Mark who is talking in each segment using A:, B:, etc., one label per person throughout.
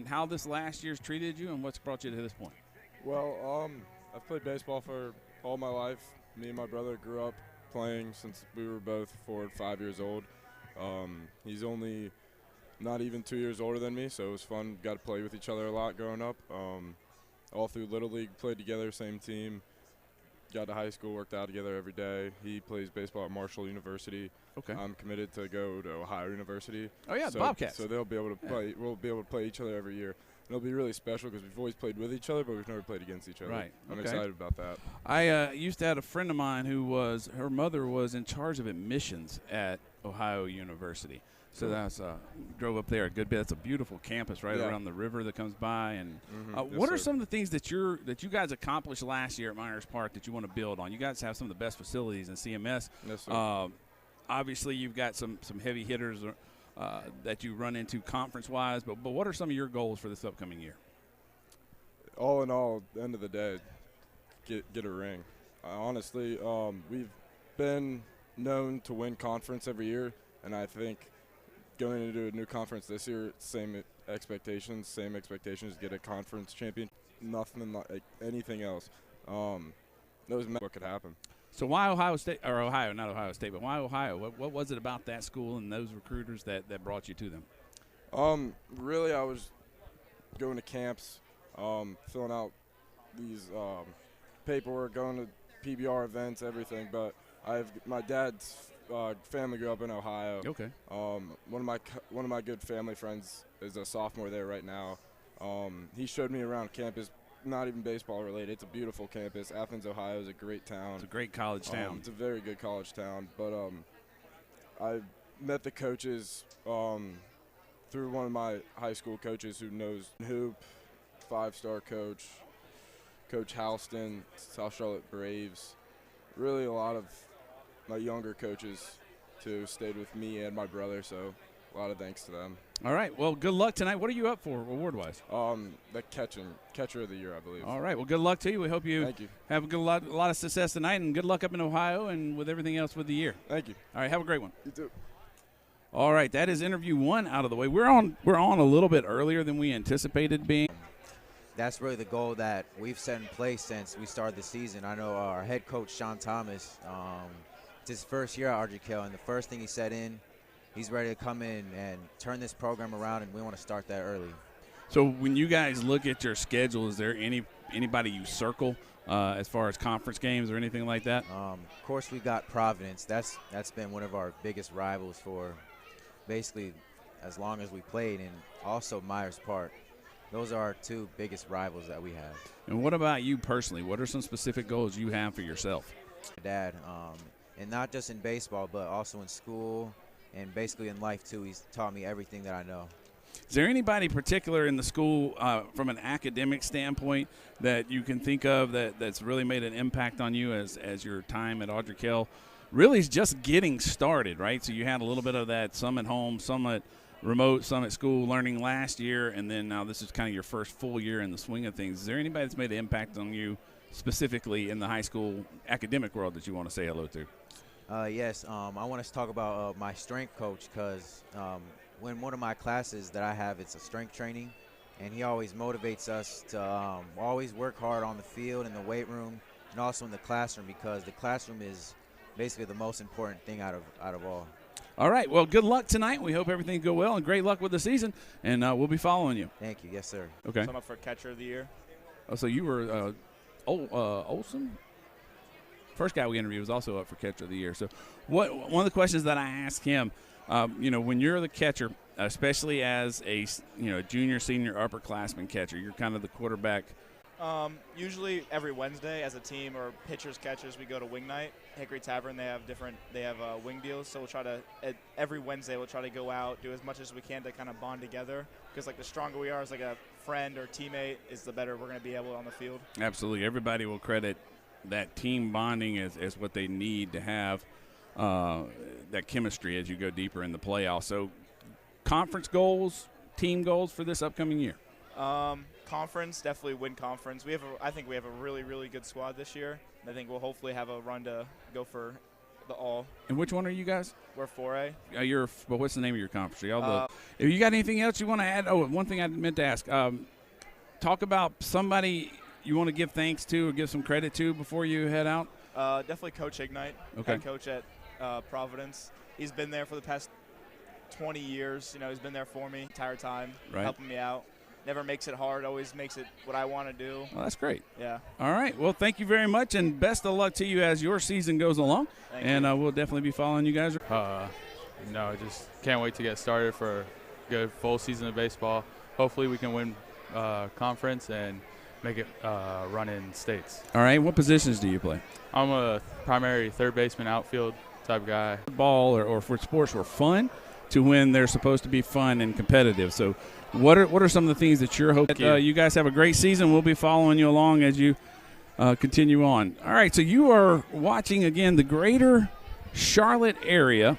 A: how this last year's treated you and what's brought you to this point.
B: Well, I've played baseball for all my life. Me and my brother grew up playing since we were both 4 or 5 years old. He's only not even 2 years older than me, so it was fun. Got to play with each other a lot growing up. All through Little League, played together, same team. Got to high school, worked out together every day. He plays baseball at Marshall University.
A: Okay.
B: I'm committed to go to Ohio University.
A: Oh, yeah,
B: so,
A: the Bobcats.
B: So they'll be able to play. We'll be able to play each other every year. And it'll be really special because we've always played with each other, but we've never played against each other.
A: Right.
B: I'm
A: Okay.
B: excited about that.
A: I used to have a friend of mine who her mother was in charge of admissions at Ohio University. So that's drove up there a good bit. It's a beautiful campus right around the river that comes by. And what are some of the things that you guys accomplished last year at Miners Park that you want to build on? You guys have some of the best facilities in CMS.
B: Yes, sir.
A: Obviously, you've got some heavy hitters that you run into conference-wise. But what are some of your goals for this upcoming year?
B: All in all, at the end of the day, get a ring. Honestly, we've been known to win conference every year, and I think going into a new conference this year, same expectations, get a conference champion, nothing like anything else. Knows what could happen.
A: So why Ohio State, or Ohio, not Ohio State, but why Ohio? What was it about that school and those recruiters that brought you to them?
B: Really, I was going to camps, filling out these paperwork, going to PBR events, everything. But my dad's family grew up in Ohio.
A: Okay.
B: One of my good family friends is a sophomore there right now. He showed me around campus. Not even baseball related. It's a beautiful campus. Athens, Ohio is a great town.
A: It's a great college town.
B: It's a very good college town. But I met the coaches through one of my high school coaches who knows hoop, 5-star coach, Coach Halston, South Charlotte Braves. Really a lot of my younger coaches too stayed with me and my brother, so a lot of thanks to them.
A: All right. Well, good luck tonight. What are you up for award-wise?
B: The catcher of the year, I believe.
A: All right. Well, good luck to you. We hope you
B: Thank you.
A: have a lot of success tonight, and good luck up in Ohio and with everything else with the year.
B: Thank you.
A: All right. Have a great one.
B: You too.
A: All right. That is interview one out of the way. We're on a little bit earlier than we anticipated being.
C: That's really the goal that we've set in place since we started the season. I know our head coach, Sean Thomas, it's his first year at RGK, and the first thing he said he's ready to come in and turn this program around, and we want to start that early.
A: So when you guys look at your schedule, is there anybody you circle as far as conference games or anything like that?
C: Of course, we got Providence. That's been one of our biggest rivals for basically as long as we played, and also Myers Park. Those are our two biggest rivals that we have.
A: And what about you personally? What are some specific goals you have for yourself?
C: My dad, and not just in baseball, but also in school and basically in life too. He's taught me everything that I know.
A: Is there anybody particular in the school from an academic standpoint that you can think of that's really made an impact on you as your time at Audrey Kell really is just getting started, right? So you had a little bit of that, some at home, some at remote, some at school learning last year, and then now this is kind of your first full year in the swing of things. Is there anybody that's made an impact on you specifically in the high school academic world that you want to say hello to?
C: Yes, I want to talk about my strength coach because when one of my classes that I have, it's a strength training, and he always motivates us to always work hard on the field, in the weight room, and also in the classroom, because the classroom is basically the most important thing out of all.
A: All right. Well, good luck tonight. We hope everything go well, and great luck with the season, and we'll be following you.
C: Thank you. Yes, sir.
A: Okay.
D: So I'm up for catcher of the year.
A: Oh, so you were Olson? First guy we interviewed was also up for catcher of the year. So one of the questions that I asked him, when you're the catcher, especially as a junior, senior, upperclassman catcher, you're kind of the quarterback.
D: Usually every Wednesday as a team or pitchers, catchers, we go to wing night. Hickory Tavern, they have wing deals. So we'll try to, every Wednesday we'll try to go out, do as much as we can to kind of bond together. Because the stronger we are as a friend or teammate is the better we're going to be able on the field.
A: Absolutely. Everybody will credit that team bonding as what they need to have that chemistry as you go deeper in the playoffs. So conference goals, team goals for this upcoming year?
D: Conference, definitely win conference. I think we have a really, really good squad this year. I think we'll hopefully have a run to go for the All.
A: And which one are you guys?
D: We're 4A.
A: Well, what's the name of your conference? If you got anything else you want to add? Oh, one thing I meant to ask. Talk about somebody you want to give thanks to or give some credit to before you head out.
D: Definitely Coach Ignite,
A: Okay.
D: head coach at Providence. He's been there for the past 20 years. You know, he's been there for me the entire time,
A: Right.
D: helping me out. Never makes it hard, always makes it what I want to do.
A: Well, that's great.
D: Yeah.
A: All right. Well, thank you very much, and best of luck to you as your season goes along.
D: Thank
A: and
D: you.
A: We'll definitely be following you guys.
E: Just can't wait to get started for a good full season of baseball. Hopefully we can win conference and make it run in states.
A: All right. What positions do you play?
E: I'm a primary third baseman, outfield type guy.
A: Ball or for sports were fun to when they're supposed to be fun and competitive. So what are some of the things that you're hoping? You guys have a great season. We'll be following you along as you continue on. All right, so you are watching, again, the Greater Charlotte Area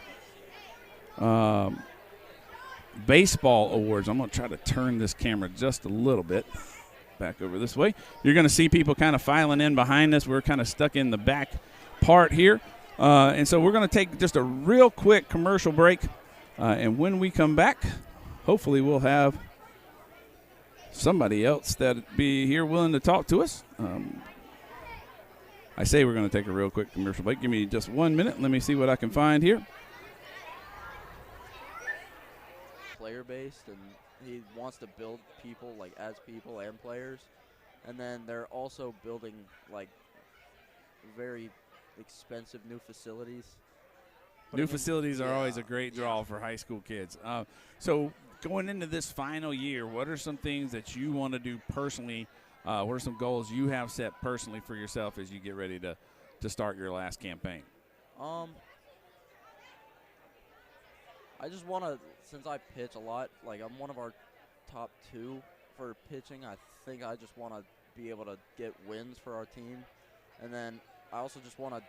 A: Baseball Awards. I'm going to try to turn this camera just a little bit back over this way. You're going to see people kind of filing in behind us. We're kind of stuck in the back part here. And so we're going to take just a real quick commercial break. And when we come back, hopefully we'll have somebody else that'd be here willing to talk to us. I say we're going to take a real quick commercial break. Give me just 1 minute. Let me see what I can find here.
F: Player-based, and he wants to build people, like, as people and players. And then they're also building, like, very expensive new facilities.
A: New facilities are always a great draw for high school kids. So going into this final year, what are some things that you want to do personally? What are some goals you have set personally for yourself as you get ready to start your last campaign?
F: I just want to, since I pitch a lot, like I'm one of our top 2 for pitching, I think I just want to be able to get wins for our team. And then I also just want to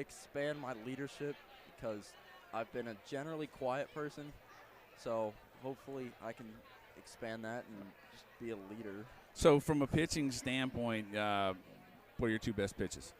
F: expand my leadership, because I've been a generally quiet person, so hopefully I can expand that and just be a leader.
A: So from a pitching standpoint, what are your 2 best pitches?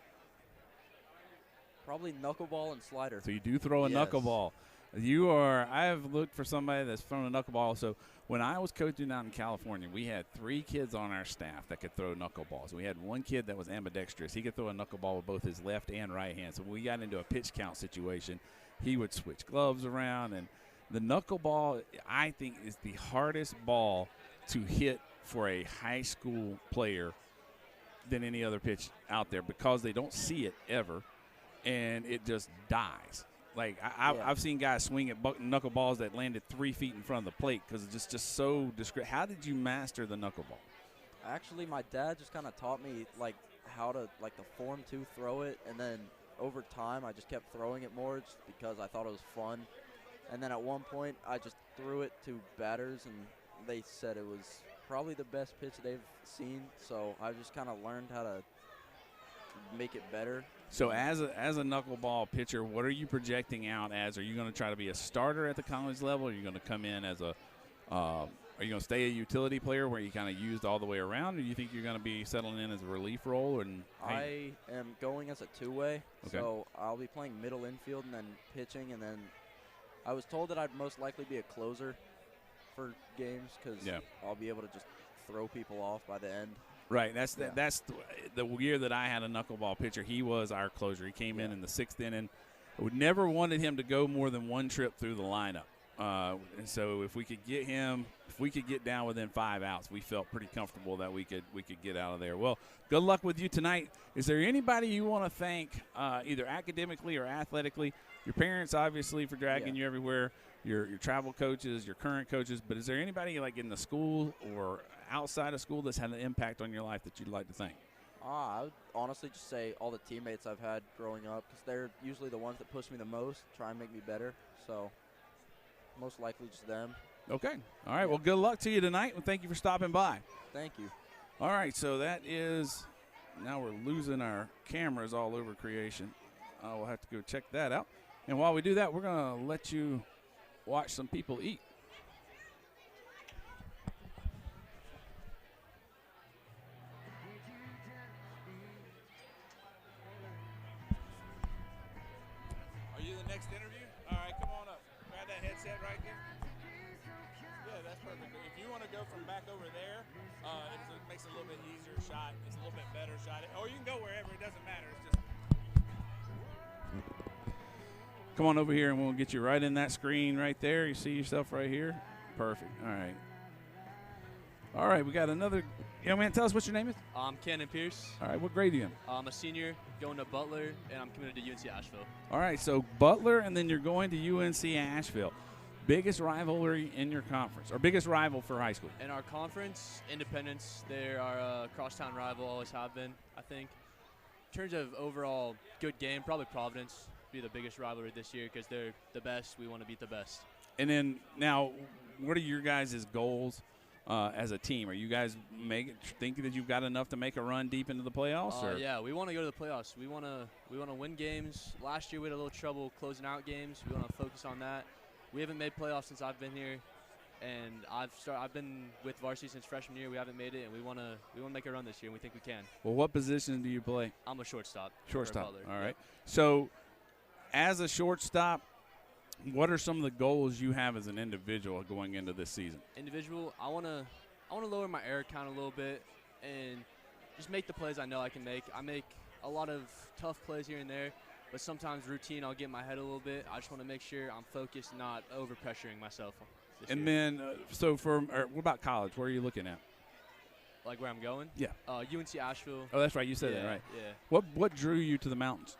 F: Probably knuckleball and slider.
A: So you do throw a
F: Yes.
A: knuckleball. I have looked for somebody that's thrown a knuckleball. So when I was coaching out in California, we had 3 kids on our staff that could throw knuckleballs. We had 1 kid that was ambidextrous. He could throw a knuckleball with both his left and right hand. So when we got into a pitch count situation, he would switch gloves around. And the knuckleball, I think, is the hardest ball to hit for a high school player than any other pitch out there, because they don't see it ever, and it just dies. Like, I've seen guys swing at knuckleballs that landed 3 feet in front of the plate because it's just so discreet. How did you master the knuckleball?
F: Actually, my dad just kind of taught me, like, how to, like, the form to throw it, and then over time I just kept throwing it more just because I thought it was fun. And then at one point I just threw it to batters, and they said it was probably the best pitch they've seen, so I just kind of learned how to make it better.
A: So as a knuckleball pitcher, what are you projecting out as? Are you going to try to be a starter at the college level? Or are you going to come in as are you going to stay a utility player where you kind of used all the way around, or do you think you're going to be settling in as a relief role? And
F: I am going as a 2-way,
A: Okay.
F: so I'll be playing middle infield and then pitching, and then I was told that I'd most likely be a closer for games, because I'll be able to just throw people off by the end.
A: Right, that's the year that I had a knuckleball pitcher. He was our closer. He came in the 6th inning. We never wanted him to go more than 1 trip through the lineup. And so if we could get down within 5 outs, we felt pretty comfortable that we could get out of there. Well, good luck with you tonight. Is there anybody you want to thank, either academically or athletically? Your parents, obviously, for dragging you everywhere. Your travel coaches, your current coaches. But is there anybody like in the school or outside of school that's had an impact on your life that you'd like to thank?
F: I would honestly just say all the teammates I've had growing up, because they're usually the ones that push me the most, try and make me better. So most likely just them.
A: Okay. All right. Well, good luck to you tonight, and thank you for stopping by.
F: Thank you.
A: All right. So that is – now we're losing our cameras all over creation. We'll have to go check that out. And while we do that, we're going to let you watch some people eat. next interview? All right, come on up. Grab that headset right there. Yeah, that's perfect. If you want to go from back over there, it makes it a little bit easier shot. It's a little bit better shot. Or you can go wherever. It doesn't matter. It's just come on over here, and we'll get you right in that screen right there. You see yourself right here? Perfect. All right. All right, we got another young man. Tell us what your name is.
G: I'm Cannon Pierce.
A: All right, what grade are you in?
G: I'm a senior going to Butler, and I'm committed to UNC Asheville.
A: All right, so Butler, and then you're going to UNC Asheville. Biggest rivalry in your conference, or biggest rival for high school?
G: In our conference, Independence, they're our crosstown rival, always have been, I think. In terms of overall good game, probably Providence be the biggest rivalry this year because they're the best. We want to beat the best.
A: And then now, what are your guys' goals as a team? Are you guys thinking that you've got enough to make a run deep into the playoffs?
G: Yeah, we want to go to the playoffs. We want to win games. Last year we had a little trouble closing out games. We want to focus on that. We haven't made playoffs since I've been here, and I've been with varsity since freshman year. We haven't made it, and we want to make a run this year, and we think we can.
A: Well, what position do you play?
G: I'm a shortstop.
A: Shortstop. All right. So, as a shortstop, what are some of the goals you have as an individual going into this season?
G: Individual, I want to lower my error count a little bit and just make the plays I know I can make. I make a lot of tough plays here and there, but sometimes routine I'll get in my head a little bit. I just want to make sure I'm focused, not over pressuring myself.
A: And then, what about college? Where are you looking at?
G: Like where I'm going?
A: Yeah.
G: UNC Asheville.
A: Oh, that's right. You said that, right?
G: Yeah.
A: What drew you to the mountains?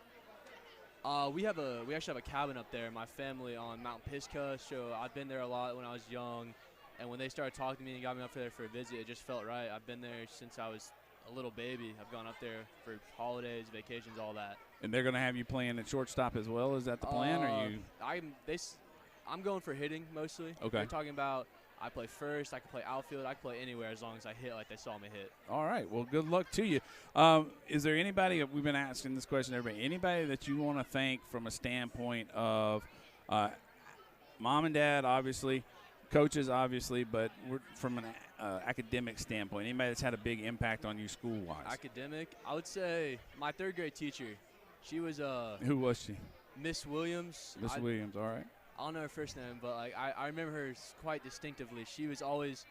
G: We actually have a cabin up there, my family, on Mount Pisgah. So I've been there a lot when I was young, and when they started talking to me and got me up there for a visit, it just felt right. I've been there since I was a little baby. I've gone up there for holidays, vacations, all that. And
A: they're going to have you playing at shortstop as well? Is that the plan? Or you?
G: I'm going for hitting mostly.
A: Okay.
G: They're talking about I play first, I can play outfield, I can play anywhere as long as I hit like they saw me hit.
A: All right. Well, good luck to you. Is there anybody, we've been asking this question to everybody, anybody that you want to thank from a standpoint of mom and dad, obviously, coaches, obviously, but from an academic standpoint, anybody that's had a big impact on you school-wise?
G: Academic, I would say my third grade teacher. She was
A: Who was she?
G: Miss Williams.
A: Miss Williams, all right.
G: I don't know her first name, but like I remember her quite distinctively. She was always,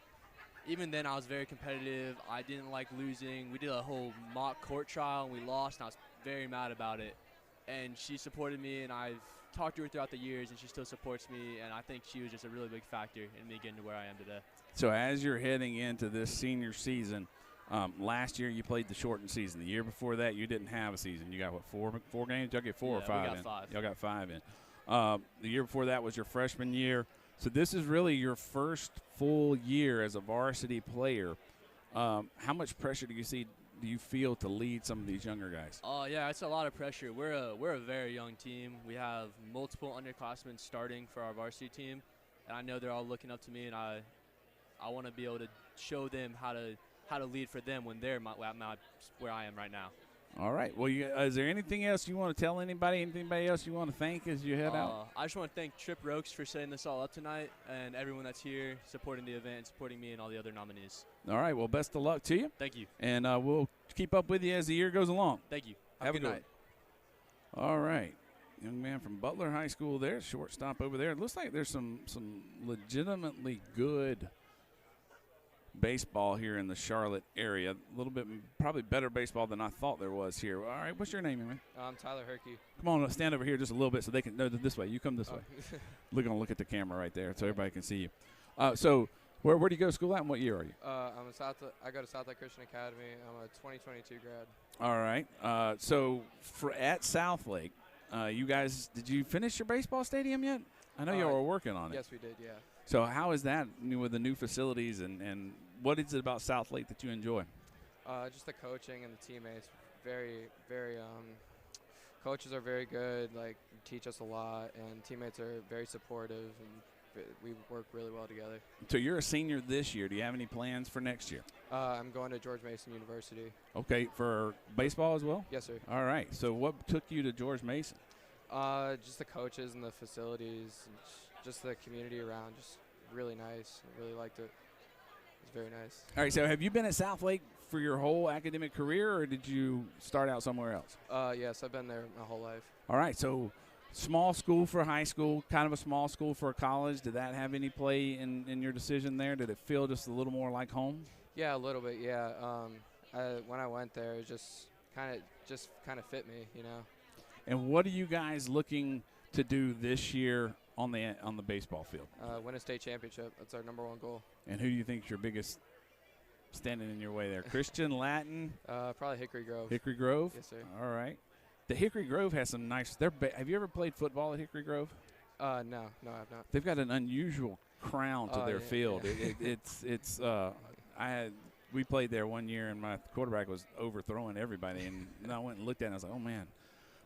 G: even then I was very competitive. I didn't like losing. We did a whole mock court trial, and we lost, and I was very mad about it. And she supported me, and I've talked to her throughout the years, and she still supports me, and I think she was just a really big factor in me getting to where I am today.
A: So as you're heading into this senior season, last year you played the shortened season. The year before that you didn't have a season. You got, what, four games? Y'all get four or five in?
G: We got five.
A: Y'all got 5 in. The year before that was your freshman year. So this is really your first full year as a varsity player. How much pressure do you feel to lead some of these younger guys?
G: Yeah, it's a lot of pressure. We're a very young team. We have multiple underclassmen starting for our varsity team, and I know they're all looking up to me, and I want to be able to show them how to lead for them when they're where I am right now.
A: All right. Well, is there anything else you want to tell anybody? Anybody else you want to thank as you head out?
G: I just want to thank Trip Rokes for setting this all up tonight, and everyone that's here supporting the event and supporting me and all the other nominees.
A: All right. Well, best of luck to you.
G: Thank you.
A: And we'll keep up with you as the year goes along.
G: Thank you.
A: Have a good night. All right. Young man from Butler High School there, shortstop over there. It looks like there's some legitimately good baseball here in the Charlotte area. A little bit, probably better baseball than I thought there was here. All right, what's your name, man?
H: I'm Tyler Herkey.
A: Come on, stand over here just a little bit so they can know this way. You come this way. We're going to look at the camera right there so everybody can see you. So where do you go to school at, and what year are you?
H: I go to Southlake Christian Academy. I'm a 2022 grad.
A: All right. So at Southlake, you guys, did you finish your baseball stadium yet? I know you were working on it.
H: Yes, we did, yeah.
A: So how is that with the new facilities, and what is it about Southlake that you enjoy?
H: Just the coaching and the teammates. Very, very. Coaches are very good. Like, teach us a lot, and teammates are very supportive, and we work really well together. So
A: you're a senior this year. Do you have any plans for next year?
H: I'm going to George Mason University.
A: Okay, for baseball as well?
H: Yes, sir.
A: All right. So what took you to George Mason?
H: Just the coaches and the facilities, and just the community around. Just really nice. I really liked it. It was very nice.
A: All right. So have you been at Southlake for your whole academic career, or did you start out somewhere else?
H: Yes, I've been there my whole life.
A: All right. So Small school for high school, kind of a small school for college. Did that have any play in your decision there? Did it feel just a little more like home?
H: Yeah, a little bit. Yeah. When I went there, it just kind of fit me, you know.
A: And what are you guys looking to do this year on the baseball field?
H: Win a state championship. That's our #1 goal.
A: And who do you think is your biggest standing in your way there? Christian, Latin?
H: Probably Hickory Grove.
A: Hickory Grove?
H: Yes, sir.
A: All right. The Hickory Grove has some nice. Have you ever played football at Hickory Grove?
H: No, I've not.
A: They've got an unusual crown to their field.
H: Yeah.
A: We played there one year, and my quarterback was overthrowing everybody, and I went and looked at it, and I was like, oh man.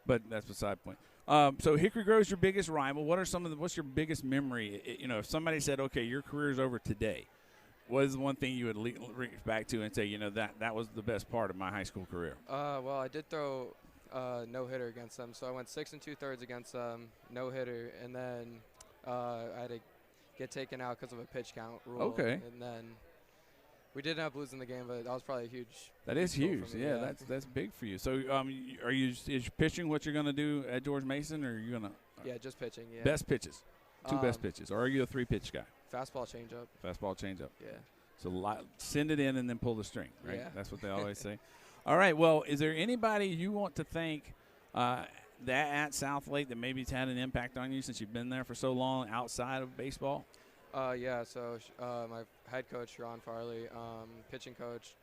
A: But that's beside the point. So Hickory Grove's your biggest rival. What's your biggest memory? If somebody said, okay, your career's over today, what is the one thing you would reach back to and say, that was the best part of my high school career?
H: Well, I did throw no-hitter against them, so I went 6 2/3 against them, no-hitter, and then I had to get taken out because of a pitch count rule.
A: Okay.
H: And then we did end up losing the game, but that was probably a huge.
A: That is huge. Yeah, that's big for you. So, is pitching what you're going to do at George Mason, or are you going to?
H: Yeah, just pitching. Yeah.
A: Best pitches, two best pitches, or are you a 3-pitch guy?
H: Fastball, changeup.
A: Fastball, changeup.
H: Yeah.
A: So send it in and then pull the string, right?
H: Yeah.
A: That's what they always say. All right. Well, is there anybody you want to thank that at South Lake that maybe has had an impact on you since you've been there for so long outside of baseball?
H: Yeah, so my head coach, Ron Farley, pitching coach,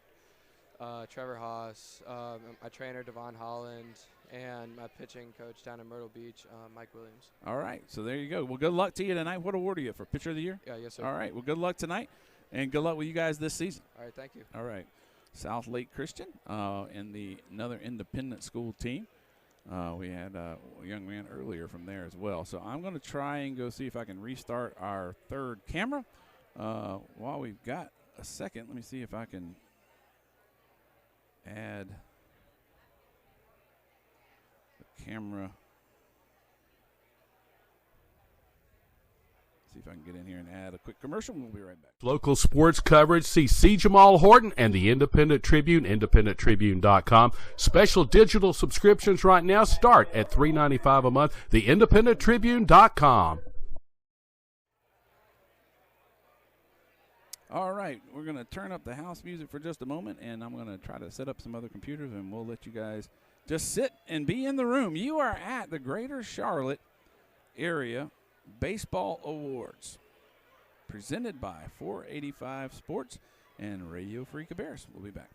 H: Trevor Haas, my trainer, Devon Holland, and my pitching coach down in Myrtle Beach, Mike Williams.
A: All right, so there you go. Well, good luck to you tonight. What award are you for Pitcher of the Year?
H: Yeah, yes, sir.
A: All right, well, good luck tonight, and good luck with you guys this season.
H: All right, thank you.
A: All right, South Lake Christian and another independent school team. We had a young man earlier from there as well. So I'm going to try and go see if I can restart our third camera. While we've got a second, let me see if I can add the camera. See if I can get in here and add a quick commercial. We'll be right back.
I: Local sports coverage. See C. Jamal Horton and the Independent Tribune, independenttribune.com. Special digital subscriptions right now start at $3.95 a month. TheIndependentTribune.com.
A: All right, we're going to turn up the house music for just a moment, and I'm going to try to set up some other computers, and we'll let you guys just sit and be in the room. You are at the Greater Charlotte Area Baseball Awards, presented by 485 Sports and Radio Free Cabarrus. We'll be back.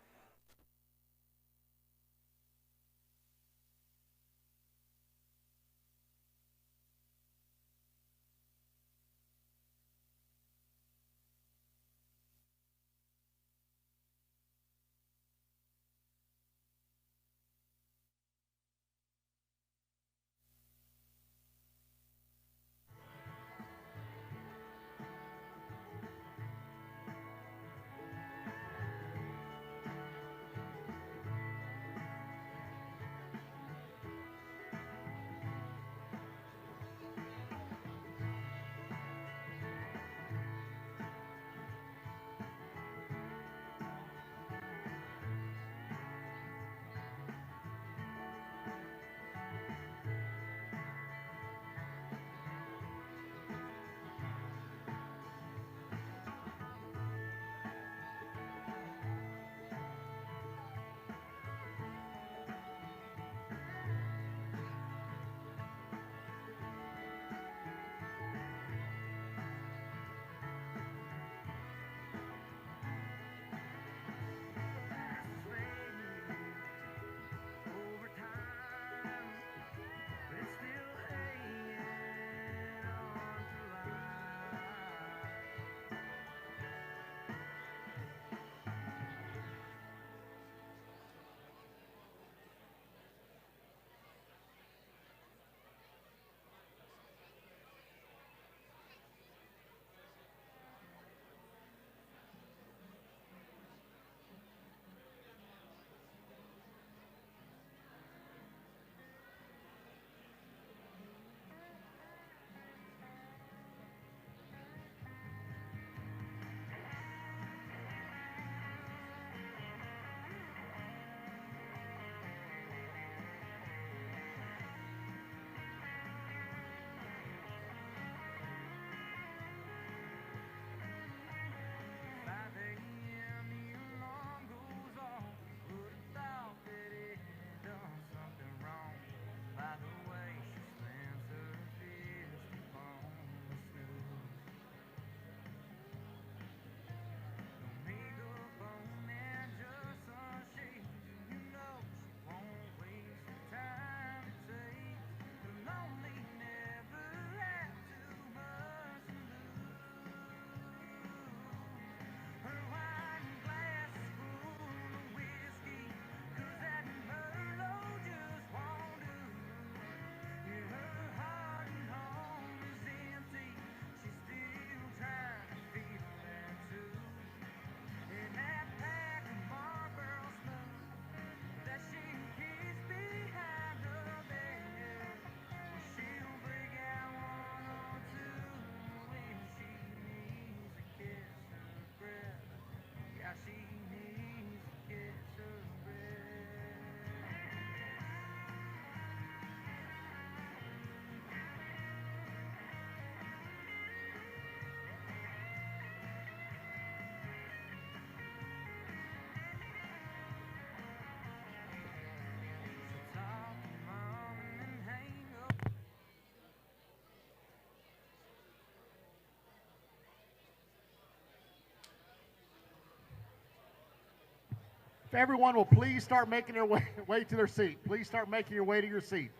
J: If everyone will please start making their way to their seat. Please start making your way to your seat.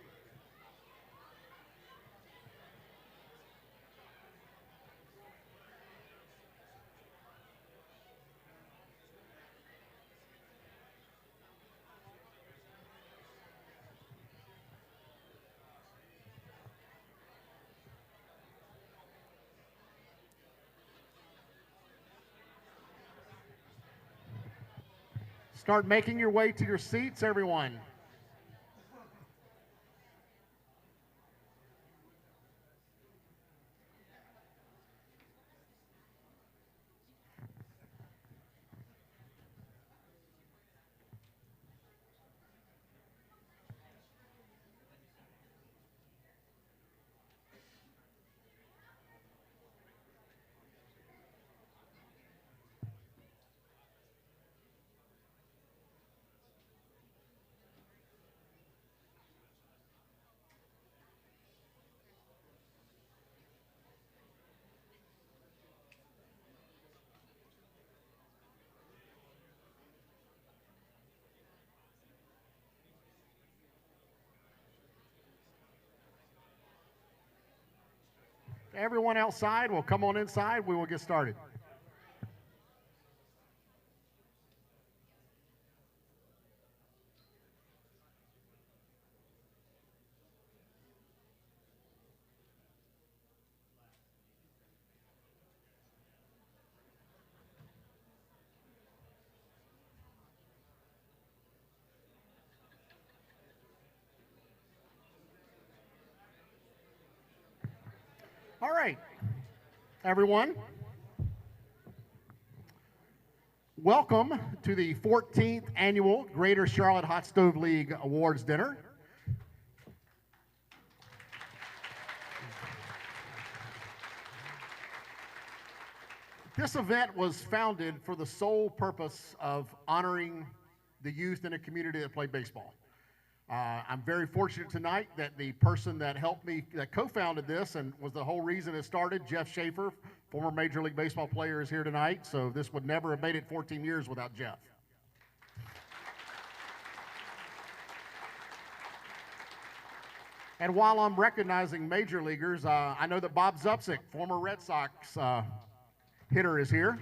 J: Start making your way to your seats, everyone. Everyone outside will come on inside. We will get started. All right, everyone. Welcome to the 14th Annual Greater Charlotte Hot Stove League Awards Dinner. This event was founded for the sole purpose of honoring the youth in a community that play baseball. I'm very fortunate tonight that the person that helped me, that co-founded this and was the whole reason it started, Jeff Schaffer, former Major League Baseball player, is here tonight. So this would never have made it 14 years without Jeff. And while I'm recognizing major leaguers, I know that Bob Zupsik, former Red Sox hitter, is here.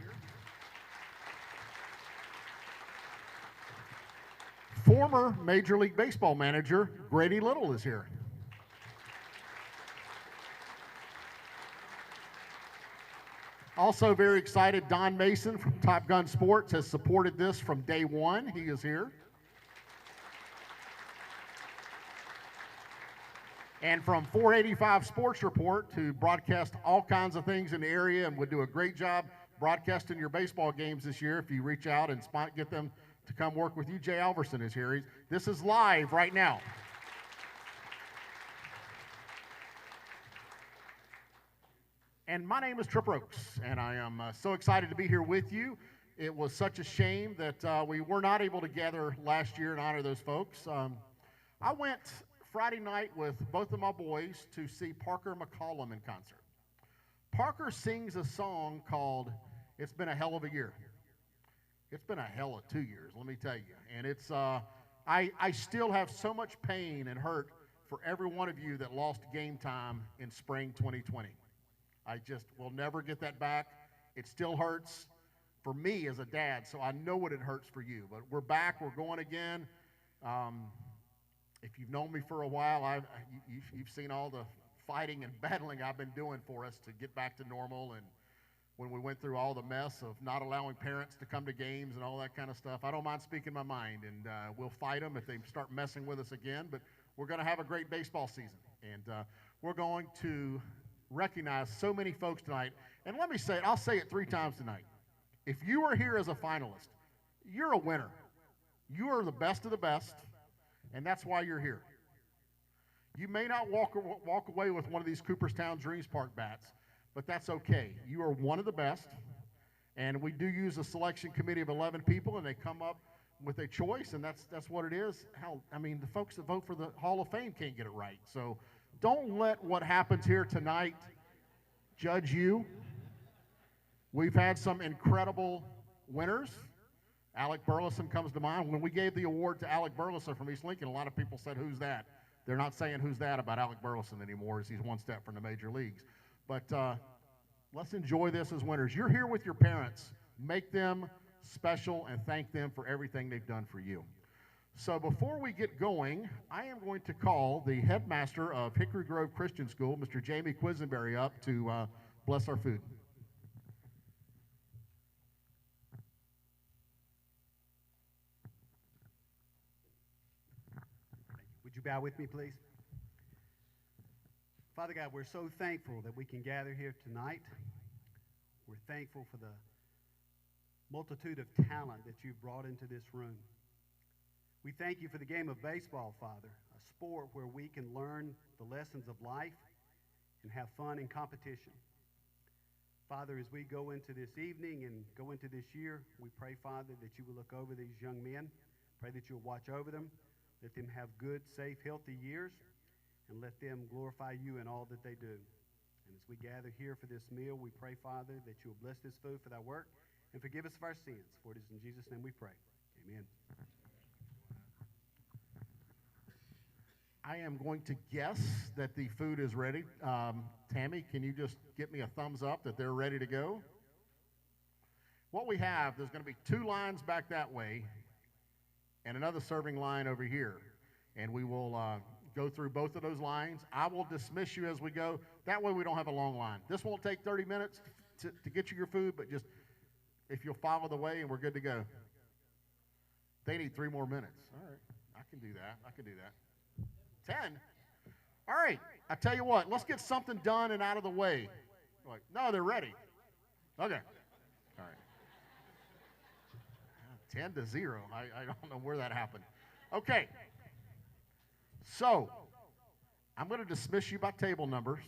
J: Former Major League Baseball manager Grady Little is here. Also very excited, Don Mason from Top Gun Sports has supported this from day one. He is here. And from 485 Sports Report, who broadcast all kinds of things in the area and would do a great job broadcasting your baseball games this year if you reach out and get them to come work with you. Jay Alverson is here. This is live right now. And my name is Trip Oakes, and I am so excited to be here with you. It was such a shame that we were not able to gather last year and honor those folks. I went Friday night with both of my boys to see Parker McCollum in concert. Parker sings a song called "It's Been a Hell of a Year." It's been a hell of 2 years, let me tell you. And it's, I still have so much pain and hurt for every one of you that lost game time in spring 2020. I just will never get that back. It still hurts for me as a dad, so I know what it hurts for you. But we're back, we're going again. If you've known me for a while, you've seen all the fighting and battling I've been doing for us to get back to normal. And when we went through all the mess of not allowing parents to come to games and all that kind of stuff, I don't mind speaking my mind, and we'll fight them if they start messing with us again. But we're going to have a great baseball season, and we're going to recognize so many folks tonight. And let me say it, I'll say it 3 times tonight. If you are here as a finalist, you're a winner. You are the best of the best, and that's why you're here. You may not walk away with one of these Cooperstown Dreams Park bats, but that's okay. You are one of the best, and we do use a selection committee of 11 people, and they come up with a choice, and that's what it is. Hell, I mean, the folks that vote for the Hall of Fame can't get it right. So don't let what happens here tonight judge you. We've had some incredible winners Alec Burleson comes to mind. When we gave the award to Alec Burleson from East Lincoln, a lot of people said, who's that? They're not saying who's that about Alec Burleson anymore, as he's one step from the major leagues. But let's enjoy this as winners. You're here with your parents. Make them special and thank them for everything they've done for you. So before we get going, I am going to call the headmaster of Hickory Grove Christian School, Mr. Jamie Quisenberry, up to bless our food.
K: Would you bow with me, please? Father God, we're so thankful that we can gather here tonight. We're thankful for the multitude of talent that you've brought into this room. We thank you for the game of baseball, Father, a sport where we can learn the lessons of life and have fun in competition. Father, as we go into this evening and go into this year, we pray, Father, that you will look over these young men. Pray that you'll watch over them. Let them have good, safe, healthy years, and let them glorify you in all that they do. And as we gather here for this meal, we pray, Father, that you will bless this food for thy work and forgive us of our sins. For it is in Jesus' name we pray. Amen.
J: I am going to guess that the food is ready. Tammy, can you just get me a thumbs up that they're ready to go? What we have, there's going to be 2 lines back that way and another serving line over here. And we will go through both of those lines. I will dismiss you as we go. That way we don't have a long line. This won't take 30 minutes to get you your food, but just if you'll follow the way and we're good to go. They need 3 more minutes. All right, I can do that. 10? All right, I tell you what, let's get something done and out of the way. Like, no, they're ready. Okay, all right. 10-0, I don't know where that happened. Okay, so I'm going to dismiss you by table numbers.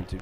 L: to.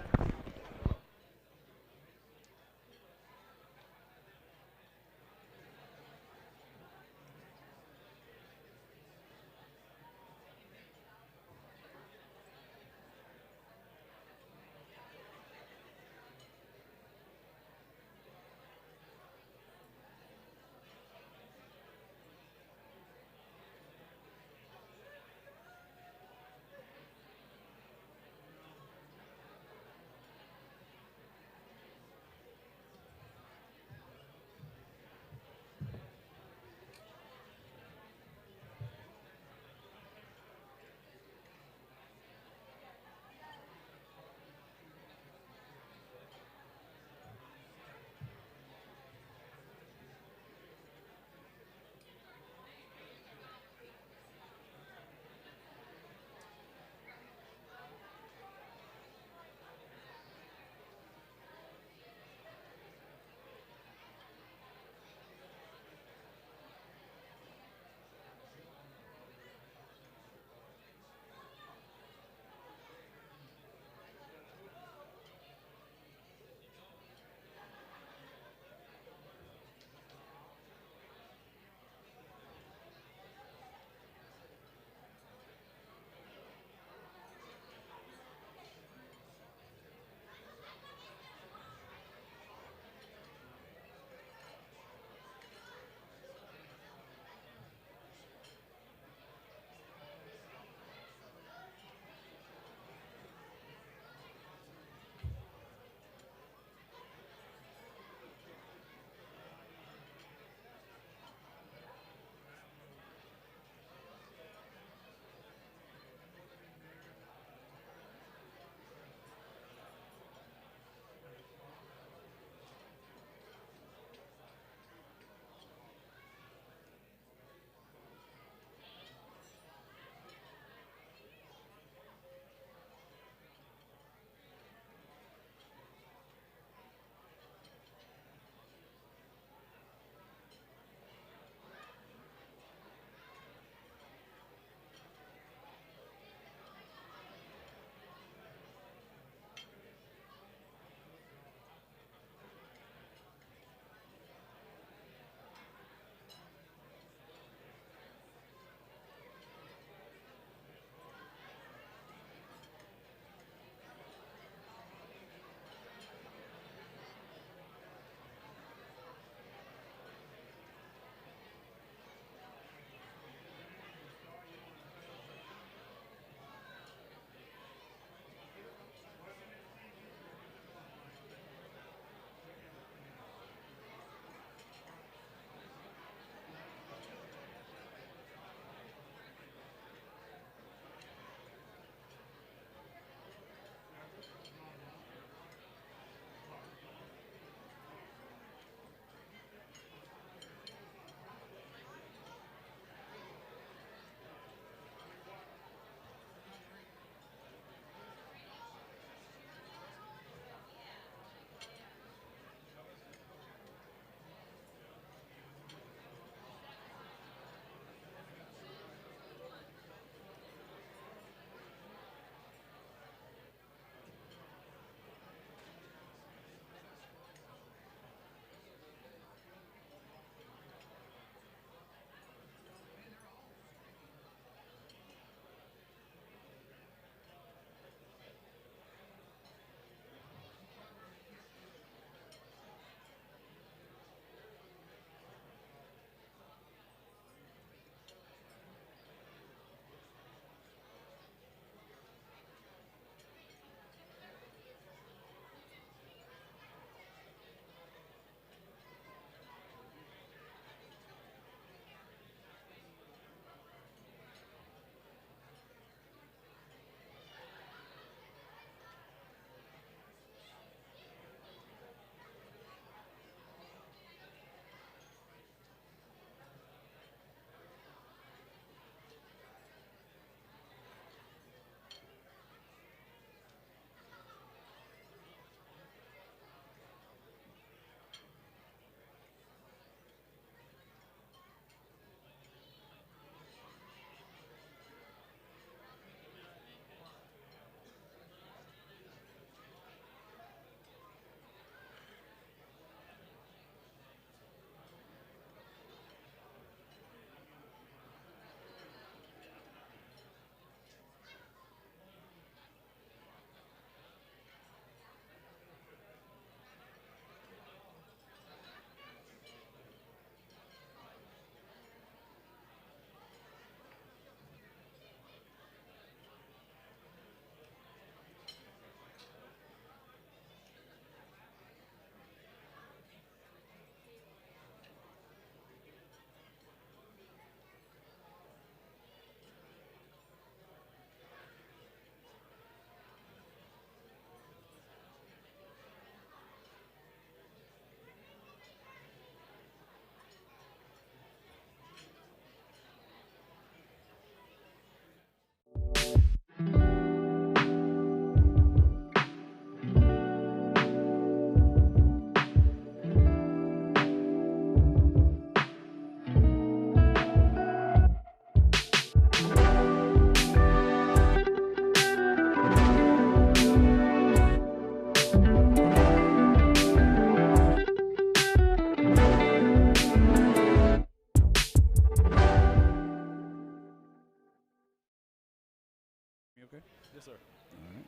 A: okay?
L: Yes, sir.
A: All right.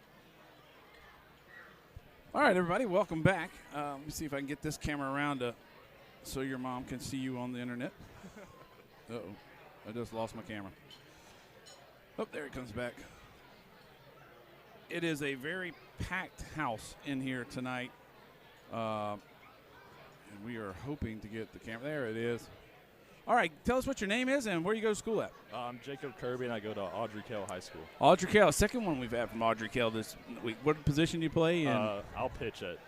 A: All right, everybody, welcome back. Let me see if I can get this camera around so your mom can see you on the internet. Uh-oh. I just lost my camera. Oh, there it comes back. It is a very packed house in here tonight. And we are hoping to get the camera. There it is. All right, tell us what your name is and where you go to school at.
L: I'm Jacob Kirby, and I go to Audrey Kell High School.
A: Audrey Kell, second one we've had from Audrey Kell this week. What position do you play?
L: I'll pitch at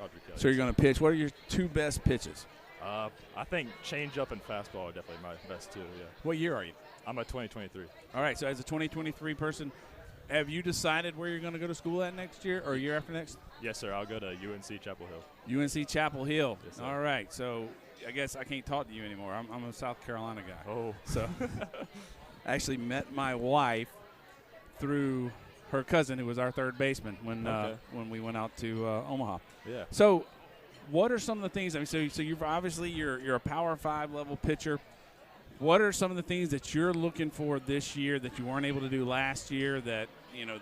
L: Audrey Kell.
A: So you're going to pitch. What are your two best pitches?
L: I think change-up and fastball are definitely my best two, yeah.
A: What year are you?
L: I'm a 2023.
A: All right, so as a 2023 person, have you decided where you're going to go to school at next year or year after next?
L: Yes, sir. I'll go to UNC Chapel Hill.
A: UNC Chapel Hill.
L: Yes, sir.
A: All right, so I guess I can't talk to you anymore. I'm a South Carolina guy.
L: Oh.
A: So I actually met my wife through her cousin, who was our third baseman when we went out to Omaha.
L: Yeah.
A: So what are some of the things? I mean, so you're a Power 5 level pitcher. What are some of the things that you're looking for this year that you weren't able to do last year? That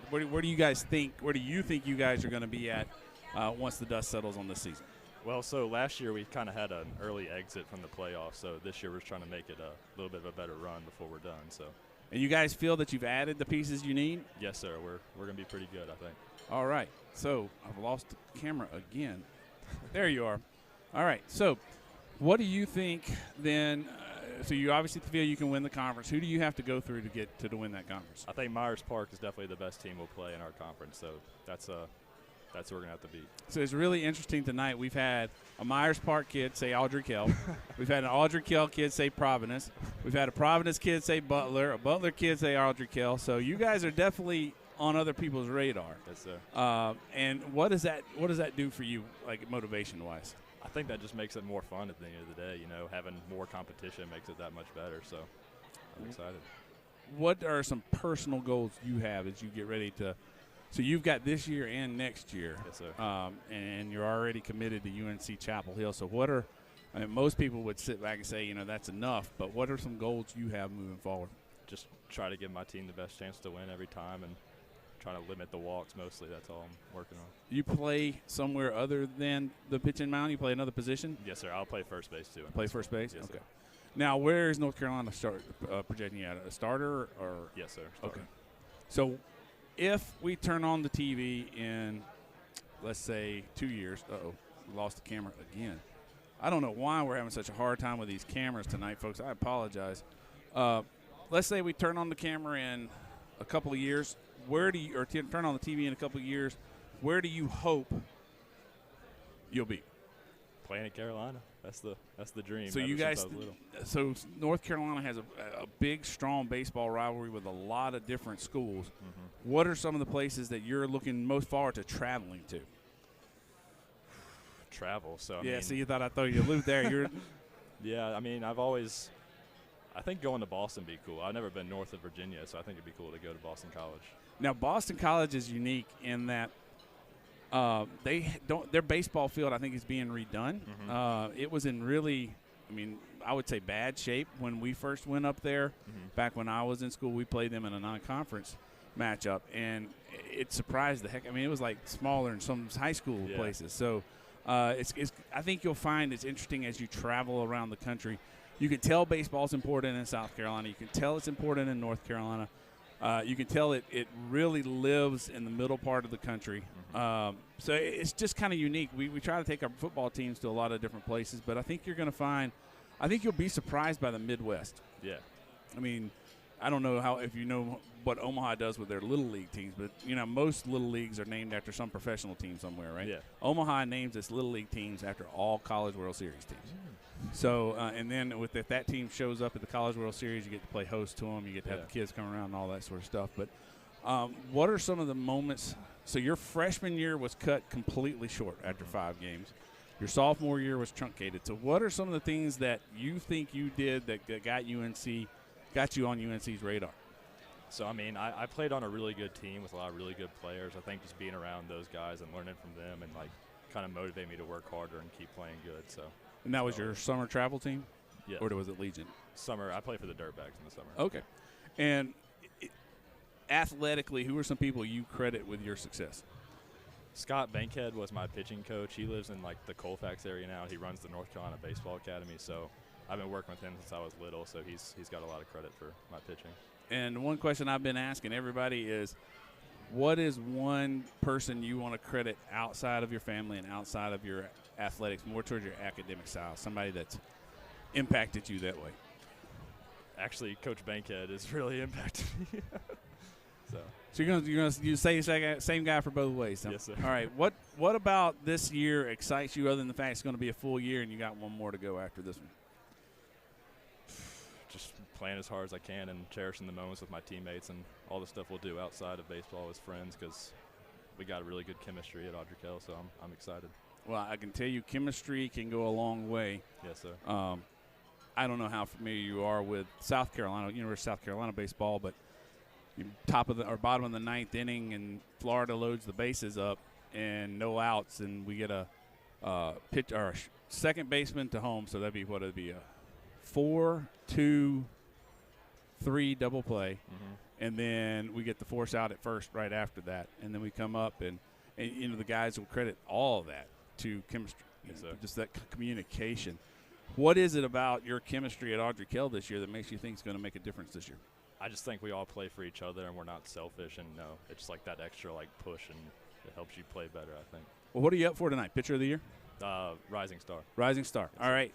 A: where do you guys think? Where do you think you guys are going to be at once the dust settles on this season?
L: Well, so last year we kind of had an early exit from the playoffs. So this year we're trying to make it a little bit of a better run before we're done. So.
A: And you guys feel that you've added the pieces you need?
L: Yes, sir. We're going to be pretty good, I think.
A: All right. So I've lost the camera again. There you are. All right. So what do you think then? So you obviously feel you can win the conference. Who do you have to go through to get to win that conference?
L: I think Myers Park is definitely the best team we'll play in our conference. So that's who we're going to have to beat.
A: So it's really interesting tonight. We've had a Myers Park kid say Audrey Kell. We've had an Audrey Kell kid say Providence. We've had a Providence kid say Butler. A Butler kid say Audrey Kell. So you guys are definitely on other people's radar.
L: Yes, sir.
A: And what does that do for you, like motivation-wise?
L: I think that just makes it more fun at the end of the day. Having more competition makes it that much better. So I'm excited.
A: What are some personal goals you have as you get ready to? So you've got this year and next year.
L: Yes, sir.
A: And you're already committed to UNC Chapel Hill. So what are? I mean, most people would sit back and say, that's enough. But what are some goals you have moving forward?
L: Just try to give my team the best chance to win every time, and trying to limit the walks mostly. That's all I'm working on.
A: You play somewhere other than the pitching mound? You play another position?
L: Yes, sir. I'll play first base too.
A: Play first base?
L: Yes,
A: okay.
L: Sir.
A: Now, where is North Carolina projecting you at? A starter or?
L: Yes, sir. Starter.
A: Okay. So if we turn on the TV in, let's say, 2 years, lost the camera again. I don't know why we're having such a hard time with these cameras tonight, folks. I apologize. Let's say we turn on the camera in a couple of years. Turn on the TV in a couple of years, where do you hope you'll be?
L: Playing at Carolina. That's the dream.
A: So you guys, so North Carolina has a big, strong baseball rivalry with a lot of different schools. Mm-hmm. What are some of the places that you're looking most forward to traveling to?
L: Travel. So
A: so you thought I thought you lived there.
L: Yeah, I mean, I think going to Boston would be cool. I've never been north of Virginia, so I think it'd be cool to go to Boston College.
A: Now, Boston College is unique in that their baseball field, I think, is being redone. Mm-hmm. It was in really, I would say bad shape when we first went up there. Mm-hmm. Back when I was in school, we played them in a non-conference matchup, and it surprised the heck. It was like smaller in some high school places. So I think you'll find it's interesting as you travel around the country. You can tell baseball's important in South Carolina. You can tell it's important in North Carolina. You can tell it really lives in the middle part of the country. Mm-hmm. So it's just kind of unique. We try to take our football teams to a lot of different places, but I think you're going to find – I think you'll be surprised by the Midwest.
L: Yeah.
A: I don't know if you know what Omaha does with their little league teams, but, most little leagues are named after some professional team somewhere, right?
L: Yeah.
A: Omaha names its little league teams after all College World Series teams. So, and then if that team shows up at the College World Series, you get to play host to them. You get to have the kids come around and all that sort of stuff. But what are some of the moments? So your freshman year was cut completely short after 5 games. Your sophomore year was truncated. So what are some of the things that you think you did that got you on UNC's radar?
L: So, I played on a really good team with a lot of really good players. I think just being around those guys and learning from them and, kind of motivate me to work harder and keep playing good. So.
A: And that was your summer travel team?
L: Yeah.
A: Or was it Legion?
L: Summer. I played for the Dirtbags in the summer.
A: Okay. And athletically, who are some people you credit with your success?
L: Scott Bankhead was my pitching coach. He lives in, like, the Colfax area now. He runs the North Carolina Baseball Academy, so I've been working with him since I was little, so he's got a lot of credit for my pitching. And
A: one question I've been asking everybody is, what is one person you want to credit outside of your family and outside of your athletics, more towards your academic style, somebody that's impacted you that way?
L: Actually, Coach Bankhead has really impacted me.
A: So you're gonna say same guy for both ways. Huh?
L: Yes, sir.
A: All right. What about this year excites you, other than the fact it's going to be a full year and you got one more to go after this one?
L: Just playing as hard as I can and cherishing the moments with my teammates and all the stuff we'll do outside of baseball as friends, because we got a really good chemistry at Audrey Kell, so I'm excited.
A: Well, I can tell you chemistry can go a long way.
L: Yes, sir.
A: I don't know how familiar you are with South Carolina, University of South Carolina baseball, but bottom of the ninth inning, and Florida loads the bases up and no outs, and we get a pitch or second baseman to home. So that'd be a 4-2-3 double play, and then we get the force out at first right after that, and then we come up and the guys will credit all of that to chemistry, just that communication. What is it about your chemistry at Audrey Kell this year that makes you think it's going to make a difference this year?
L: I just think we all play for each other and we're not selfish, and it's just like that extra push, and it helps you play better, I think.
A: Well, what are you up for tonight? Pitcher of the year?
L: Rising Star.
A: Rising Star. All right.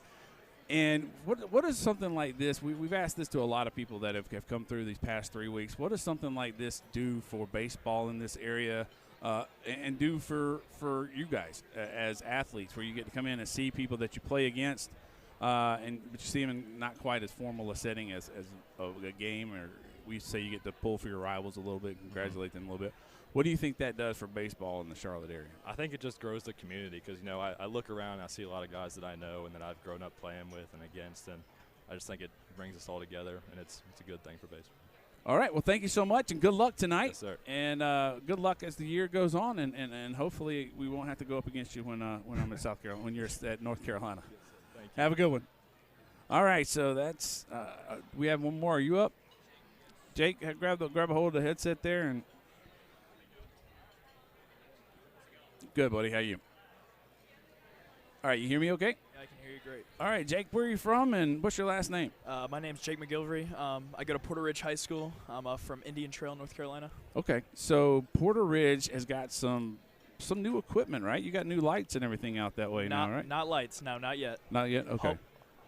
A: And what is something like this? We've asked this to a lot of people that have come through these past 3 weeks. What does something like this do for baseball in this area, and do for you guys as athletes, where you get to come in and see people that you play against, but you see them in not quite as formal a setting as a game, or we say you get to pull for your rivals a little bit, congratulate them a little bit. What do you think that does for baseball in the Charlotte area?
L: I think it just grows the community, because I look around and I see a lot of guys that I know and that I've grown up playing with and against, and I just think it brings us all together, and it's a good thing for baseball.
A: All right. Well, thank you so much, and good luck tonight.
L: Yes, sir.
A: And good luck as the year goes on, and hopefully we won't have to go up against you when I'm in South Carolina, when you're at North Carolina.
L: Yes, sir. Thank you.
A: Have a good one. All right. So that's we have one more. Are you up, Jake? Grab a hold of the headset there and. Good, buddy. How are you? All right, you hear me okay?
M: Yeah, I can hear you great.
A: All right, Jake, where are you from, and what's your last name?
M: My name's Jake McGilvery. I go to Porter Ridge High School. I'm from Indian Trail, North Carolina.
A: Okay, so Porter Ridge has got some new equipment, right? You got new lights and everything out that way now, right?
M: Not lights, no, not yet.
A: Not yet? Okay.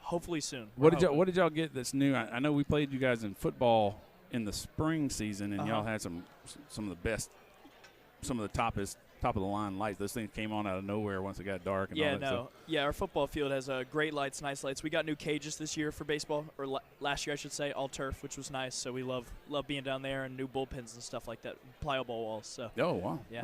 M: Hopefully soon.
A: What did y'all get that's new? I know we played you guys in football in the spring season, and y'all had some of the best, some of the top of the line lights. Those things came on out of nowhere once it got dark and all that stuff.
M: Yeah, our football field has great lights, nice lights. We got new cages this year for baseball, or last year I should say, all turf, which was nice. So we love being down there, and new bullpens and stuff like that, pliable walls. So
A: oh wow,
M: yeah,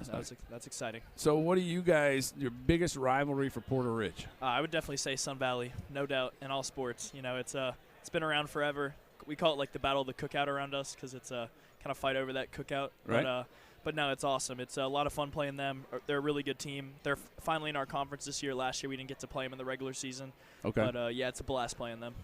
M: that's exciting.
A: So what are you guys, your biggest rivalry for Porter Ridge?
M: I would definitely say Sun Valley, no doubt, in all sports. It's been around forever. We call it like the battle of the cookout around us, because it's a kind of fight over that cookout.
A: Right.
M: But no, it's awesome. It's a lot of fun playing them. They're a really good team. They're finally in our conference this year. Last year we didn't get to play them in the regular season.
A: Okay.
M: But, yeah, it's a blast playing them.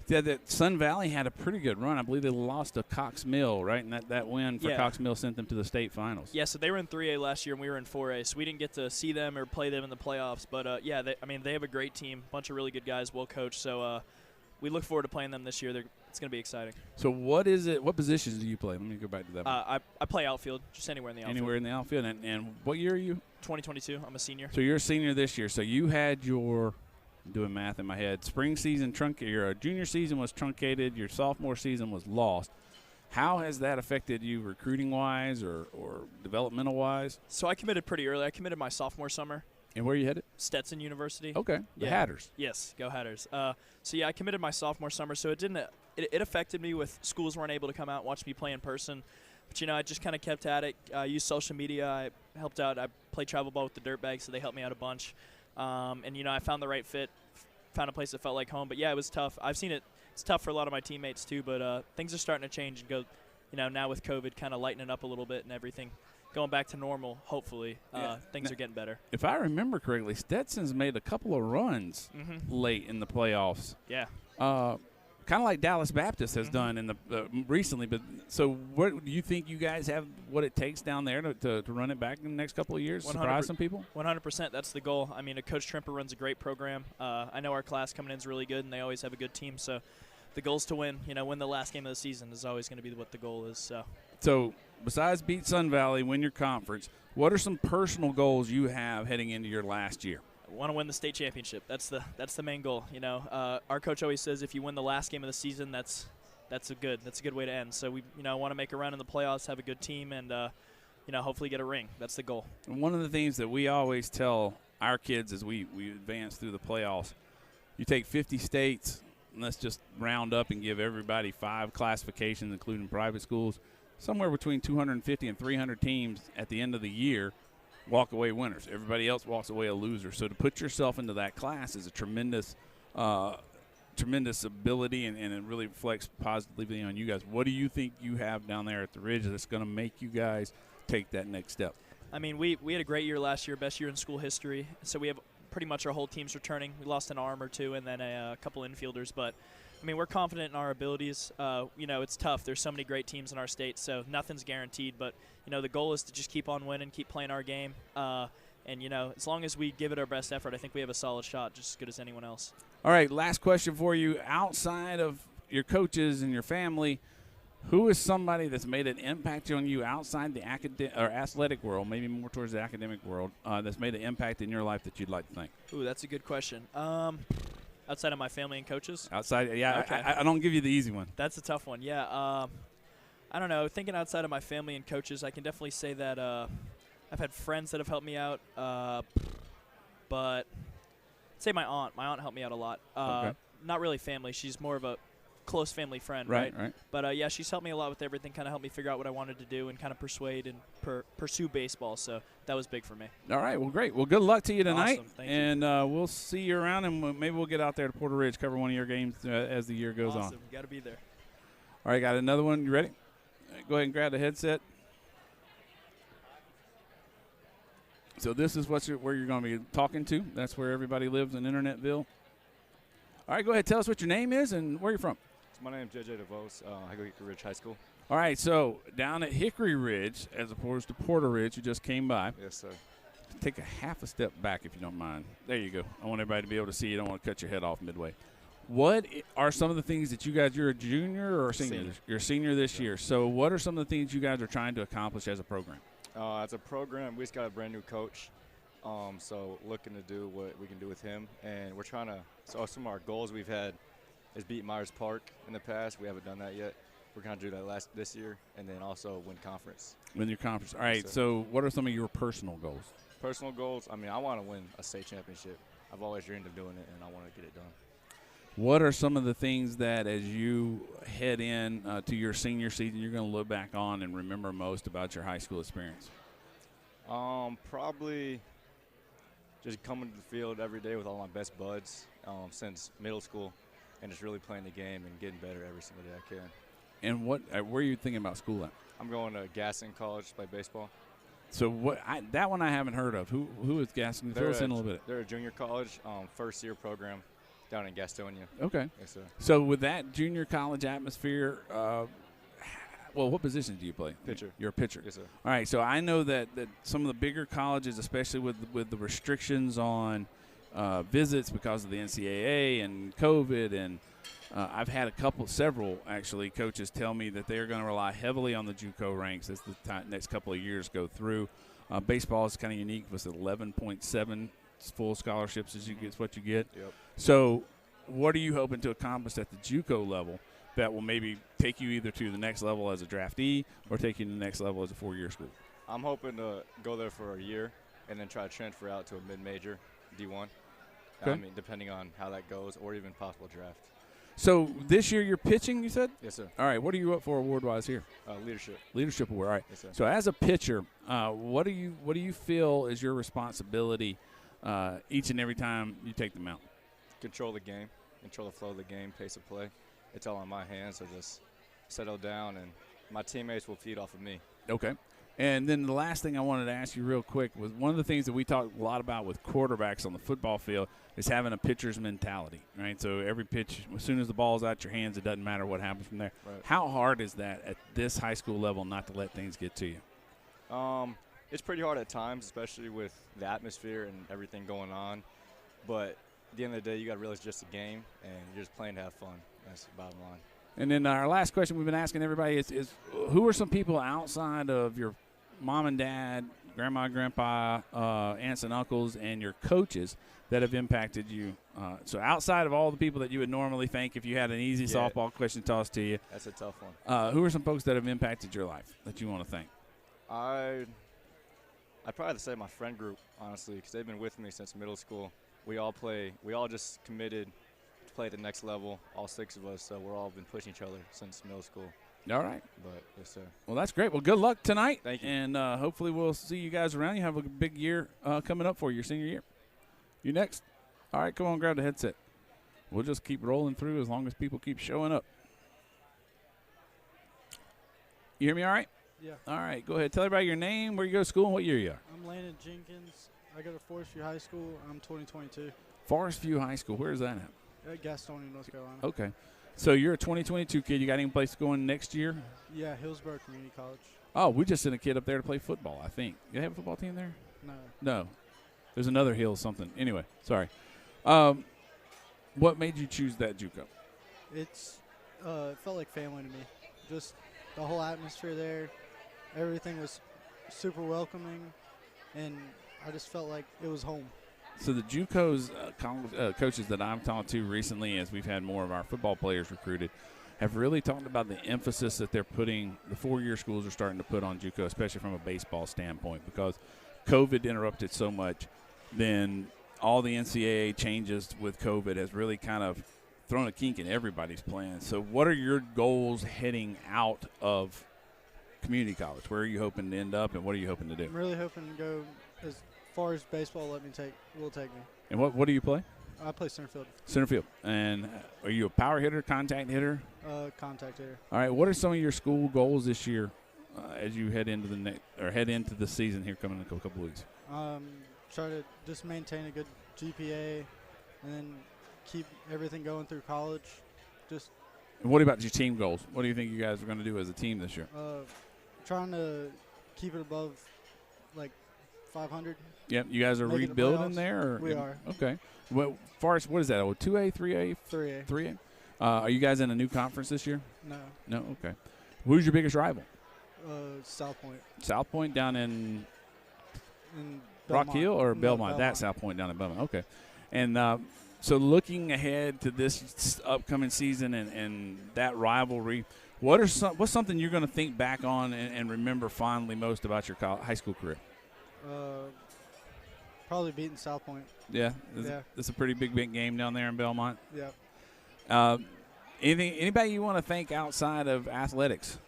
A: Yeah, that Sun Valley had a pretty good run. I believe they lost to Cox Mill, right? And that win for Cox Mill sent them to the state finals.
M: Yeah, so they were in 3A last year and we were in 4A. So we didn't get to see them or play them in the playoffs. But, yeah, they have a great team, bunch of really good guys, well coached. So we look forward to playing them this year. It's going to be exciting.
A: So what is it? What positions do you play? Let me go back to that.
M: I play outfield, just anywhere in the outfield.
A: Anywhere in the outfield. And what year are you?
M: 2022. I'm a senior.
A: So you're a senior this year. So you had your, I'm doing math in my head, spring season truncated. Your junior season was truncated. Your sophomore season was lost. How has that affected you recruiting-wise or developmental-wise?
M: So I committed pretty early. I committed my sophomore summer.
A: And where are you headed?
M: Stetson University.
A: Okay, the Hatters.
M: Yes, go Hatters. So, yeah, I committed my sophomore summer, so it affected me with schools weren't able to come out and watch me play in person. But, I just kind of kept at it. I used social media. I helped out. I played travel ball with the Dirtbags, so they helped me out a bunch. And, I found the right fit, found a place that felt like home. But, yeah, it was tough. I've seen it's tough for a lot of my teammates too, but things are starting to change and go, now with COVID kind of lightening up a little bit and everything. Going back to normal, hopefully, things are getting better.
A: If I remember correctly, Stetson's made a couple of runs late in the playoffs.
M: Yeah.
A: kind of like Dallas Baptist has done in the recently. But so, what do you think you guys have? What it takes down there to run it back in the next couple of years? Surprise some people.
M: 100%. That's the goal. I mean, Coach Trimper runs a great program. I know our class coming in is really good, and they always have a good team. So, the goal's to win. Win the last game of the season is always going to be what the goal is.
A: So, besides beat Sun Valley, win your conference, what are some personal goals you have heading into your last year?
M: I want to win the state championship. That's the main goal. Our coach always says if you win the last game of the season, that's a good way to end. So we want to make a run in the playoffs, have a good team, and hopefully get a ring. That's the goal.
A: And one of the things that we always tell our kids as we advance through the playoffs, you take 50 states, and let's just round up and give everybody 5 classifications, including private schools. Somewhere between 250 and 300 teams at the end of the year walk away winners. Everybody else walks away a loser. So to put yourself into that class is a tremendous ability, and it really reflects positively on you guys. What do you think you have down there at the Ridge that's going to make you guys take that next step?
M: I mean, we had a great year last year, best year in school history. So we have pretty much our whole team's returning. We lost an arm or two and then a couple infielders, but I mean, we're confident in our abilities. It's tough. There's so many great teams in our state, so nothing's guaranteed. But, the goal is to just keep on winning, keep playing our game. As long as we give it our best effort, I think we have a solid shot, just as good as anyone else.
A: All right, last question for you. Outside of your coaches and your family, who is somebody that's made an impact on you outside the athletic world, maybe more towards the academic world, that's made an impact in your life that you'd like to thank?
M: Ooh, that's a good question. Outside of my family and coaches?
A: Outside, yeah.
M: Okay.
A: I don't give you the easy one.
M: That's a tough one, yeah. I don't know. Thinking outside of my family and coaches, I can definitely say that I've had friends that have helped me out, but I'd say my aunt. My aunt helped me out a lot.
A: Okay.
M: Not really family. She's more of a close family friend,
A: right?
M: But, yeah, she's helped me a lot with everything, kind of helped me figure out what I wanted to do and kind of persuade and pursue baseball. So that was big for me.
A: All right, well, great. Well, good luck to you tonight.
M: Awesome. Thank you.
A: And we'll see you around, and maybe we'll get out there to Porter Ridge, cover one of your games as the year goes on.
M: Awesome. Got to be there.
A: All right, got another one. You ready? Go ahead and grab the headset. So this is where you're going to be talking to. That's where everybody lives in Internetville. All right, go ahead. Tell us what your name is and where you're from.
N: My name is JJ DeVos. I go to Hickory Ridge High School.
A: All right, so down at Hickory Ridge, as opposed to Porter Ridge, you just came by.
N: Yes, sir.
A: Take a half a step back if you don't mind. There you go. I want everybody to be able to see you. I don't want to cut your head off midway. What are some of the things that you guys – you're a junior or a senior? You're a senior this year. So what are some of the things you guys are trying to accomplish as a program?
N: As a program, we just got a brand-new coach. So looking to do what we can do with him. And we're trying to – so some of our goals we've had is beat Myers Park in the past. We haven't done that yet. We're going to do that this year and then also win conference.
A: Win your conference. All right, so what are some of your personal goals?
N: Personal goals, I mean, I want to win a state championship. I've always dreamed of doing it, and I want to get it done.
A: What are some of the things that as you head in to your senior season you're going to look back on and remember most about your high school experience?
N: Probably just coming to the field every day with all my best buds since middle school and just really playing the game and getting better every single day I can.
A: And where are you thinking about school at?
N: I'm going to Gaston College to play baseball.
A: So that one I haven't heard of. Who is Gaston? Fill us in a little bit.
N: They're a junior college, first-year program down in Gastonia.
A: Okay.
N: Yes, sir.
A: So with that junior college atmosphere, well, what position do you play?
N: Pitcher.
A: You're a pitcher.
N: Yes, sir.
A: All right. So I know that some of the bigger colleges, especially with the restrictions on visits because of the NCAA and COVID, and I've had several actually coaches tell me that they're going to rely heavily on the JUCO ranks as the next couple of years go through. Baseball is kind of unique with 11.7 full scholarships as you get what you get.
N: Yep.
A: So what are you hoping to accomplish at the JUCO level that will maybe take you either to the next level as a draftee or take you to the next level as a four-year school?
N: I'm hoping to go there for a year and then try to transfer out to a mid-major, D1.
A: Okay.
N: I mean, depending on how that goes, or even possible draft.
A: So this year you're pitching, you said?
N: Yes, sir.
A: All right. What are you up for award-wise here?
N: Leadership.
A: Leadership award. All right.
N: Yes, sir.
A: So as a pitcher, what do you feel is your responsibility each and every time you take the mound?
N: Control the game, control the flow of the game, pace of play. It's all in my hands, so just settle down, and my teammates will feed off of me.
A: Okay. And then the last thing I wanted to ask you real quick was one of the things that we talk a lot about with quarterbacks on the football field is having a pitcher's mentality, right? So every pitch, as soon as the ball's out your hands, it doesn't matter what happens from there.
N: Right.
A: How hard is that at this high school level not to let things get to you?
N: It's pretty hard at times, especially with the atmosphere and everything going on. But at the end of the day, you got to realize it's just a game, and you're just playing to have fun. That's the bottom line.
A: And then our last question we've been asking everybody is who are some people outside of your mom and dad, grandma, grandpa, aunts and uncles, and your coaches that have impacted you? So outside of all the people that you would normally think if you had an easy softball question tossed to you.
N: That's a tough one.
A: Who are some folks that have impacted your life that you want to thank?
N: I'd probably have to say my friend group, honestly, because they've been with me since middle school. We all just committed to play at the next level, all 6 of us, so we're all been pushing each other since middle school.
A: All right.
N: But yes, sir.
A: Well, that's great. Well, good luck tonight.
N: Thank you.
A: And hopefully we'll see you guys around. You have a big year coming up for your senior year. You next. All right, come on, grab the headset. We'll just keep rolling through as long as people keep showing up. You hear me all right?
O: Yeah.
A: All right, go ahead. Tell everybody your name, where you go to school, and what year you are.
O: I'm Landon Jenkins. I go to Forest View High School. I'm 2022.
A: Forest View High School. Where is that at?
O: At Gastonia, North Carolina.
A: Okay. So you're a 2022 kid. You got any place to go in next year?
O: Yeah, Hillsborough Community College.
A: Oh, we just sent a kid up there to play football, I think. You have a football team there?
O: No.
A: No. There's another Hill something. Anyway, sorry. What made you choose that JUCO?
O: It felt like family to me. Just the whole atmosphere there. Everything was super welcoming, and I just felt like it was home.
A: So the JUCO's coaches that I've talked to recently, as we've had more of our football players recruited, have really talked about the emphasis that they're putting, the 4-year schools are starting to put on JUCO, especially from a baseball standpoint, because COVID interrupted so much. Then all the NCAA changes with COVID has really kind of thrown a kink in everybody's plans. So what are your goals heading out of community college? Where are you hoping to end up, and what are you hoping to do?
O: I'm really hoping to go as far as baseball will take me.
A: And what do you play?
O: I play center field.
A: Center field. And are you a power hitter, contact hitter?
O: Contact hitter.
A: All right. What are some of your school goals this year as you head into the season here coming in a couple of weeks?
O: Try to just maintain a good GPA, and then keep everything going through college.
A: And what about your team goals? What do you think you guys are going to do as a team this year?
O: Trying to keep it above, like, 500.
A: Yep. You guys are rebuilding there?
O: We are.
A: Okay. Well, far as what is that? 2A, 3A?
O: 3A.
A: 3A. Are you guys in a new conference this year?
O: No.
A: No? Okay. Who's your biggest rival?
O: South Point.
A: South Point down in
O: Belmont.
A: Rock Hill or
O: No,
A: Belmont? That's South Point down in Belmont. Okay. And so looking ahead to this upcoming season and that rivalry, what's something you're going to think back on and remember fondly most about your high school career?
O: Probably beating South Point.
A: Yeah?
O: Yeah.
A: It's a pretty big game down there in Belmont.
O: Yeah.
A: Anybody you want to thank outside of athletics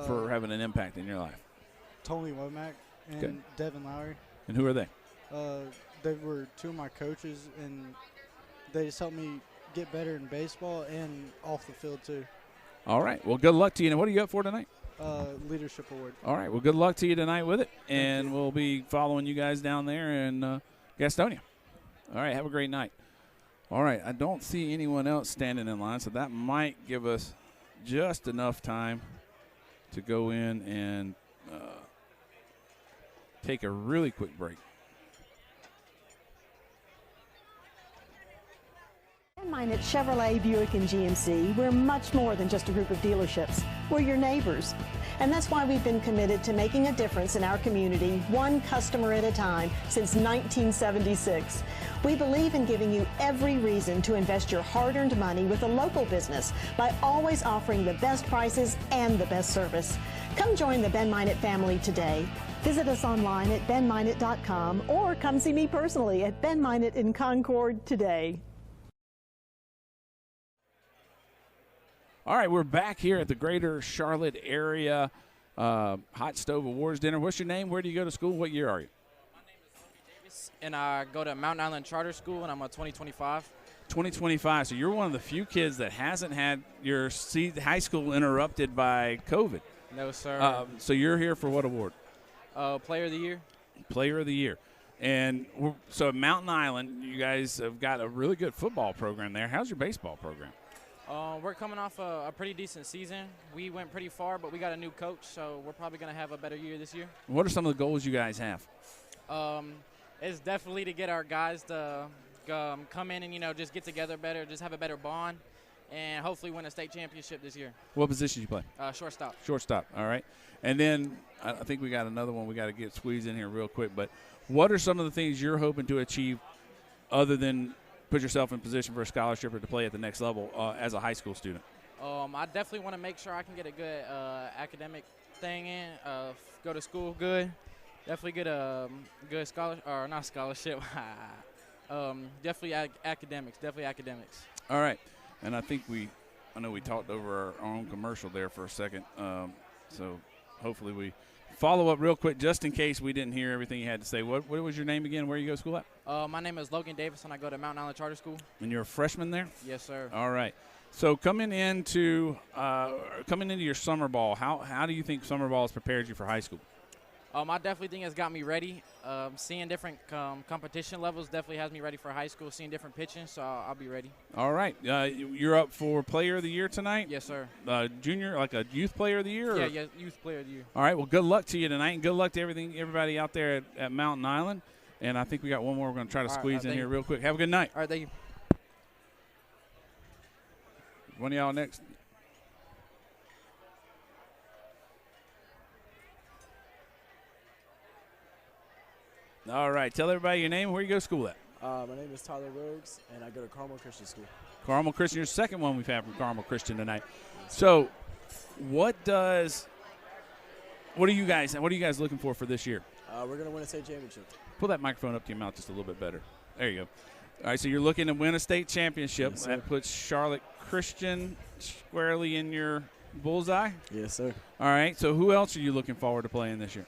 A: for having an impact in your life?
O: Tony Womack and Devin Lowry.
A: And who are they?
O: They were 2 of my coaches, and they just helped me get better in baseball and off the field too.
A: All right. Well, good luck to you. And what are you up for tonight?
O: Leadership award.
A: All right. Well, good luck to you tonight with it, and we'll be following you guys down there in Gastonia. All right. Have a great night. All right. I don't see anyone else standing in line, so that might give us just enough time to go in and take a really quick break.
P: Mine at Chevrolet, Buick, and GMC, we're much more than just a group of dealerships. We're your neighbors. And that's why we've been committed to making a difference in our community, one customer at a time, since 1976. We believe in giving you every reason to invest your hard-earned money with a local business by always offering the best prices and the best service. Come join the Ben Minot family today. Visit us online at benminot.com or come see me personally at Ben Minot in Concord today.
A: All right, we're back here at the Greater Charlotte Area Hot Stove Awards Dinner. What's your name? Where do you go to school? What year are you?
Q: My name is Tony Davis, and I go to Mountain Island Charter School, and I'm a 2025.
A: 2025. So you're one of the few kids that hasn't had your high school interrupted by COVID.
Q: No, sir.
A: So you're here for what award?
Q: Player of the Year.
A: Player of the Year. And so at Mountain Island, you guys have got a really good football program there. How's your baseball program?
Q: We're coming off a pretty decent season. We went pretty far, but we got a new coach, so we're probably going to have a better year this year.
A: What are some of the goals you guys have?
Q: It's definitely to get our guys to come in and, just get together better, just have a better bond, and hopefully win a state championship this year.
A: What position you play?
Q: Shortstop.
A: Shortstop, all right. And then I think we got another one we got to get squeezed in here real quick. But what are some of the things you're hoping to achieve other than put yourself in position for a scholarship or to play at the next level as a high school student?
Q: I definitely want to make sure I can get a good academic thing in, go to school good. Definitely get a good scholarship, or not scholarship, definitely academics,
A: All right. And I know we talked over our own commercial there for a second, so hopefully we follow up real quick just in case we didn't hear everything you had to say. What was your name again? Where you go to school at?
Q: My name is Logan Davis, and I go to Mountain Island Charter School.
A: And you're a freshman there?
Q: Yes, sir.
A: All right. So coming into your summer ball, how do you think summer ball has prepared you for high school?
Q: I definitely think it's got me ready. Seeing different competition levels definitely has me ready for high school, seeing different pitching, so I'll be ready.
A: All right. You're up for Player of the Year tonight?
Q: Yes, sir.
A: Junior, like a Youth Player of the Year?
Q: Yeah, Youth Player of the Year.
A: All right. Well, good luck to you tonight, and good luck to everybody out there at Mountain Island. And I think we got one more we're going to try to squeeze in here real quick. Have a good night.
Q: All right, thank you.
A: One of y'all next. All right. Tell everybody your name and where you go to school at.
R: My name is Tyler Rogues, and I go to Carmel Christian School.
A: Carmel Christian, your second one we've had from Carmel Christian tonight. So, what are you guys looking for this year?
R: We're going to win a state championship.
A: Pull that microphone up to your mouth just a little bit better. There you go. All right, so you're looking to win a state championship.
R: Yes,
A: that puts Charlotte Christian squarely in your bullseye?
R: Yes, sir.
A: All right, so who else are you looking forward to playing this year?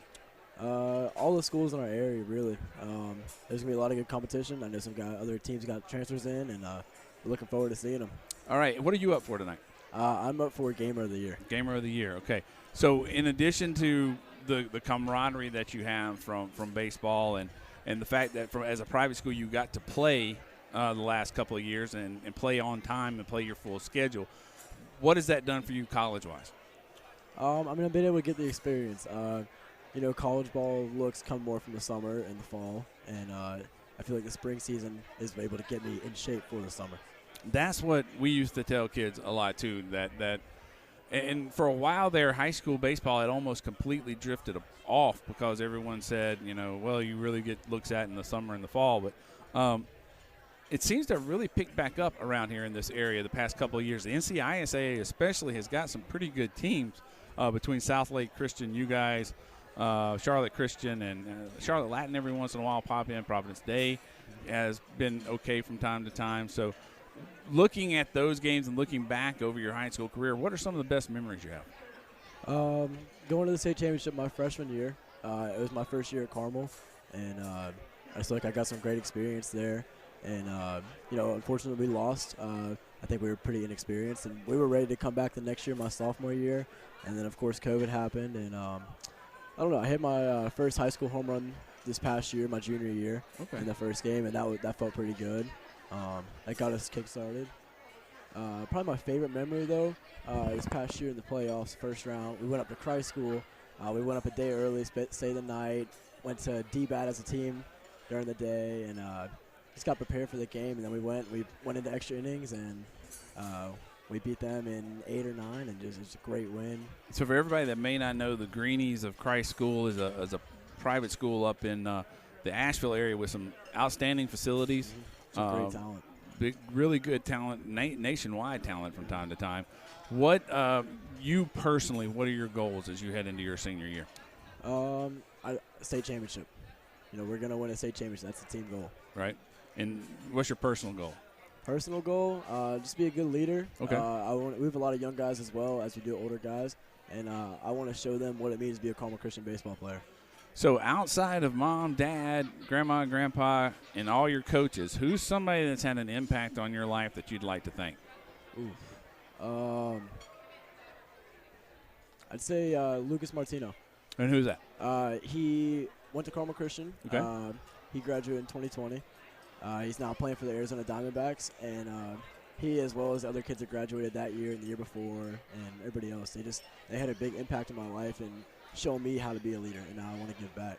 R: All the schools in our area, really. There's going to be a lot of good competition. I know other teams got transfers in, and we're looking forward to seeing them.
A: All right, what are you up for tonight?
R: I'm up for Gamer of the Year.
A: Gamer of the Year, okay. So in addition to the camaraderie that you have from baseball and the fact that as a private school you got to play the last couple of years and play on time and play your full schedule, what has that done for you college-wise?
R: I've been able to get the experience. College ball looks come more from the summer and the fall, and I feel like the spring season is able to get me in shape for the summer.
A: That's what we used to tell kids a lot, too, and for a while there, high school baseball had almost completely drifted off because everyone said, well, you really get looks at in the summer and the fall. But it seems to really pick back up around here in this area the past couple of years. The NCISA especially has got some pretty good teams between South Lake Christian, you guys, Charlotte Christian, and Charlotte Latin every once in a while pop in. Providence Day has been okay from time to time. So looking at those games and looking back over your high school career, what are some of the best memories you have?
R: Going to the state championship my freshman year. It was my first year at Carmel, and I feel like I got some great experience there. And, unfortunately we lost. I think we were pretty inexperienced, and we were ready to come back the next year, my sophomore year. And then, of course, COVID happened, and I don't know. I hit my first high school home run this past year, my junior year, in the first game, and that felt pretty good. That got us kick-started. Probably my favorite memory, though, this past year in the playoffs, first round, we went up to Christ School. We went up a day early, stayed the night, went to D-BAT as a team during the day, and just got prepared for the game. And then we went into extra innings, and we beat them in 8 or 9, and just it's a great win.
A: So for everybody that may not know, the Greenies of Christ School is a private school up in the Asheville area with some outstanding facilities.
R: Some great talent.
A: Really good talent, nationwide talent from time to time. What you personally, what are your goals as you head into your senior year?
R: State championship. We're going to win a state championship. That's the team goal.
A: Right. And what's your personal goal?
R: Personal goal, just be a good leader.
A: Okay.
R: We have a lot of young guys as well as we do older guys, and I want to show them what it means to be a Carmel Christian baseball player.
A: So outside of mom, dad, grandma, and grandpa, and all your coaches, who's somebody that's had an impact on your life that you'd like to thank?
R: I I'd say Lucas Martino.
A: And who's that?
R: He went to Carmel Christian.
A: Okay.
R: He graduated in 2020. He's now playing for the Arizona Diamondbacks, and he, as well as other kids that graduated that year and the year before, and everybody else, they had a big impact on my life and shown me how to be a leader, and now I want to give back.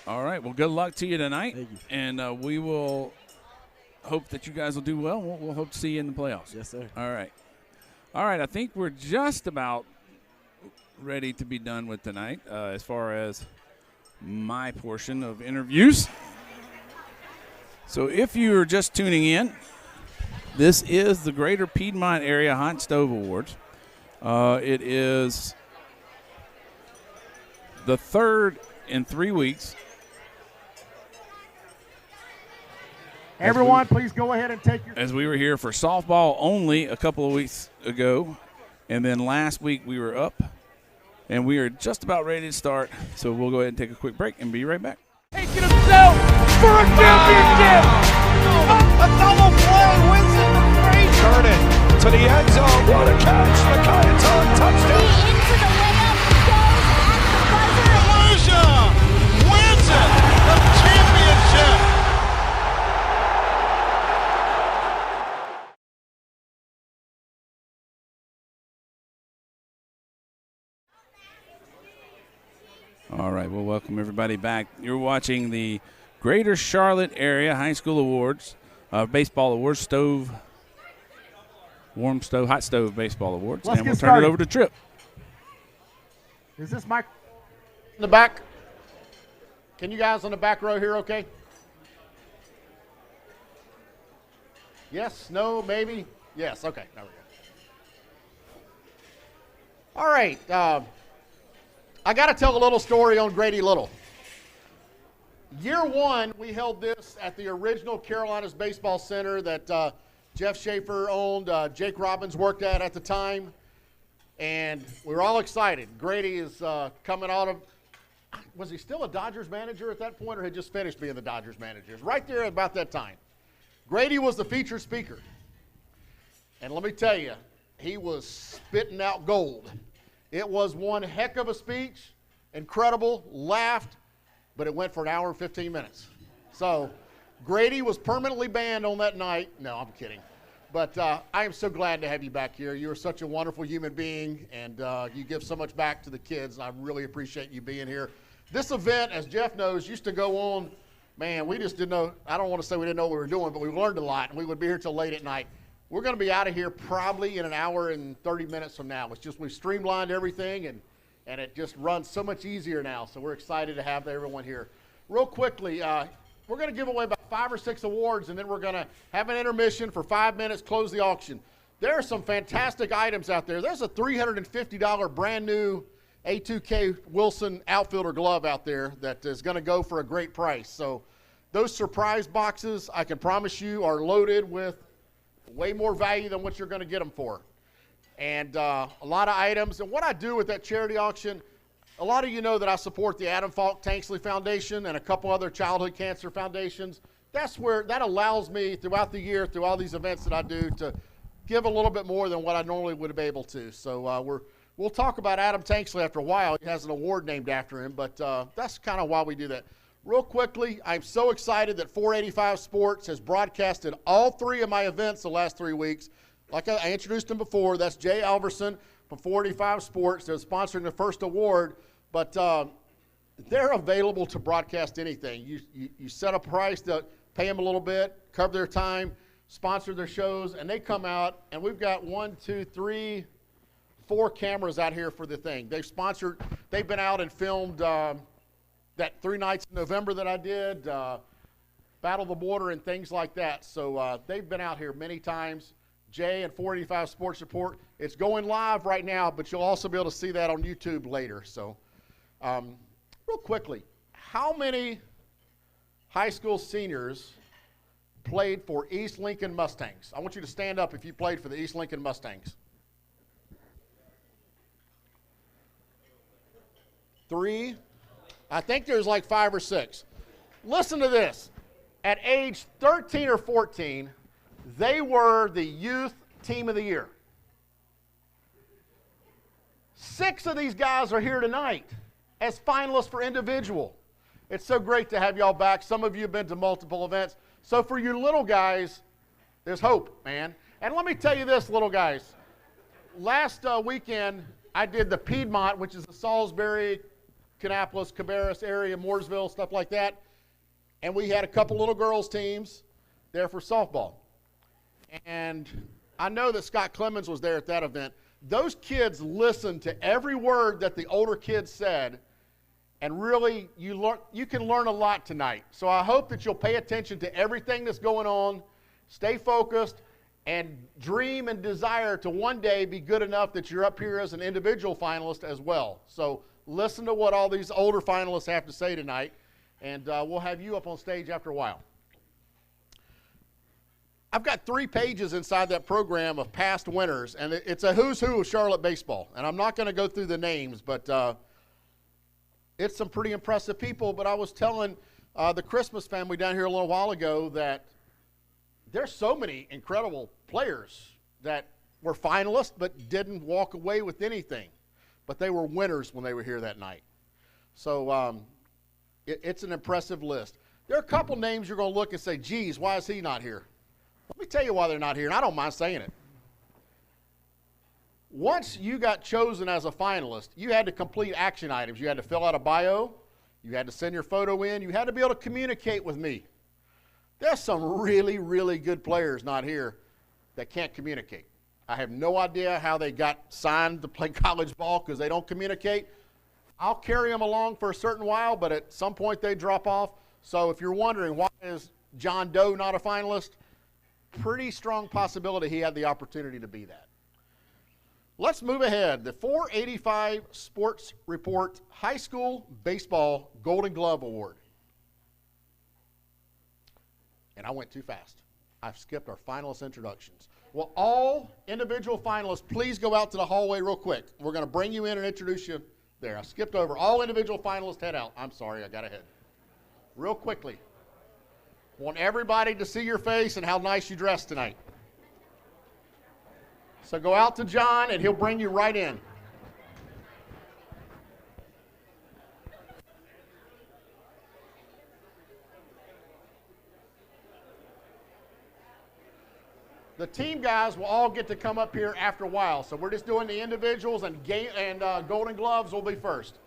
A: All right. Well, good luck to you tonight.
R: Thank you.
A: And we will hope that you guys will do well. We'll hope to see you in the playoffs.
R: Yes, sir.
A: All right. All right. I think we're just about ready to be done with tonight as far as my portion of interviews. So if you're just tuning in, this is the Greater Piedmont Area Hot Stove Awards. It is the third in 3 weeks.
J: Everyone, please go ahead and take your.
A: As we were here for softball only a couple of weeks ago, and then last week we were up, and we are just about ready to start. So we'll go ahead and take a quick break and be right back.
S: Taking himself for a championship. A double play wins it for free. Turn it to the end zone. What a catch. Micaiah touchdown. Into the layup goes at the buzzer. Volusia wins it. The championship.
A: All right, we'll welcome everybody back. You're watching the Greater Charlotte Area High School Awards, Baseball Awards, Hot Stove Baseball Awards.
J: Let's
A: and we'll
J: get
A: turn
J: started.
A: it over to Trip.
J: Is this mic in the back? Can you guys on the back row here okay? Yes, no, maybe? Yes, okay. There we go. All right. I got to tell a little story on Grady Little. Year one, we held this at the original Carolinas Baseball Center that Jeff Schaffer owned. Jake Robbins worked at the time. And we were all excited. Grady is coming out of, was he still a Dodgers manager at that point or had just finished being the Dodgers manager? It was right there about that time. Grady was the featured speaker. And let me tell you, he was spitting out gold. It was one heck of a speech, incredible, laughed, but it went for an hour and 15 minutes. So Grady was permanently banned on that night. No, I'm kidding. But I am so glad to have you back here. You are such a wonderful human being, and you give so much back to the kids. I really appreciate you being here. This event, as Jeff knows, used to go on, man, we just didn't know, I don't want to say we didn't know what we were doing, but we learned a lot, and we would be here till late at night. We're going to be out of here probably in an hour and 30 minutes from now. It's just we streamlined everything, and it just runs so much easier now. So we're excited to have everyone here. Real quickly, we're going to give away about 5 or 6 awards, and then we're going to have an intermission for 5 minutes, close the auction. There are some fantastic items out there. There's a $350 brand new A2K Wilson outfielder glove out there that is going to go for a great price. So those surprise boxes, I can promise you, are loaded with way more value than what you're going to get them for. And a lot of items. And what I do with that charity auction, a lot of you know that I support the Adam Falk Tanksley Foundation and a couple other childhood cancer foundations. That's where that allows me throughout the year, through all these events that I do, to give a little bit more than what I normally would be able to. So we'll talk about Adam Tanksley after a while. He has an award named after him, but that's kind of why we do that. Real quickly, I'm so excited that 485 Sports has broadcasted all 3 of my events the last 3 weeks. Like I introduced him before, that's Jay Alverson from 485 Sports. They're sponsoring the first award, but they're available to broadcast anything. You set a price to pay them a little bit, cover their time, sponsor their shows, and they come out, and we've got 1, 2, 3, 4 cameras out here for the thing. They've been out and filmed that 3 nights in November that I did, Battle of the Border and things like that. So they've been out here many times. Jay and 485 Sports Report. It's going live right now, but you'll also be able to see that on YouTube later. So real quickly, how many high school seniors played for East Lincoln Mustangs? I want you to stand up if you played for the East Lincoln Mustangs. 3. I think there's like 5 or 6. Listen to this. At age 13 or 14, they were the youth team of the year. 6 of these guys are here tonight as finalists for individual. It's so great to have y'all back. Some of you have been to multiple events. So for you little guys, there's hope, man. And let me tell you this, little guys. Last weekend, I did the Piedmont, which is the Salisbury, Kannapolis, Cabarrus area, Mooresville, stuff like that. And we had a couple little girls' teams there for softball. And I know that Scott Clemens was there at that event. Those kids listened to every word that the older kids said, and really, you can learn a lot tonight. So I hope that you'll pay attention to everything that's going on, stay focused, and dream and desire to one day be good enough that you're up here as an individual finalist as well. So listen to what all these older finalists have to say tonight, and we'll have you up on stage after a while. I've got 3 pages inside that program of past winners, and it's a who's who of Charlotte baseball. And I'm not going to go through the names, but it's some pretty impressive people. But I was telling the Christmas family down here a little while ago that there's so many incredible players that were finalists but didn't walk away with anything. But they were winners when they were here that night. So it's an impressive list. There are a couple names you're going to look and say, geez, why is he not here? Let me tell you why they're not here, and I don't mind saying it. Once you got chosen as a finalist, you had to complete action items. You had to fill out a bio. You had to send your photo in. You had to be able to communicate with me. There's some really, really good players not here that can't communicate. I have no idea how they got signed to play college ball because they don't communicate. I'll carry them along for a certain while, but at some point they drop off. So if you're wondering why is John Doe not a finalist, pretty strong possibility he had the opportunity to be that. Let's move ahead. The 485 Sports Report High School Baseball Golden Glove Award. And I went too fast. I've skipped our finalist introductions. Well, all individual finalists, please go out to the hallway real quick. We're going to bring you in and introduce you there. I skipped over. All individual finalists, head out. I'm sorry, I got ahead. Real quickly. Want everybody to see your face and how nice you dressed tonight. So go out to John, and he'll bring you right in. The team guys will all get to come up here after a while. So we're just doing the individuals, and Golden Gloves will be first.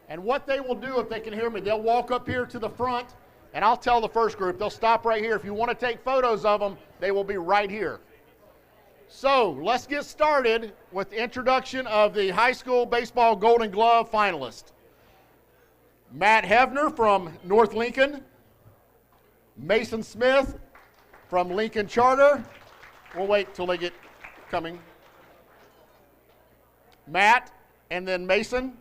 J: And what they will do, if they can hear me, they'll walk up here to the front, and I'll tell the first group, they'll stop right here. If you want to take photos of them, they will be right here. So let's get started with the introduction of the high school baseball Golden Glove finalist. Matt Hevner from North Lincoln. Mason Smith from Lincoln Charter. We'll wait till they get coming. Matt, and then Mason.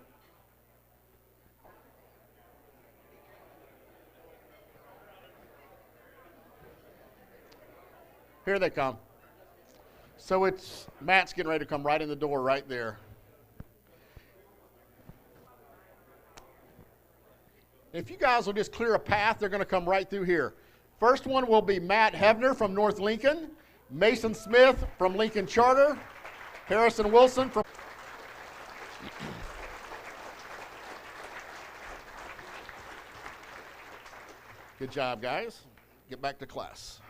J: Here they come. So it's Matt's getting ready to come right in the door right there. If you guys will just clear a path, they're going to come right through here. First one will be Matt Hevner from North Lincoln, Mason Smith from Lincoln Charter, Harrison Wilson from... Good job, guys. Get back to class.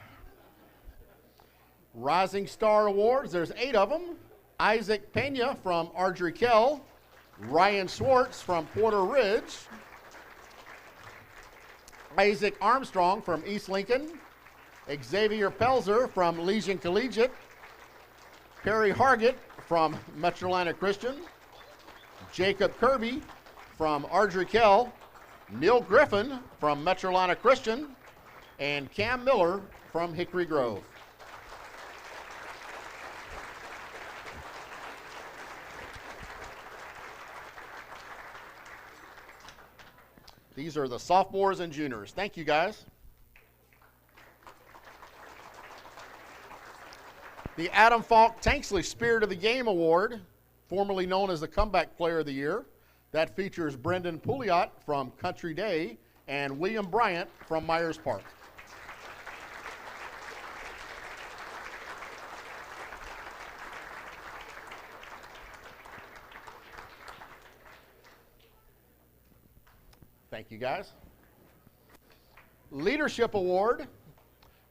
J: Rising Star Awards, there's 8 of them. Isaac Pena from Ardrey-Kell, Ryan Schwartz from Porter Ridge, Isaac Armstrong from East Lincoln, Xavier Pelzer from Legion Collegiate, Perry Hargett from Metro Atlantic Christian, Jacob Kirby from Ardrey-Kell, Neil Griffin from Metro Atlantic Christian, and Cam Miller from Hickory Grove. These are the sophomores and juniors. Thank you, guys. The Adam Falk Tanksley Spirit of the Game Award, formerly known as the Comeback Player of the Year. That features Brendan Pouliot from Country Day and William Bryant from Myers Park. Thank you, guys. Leadership Award,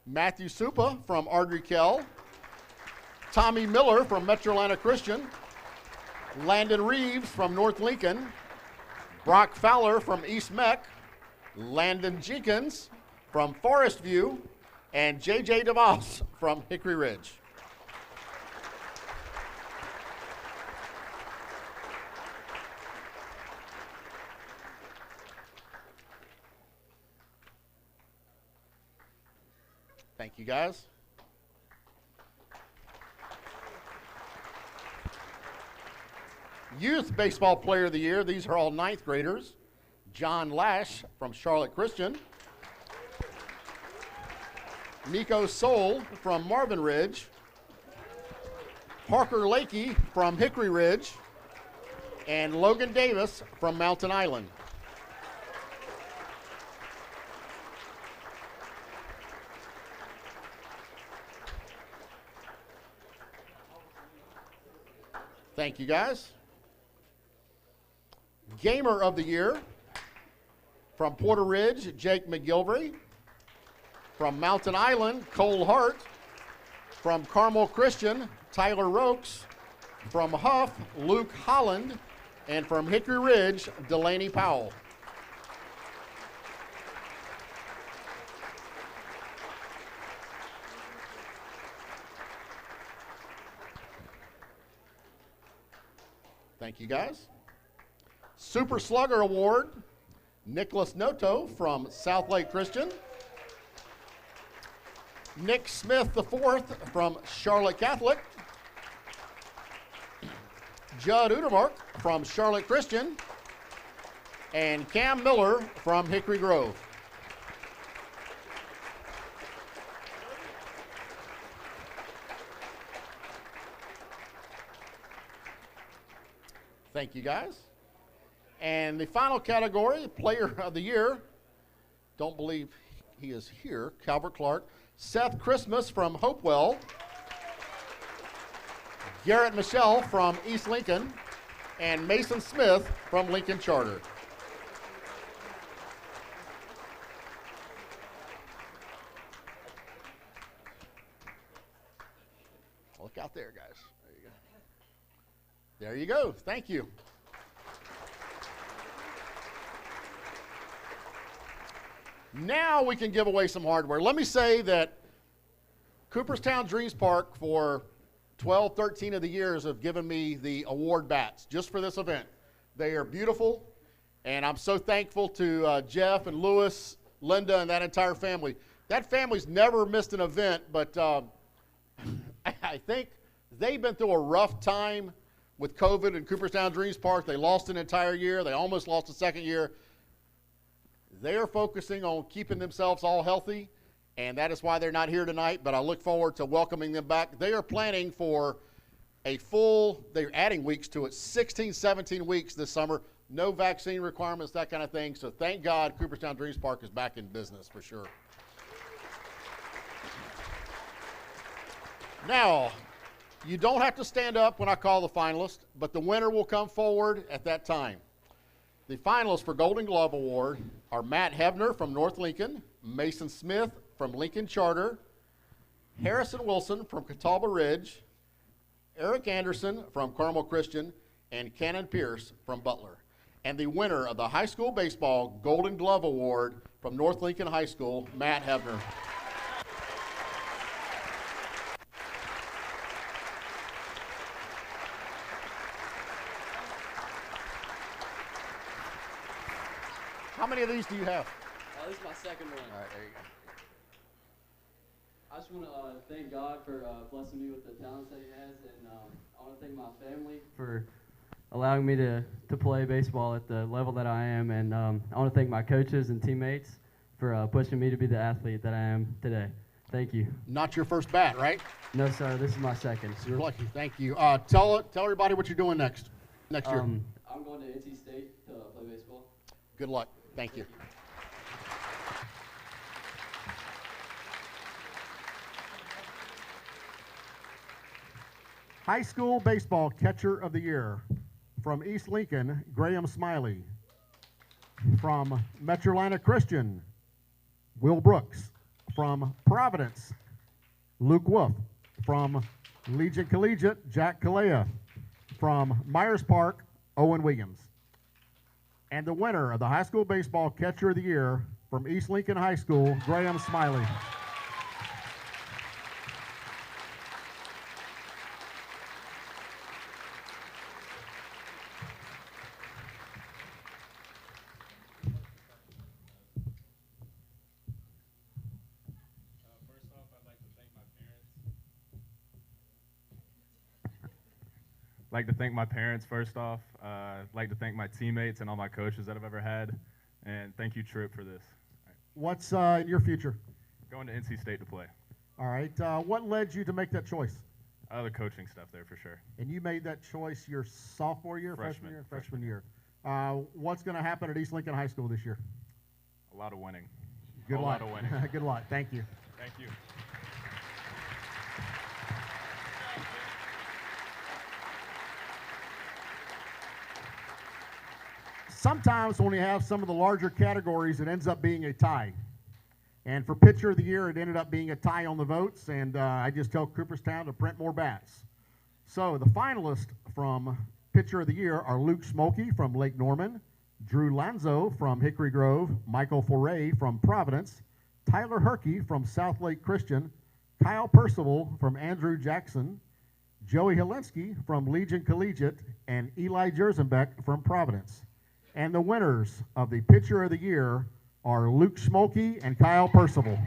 J: Matthew Supa from Ardrey Kell, Tommy Miller from Metro Atlanta Christian, Landon Reeves from North Lincoln, Brock Fowler from East Meck, Landon Jenkins from Forest View, and J.J. DeVos from Hickory Ridge. Thank you, guys. Youth Baseball Player of the Year, these are all 9th graders. John Lash from Charlotte Christian. Nico Soul from Marvin Ridge. Parker Lakey from Hickory Ridge. And Logan Davis from Mountain Island. Thank you, guys. Gamer of the Year, from Porter Ridge, Jake McGilvery. From Mountain Island, Cole Hart. From Carmel Christian, Tyler Rokes. From Huff, Luke Holland. And from Hickory Ridge, Delaney Powell. Thank you, guys. Super Slugger Award, Nicholas Noto from South Lake Christian. Nick Smith IV from Charlotte Catholic. Judd Udermark from Charlotte Christian. And Cam Miller from Hickory Grove. Thank you, guys. And the final category, Player of the Year, don't believe he is here, Calvert Clark. Seth Christmas from Hopewell. Garrett Michelle from East Lincoln. And Mason Smith from Lincoln Charter. Look out there, guys. There you go. There you go. Thank you. Now we can give away some hardware. Let me say that Cooperstown Dreams Park for 12, 13 of the years have given me the award bats just for this event. They are beautiful, and I'm so thankful to Jeff and Lewis, Linda, and that entire family. That family's never missed an event, but I think they've been through a rough time with COVID in Cooperstown Dreams Park. They lost an entire year. They almost lost a second year. They are focusing on keeping themselves all healthy, and that is why they're not here tonight, but I look forward to welcoming them back. They are planning for a full, they're adding weeks to it, 16, 17 weeks this summer. No vaccine requirements, that kind of thing. So thank God Cooperstown Dreams Park is back in business for sure. Now, you don't have to stand up when I call the finalists, but the winner will come forward at that time. The finalists for Golden Glove Award are Matt Hebner from North Lincoln, Mason Smith from Lincoln Charter, Harrison Wilson from Catawba Ridge, Eric Anderson from Carmel Christian, and Cannon Pierce from Butler. And the winner of the High School Baseball Golden Glove Award from North Lincoln High School, Matt Hebner. How many of these do you have?
T: This is my second one.
J: All right, there you go.
T: I just want to thank God for blessing me with the talents that He has, and I want to thank my family for allowing me to play baseball at the level that I am, and I want to thank my coaches and teammates for pushing me to be the athlete that I am today. Thank Thank you.
J: Not your first bat, right?
T: No, sir. This is my second.
J: So you're lucky. Thank you. Tell everybody what you're doing next year.
T: I'm
R: going to NC State to play baseball.
J: Good luck. Thank you. High School Baseball Catcher of the Year. From East Lincoln, Graham Smiley. From Metrolina Christian, Will Brooks. From Providence, Luke Wolf. From Legion Collegiate, Jack Kalea. From Myers Park, Owen Williams. And the winner of the High School Baseball Catcher of the Year from East Lincoln High School, Graham Smiley.
U: I'd like to thank my parents first off. I'd like to thank my teammates and all my coaches that I've ever had. And thank you, Tripp, for this.
J: What's in your future?
U: Going to NC State to play.
J: All right. What led you to make that choice?
U: The coaching stuff there for sure.
J: And you made that choice your sophomore year, freshman year? Freshman year. What's going to happen at East Lincoln High School this year?
U: A lot of winning.
J: Good luck.
U: A lot of winning.
J: Good luck. Thank you.
U: Thank you.
J: Sometimes when we have some of the larger categories, it ends up being a tie. And for Pitcher of the Year, it ended up being a tie on the votes, and I just tell Cooperstown to print more bats. So the finalists from Pitcher of the Year are Luke Smokey from Lake Norman, Drew Lanzo from Hickory Grove, Michael Foray from Providence, Tyler Herkey from South Lake Christian, Kyle Percival from Andrew Jackson, Joey Helinski from Legion Collegiate, and Eli Jerzenbeck from Providence. And the winners of the Pitcher of the Year are Luke Smokey and Kyle Percival.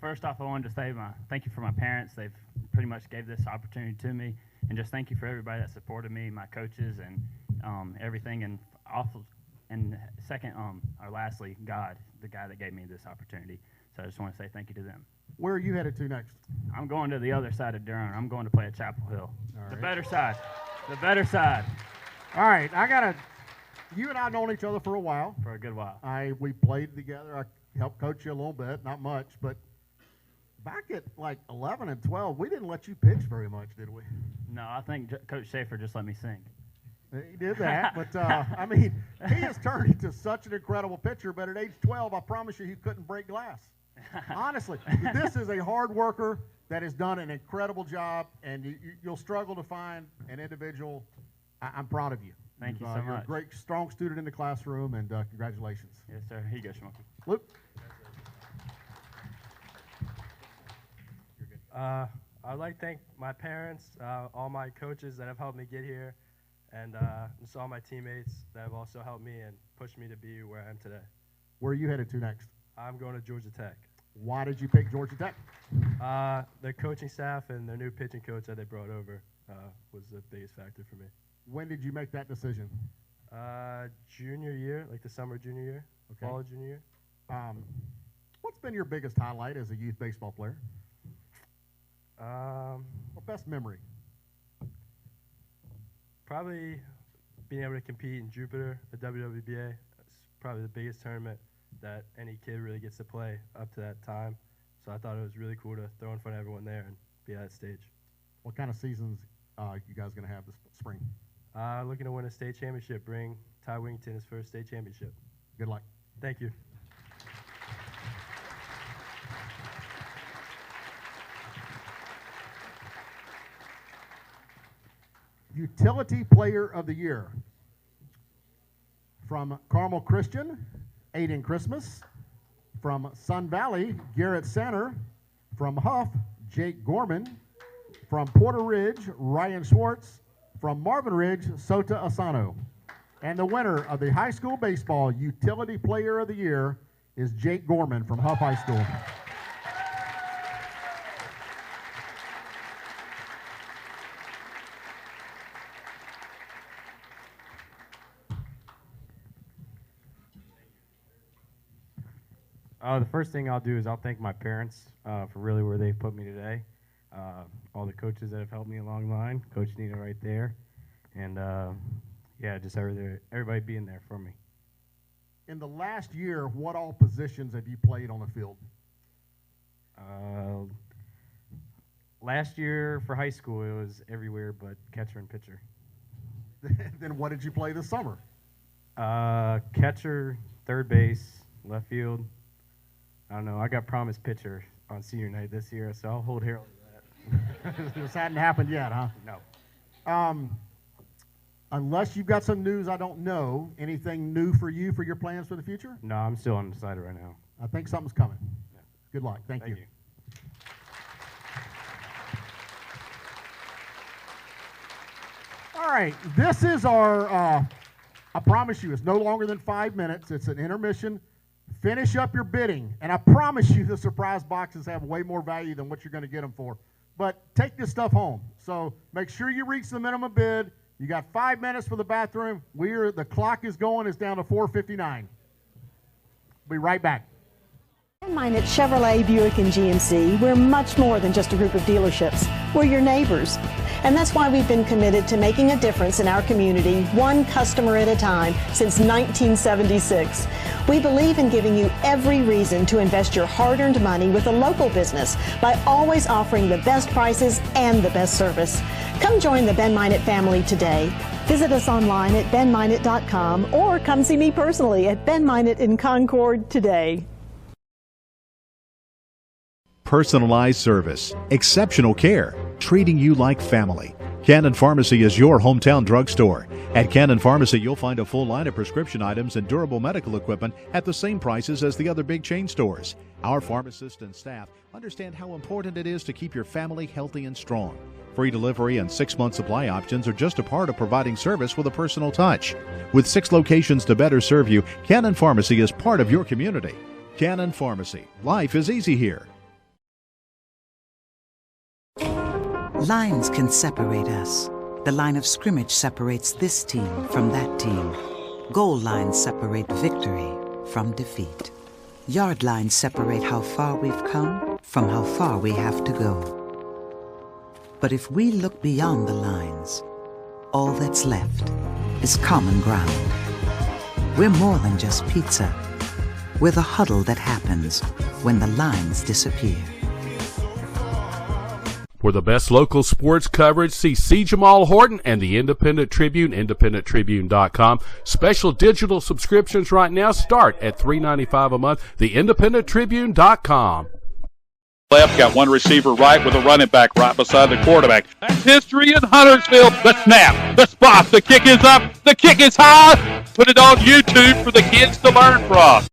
V: First off, I wanted to say thank you for my parents. They've pretty much gave this opportunity to me, and just thank you for everybody that supported me, my coaches, and everything. And also, and second, or lastly, God, the guy that gave me this opportunity. So I just want to say thank you to them.
J: Where are you headed to next?
V: I'm going to the other side of Durham. I'm going to play at Chapel Hill.
J: All
V: The
J: right.
V: better side. The better side.
J: All right, you and I have known each other for a while.
V: For a good while.
J: We played together. I helped coach you a little bit, not much, but back at like 11 and 12, we didn't let you pitch very much, did we?
V: No, I think Coach Schaffer just let me sing.
J: He did that, but I mean, he has turned into such an incredible pitcher, but at age 12, I promise you, he couldn't break glass. Honestly, this is a hard worker that has done an incredible job, and you'll struggle to find an individual. I'm proud of you.
V: Thank you so
J: You're
V: much.
J: a great, strong student in the classroom, and congratulations.
V: Yes, sir. Here you go, Smokey.
J: Luke?
W: I'd like to thank my parents, all my coaches that have helped me get here, and just all my teammates that have also helped me and pushed me to be where I am today.
J: Where are you headed to next?
W: I'm going to Georgia Tech.
J: Why did you pick Georgia Tech?
W: The coaching staff and their new pitching coach that they brought over was the biggest factor for me.
J: When did you make that decision?
W: Junior year, like the summer junior year, fall junior year.
J: What's been your biggest highlight as a youth baseball player? Or best memory?
W: Probably being able to compete in Jupiter, the WWBA. That's probably the biggest tournament that any kid really gets to play up to that time. So I thought it was really cool to throw in front of everyone there and be at that stage.
J: What kind of seasons you guys going to have this spring?
W: Looking to win a state championship, bring Ty Wington his first state championship.
J: Good luck.
W: Thank you.
J: Utility Player of the Year. From Carmel Christian, Aiden Christmas. From Sun Valley, Garrett Sanner. From Huff, Jake Gorman. From Porter Ridge, Ryan Schwartz. From Marvin Ridge, Sota Asano. And the winner of the High School Baseball Utility Player of the Year is Jake Gorman from Huff High School.
B: The first thing I'll do is I'll thank my parents for really where they've put me today. All the coaches that have helped me along the line, Coach Nina right there, and yeah, just everybody being there for me.
J: In the last year, what all positions have you played on the field?
B: Last year for high school, it was everywhere but catcher and pitcher.
J: Then what did you play this summer?
B: Catcher, third base, left field. I don't know. I got promised pitcher on senior night this year, so I'll hold Harold to that.
J: This hadn't happened yet, huh?
B: No.
J: Unless you've got some news I don't know, anything new for you for your plans for the future?
B: No, I'm still undecided right now.
J: I think something's coming. Yeah. Good luck. Thank you. All right, this is our, I promise you, it's no longer than 5 minutes. It's an intermission. Finish up your bidding, and I promise you the surprise boxes have way more value than what you're going to get them for. But take this stuff home. So make sure you reach the minimum bid. You got 5 minutes for the bathroom. The clock is going. It's down to 4:59. Be right back.
P: Mine at Chevrolet, Buick, and GMC, we're much more than just a group of dealerships. We're your neighbors. And that's why we've been committed to making a difference in our community, one customer at a time, since 1976. We believe in giving you every reason to invest your hard-earned money with a local business by always offering the best prices and the best service. Come join the Ben Minot family today. Visit us online at benminot.com or come see me personally at Ben Minot in Concord today.
C: Personalized service, exceptional care, treating you like family. Cannon Pharmacy is your hometown drugstore. At Cannon Pharmacy, you'll find a full line of prescription items and durable medical equipment at the same prices as the other big chain stores. Our pharmacists and staff understand how important it is to keep your family healthy and strong. Free delivery and 6-month supply options are just a part of providing service with a personal touch. With 6 locations to better serve you, Cannon Pharmacy is part of your community. Cannon Pharmacy. Life is easy here.
D: Lines can separate us. The line of scrimmage separates this team from that team. Goal lines separate victory from defeat. Yard lines separate how far we've come from how far we have to go. But if we look beyond the lines, all that's left is common ground. We're more than just pizza. We're the huddle that happens when the lines disappear.
I: For the best local sports coverage, see C. Jamal Horton and the Independent Tribune, independenttribune.com. Special digital subscriptions right now start at $3.95 a month, theindependentribune.com.
X: Left, got one receiver right with a running back right beside the quarterback. That's history in Huntersville. The snap, the spot, the kick is up, the kick is high. Put it on YouTube for the kids to learn from.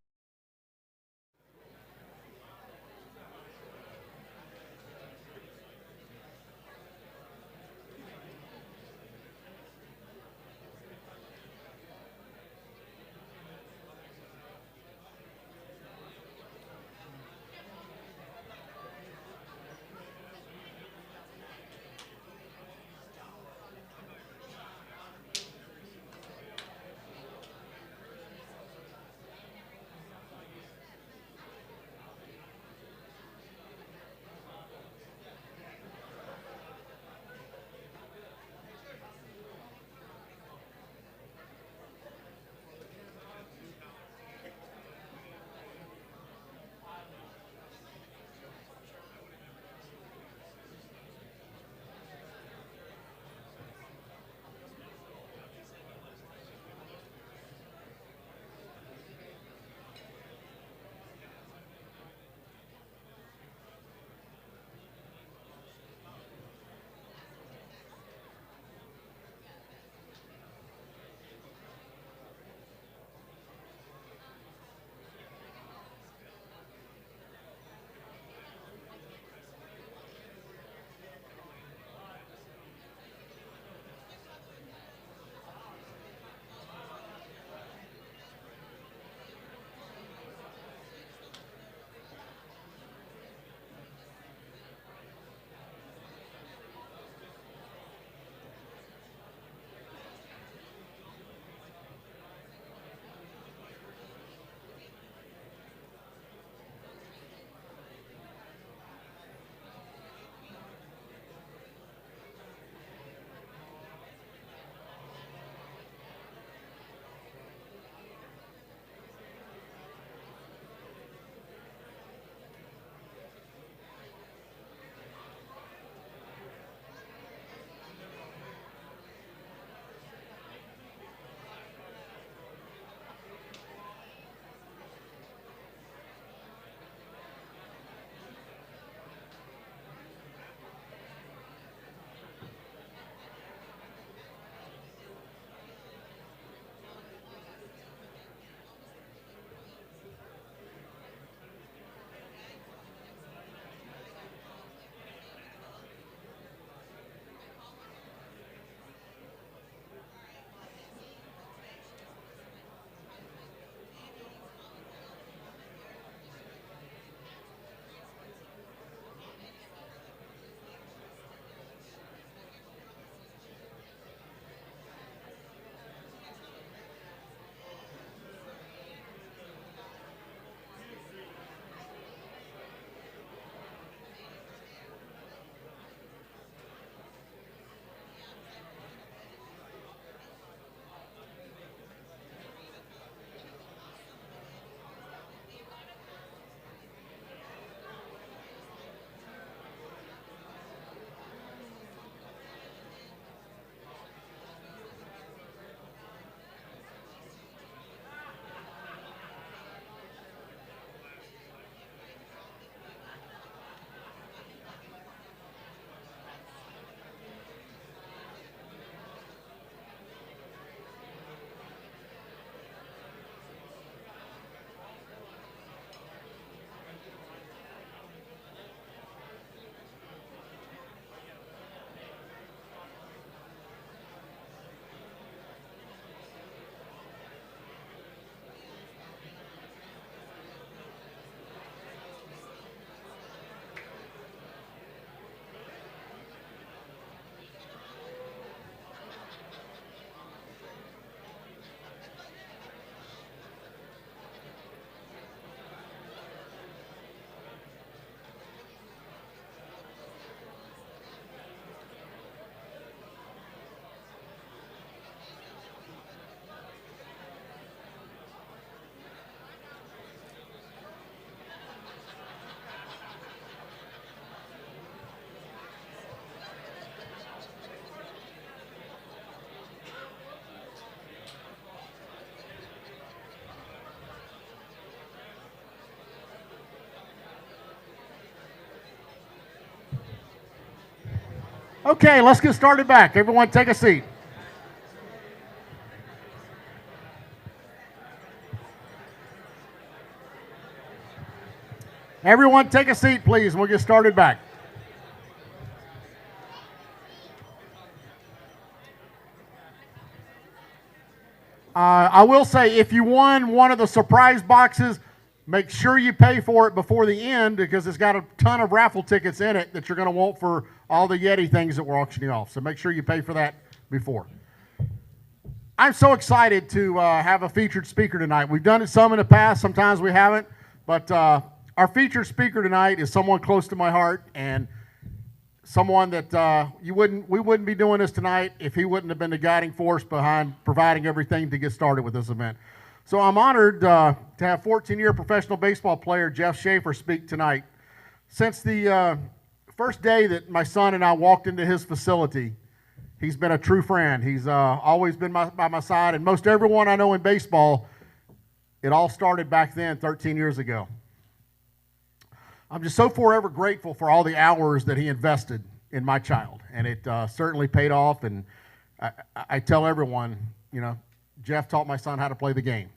J: Okay, let's get started back. Everyone take a seat. Everyone take a seat, please. We'll get started back. I will say, if you won one of the surprise boxes, make sure you pay for it before the end because it's got a ton of raffle tickets in it that you're going to want for all the Yeti things that we're auctioning off. So make sure you pay for that before. I'm so excited to have a featured speaker tonight. We've done it some in the past, sometimes we haven't, but our featured speaker tonight is someone close to my heart and someone that we wouldn't be doing this tonight if he wouldn't have been the guiding force behind providing everything to get started with this event. So I'm honored to have 14-year professional baseball player Jeff Schaffer speak tonight. Since the first day that my son and I walked into his facility, he's been a true friend. He's always been by my side, and most everyone I know in baseball, it all started back then 13 years ago. I'm just so forever grateful for all the hours that he invested in my child, and it certainly paid off. And I tell everyone, you know, Jeff taught my son how to play the game.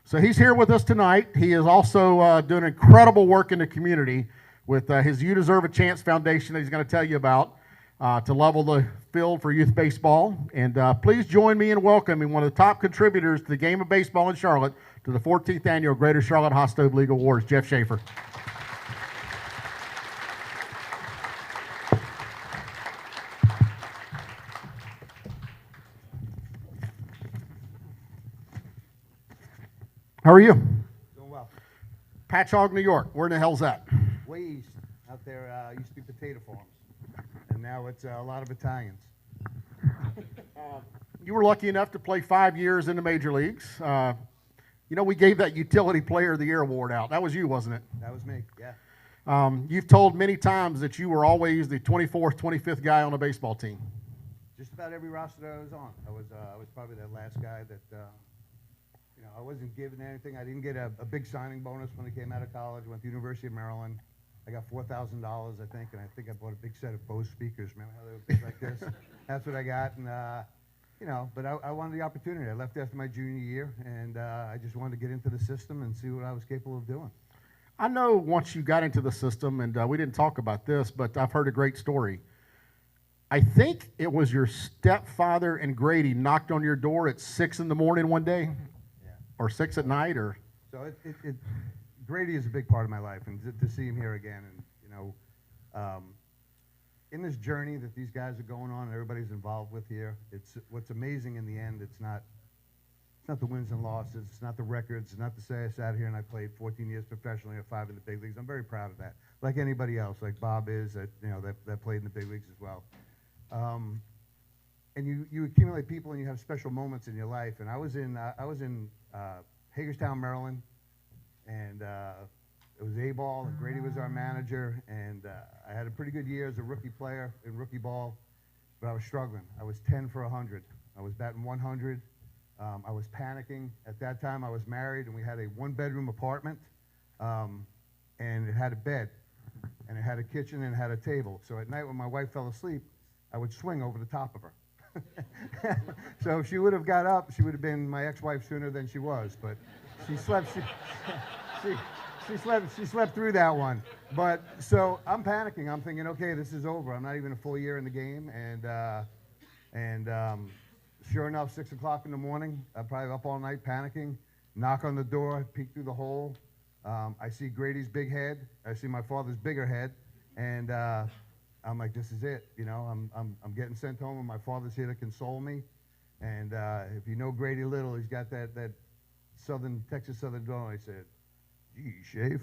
J: So he's here with us tonight. He is also doing incredible work in the community with his You Deserve a Chance Foundation that he's going to tell you about to level the field for youth baseball. And please join me in welcoming one of the top contributors to the game of baseball in Charlotte to the 14th Annual Greater Charlotte Hostove League Awards, Jeff Schaffer. How are you?
E: Doing well.
J: Patchogue, New York. Where in the hell's that?
E: Way east. Out there used to be potato farms, and now it's a lot of Italians.
J: You were lucky enough to play 5 years in the major leagues. You know, we gave that Utility Player of the Year award out. That was you, wasn't it?
E: That was me, yeah.
J: You've told many times that you were always the 24th, 25th guy on a baseball team.
E: Just about every roster that I was on. I was probably that last guy that, you know, I wasn't given anything. I didn't get a big signing bonus when I came out of college. Went to the University of Maryland. I got $4,000, I think, and I think I bought a big set of Bose speakers. Remember how they were big like this? That's what I got, and you know, but I wanted the opportunity. I left after my junior year, and I just wanted to get into the system and see what I was capable of doing.
J: I know once you got into the system, and we didn't talk about this, but I've heard a great story. I think it was your stepfather and Grady knocked on your door at 6 in the morning one day, yeah, or 6 at night, or.
E: So Grady is a big part of my life, and to see him here again, and you know, in this journey that these guys are going on, and everybody's involved with here, it's what's amazing in the end. It's not the wins and losses. It's not the records. It's not to say I sat here and I played 14 years professionally or 5 in the big leagues. I'm very proud of that, like anybody else, like Bob is, that you know that played in the big leagues as well. And you accumulate people, and you have special moments in your life. And I was in Hagerstown, Maryland, and it was A-ball, and Grady was our manager, and I had a pretty good year as a rookie player in rookie ball, but I was struggling. I was 10 for 100. I was batting 100. I was panicking. At that time, I was married, and we had a one-bedroom apartment, and it had a bed, and it had a kitchen, and it had a table. So at night when my wife fell asleep, I would swing over the top of her. So if she would have got up, she would have been my ex-wife sooner than she was, but she slept. She slept through that one. But so I'm panicking. I'm thinking, okay, this is over. I'm not even a full year in the game, and sure enough, 6 o'clock in the morning, I'm probably up all night panicking. Knock on the door, peek through the hole. I see Grady's big head. I see my father's bigger head, and I'm like, this is it. You know, I'm getting sent home, and my father's here to console me. And if you know Grady Little, he's got that Texas Southern drawl. I said, gee, Shafe,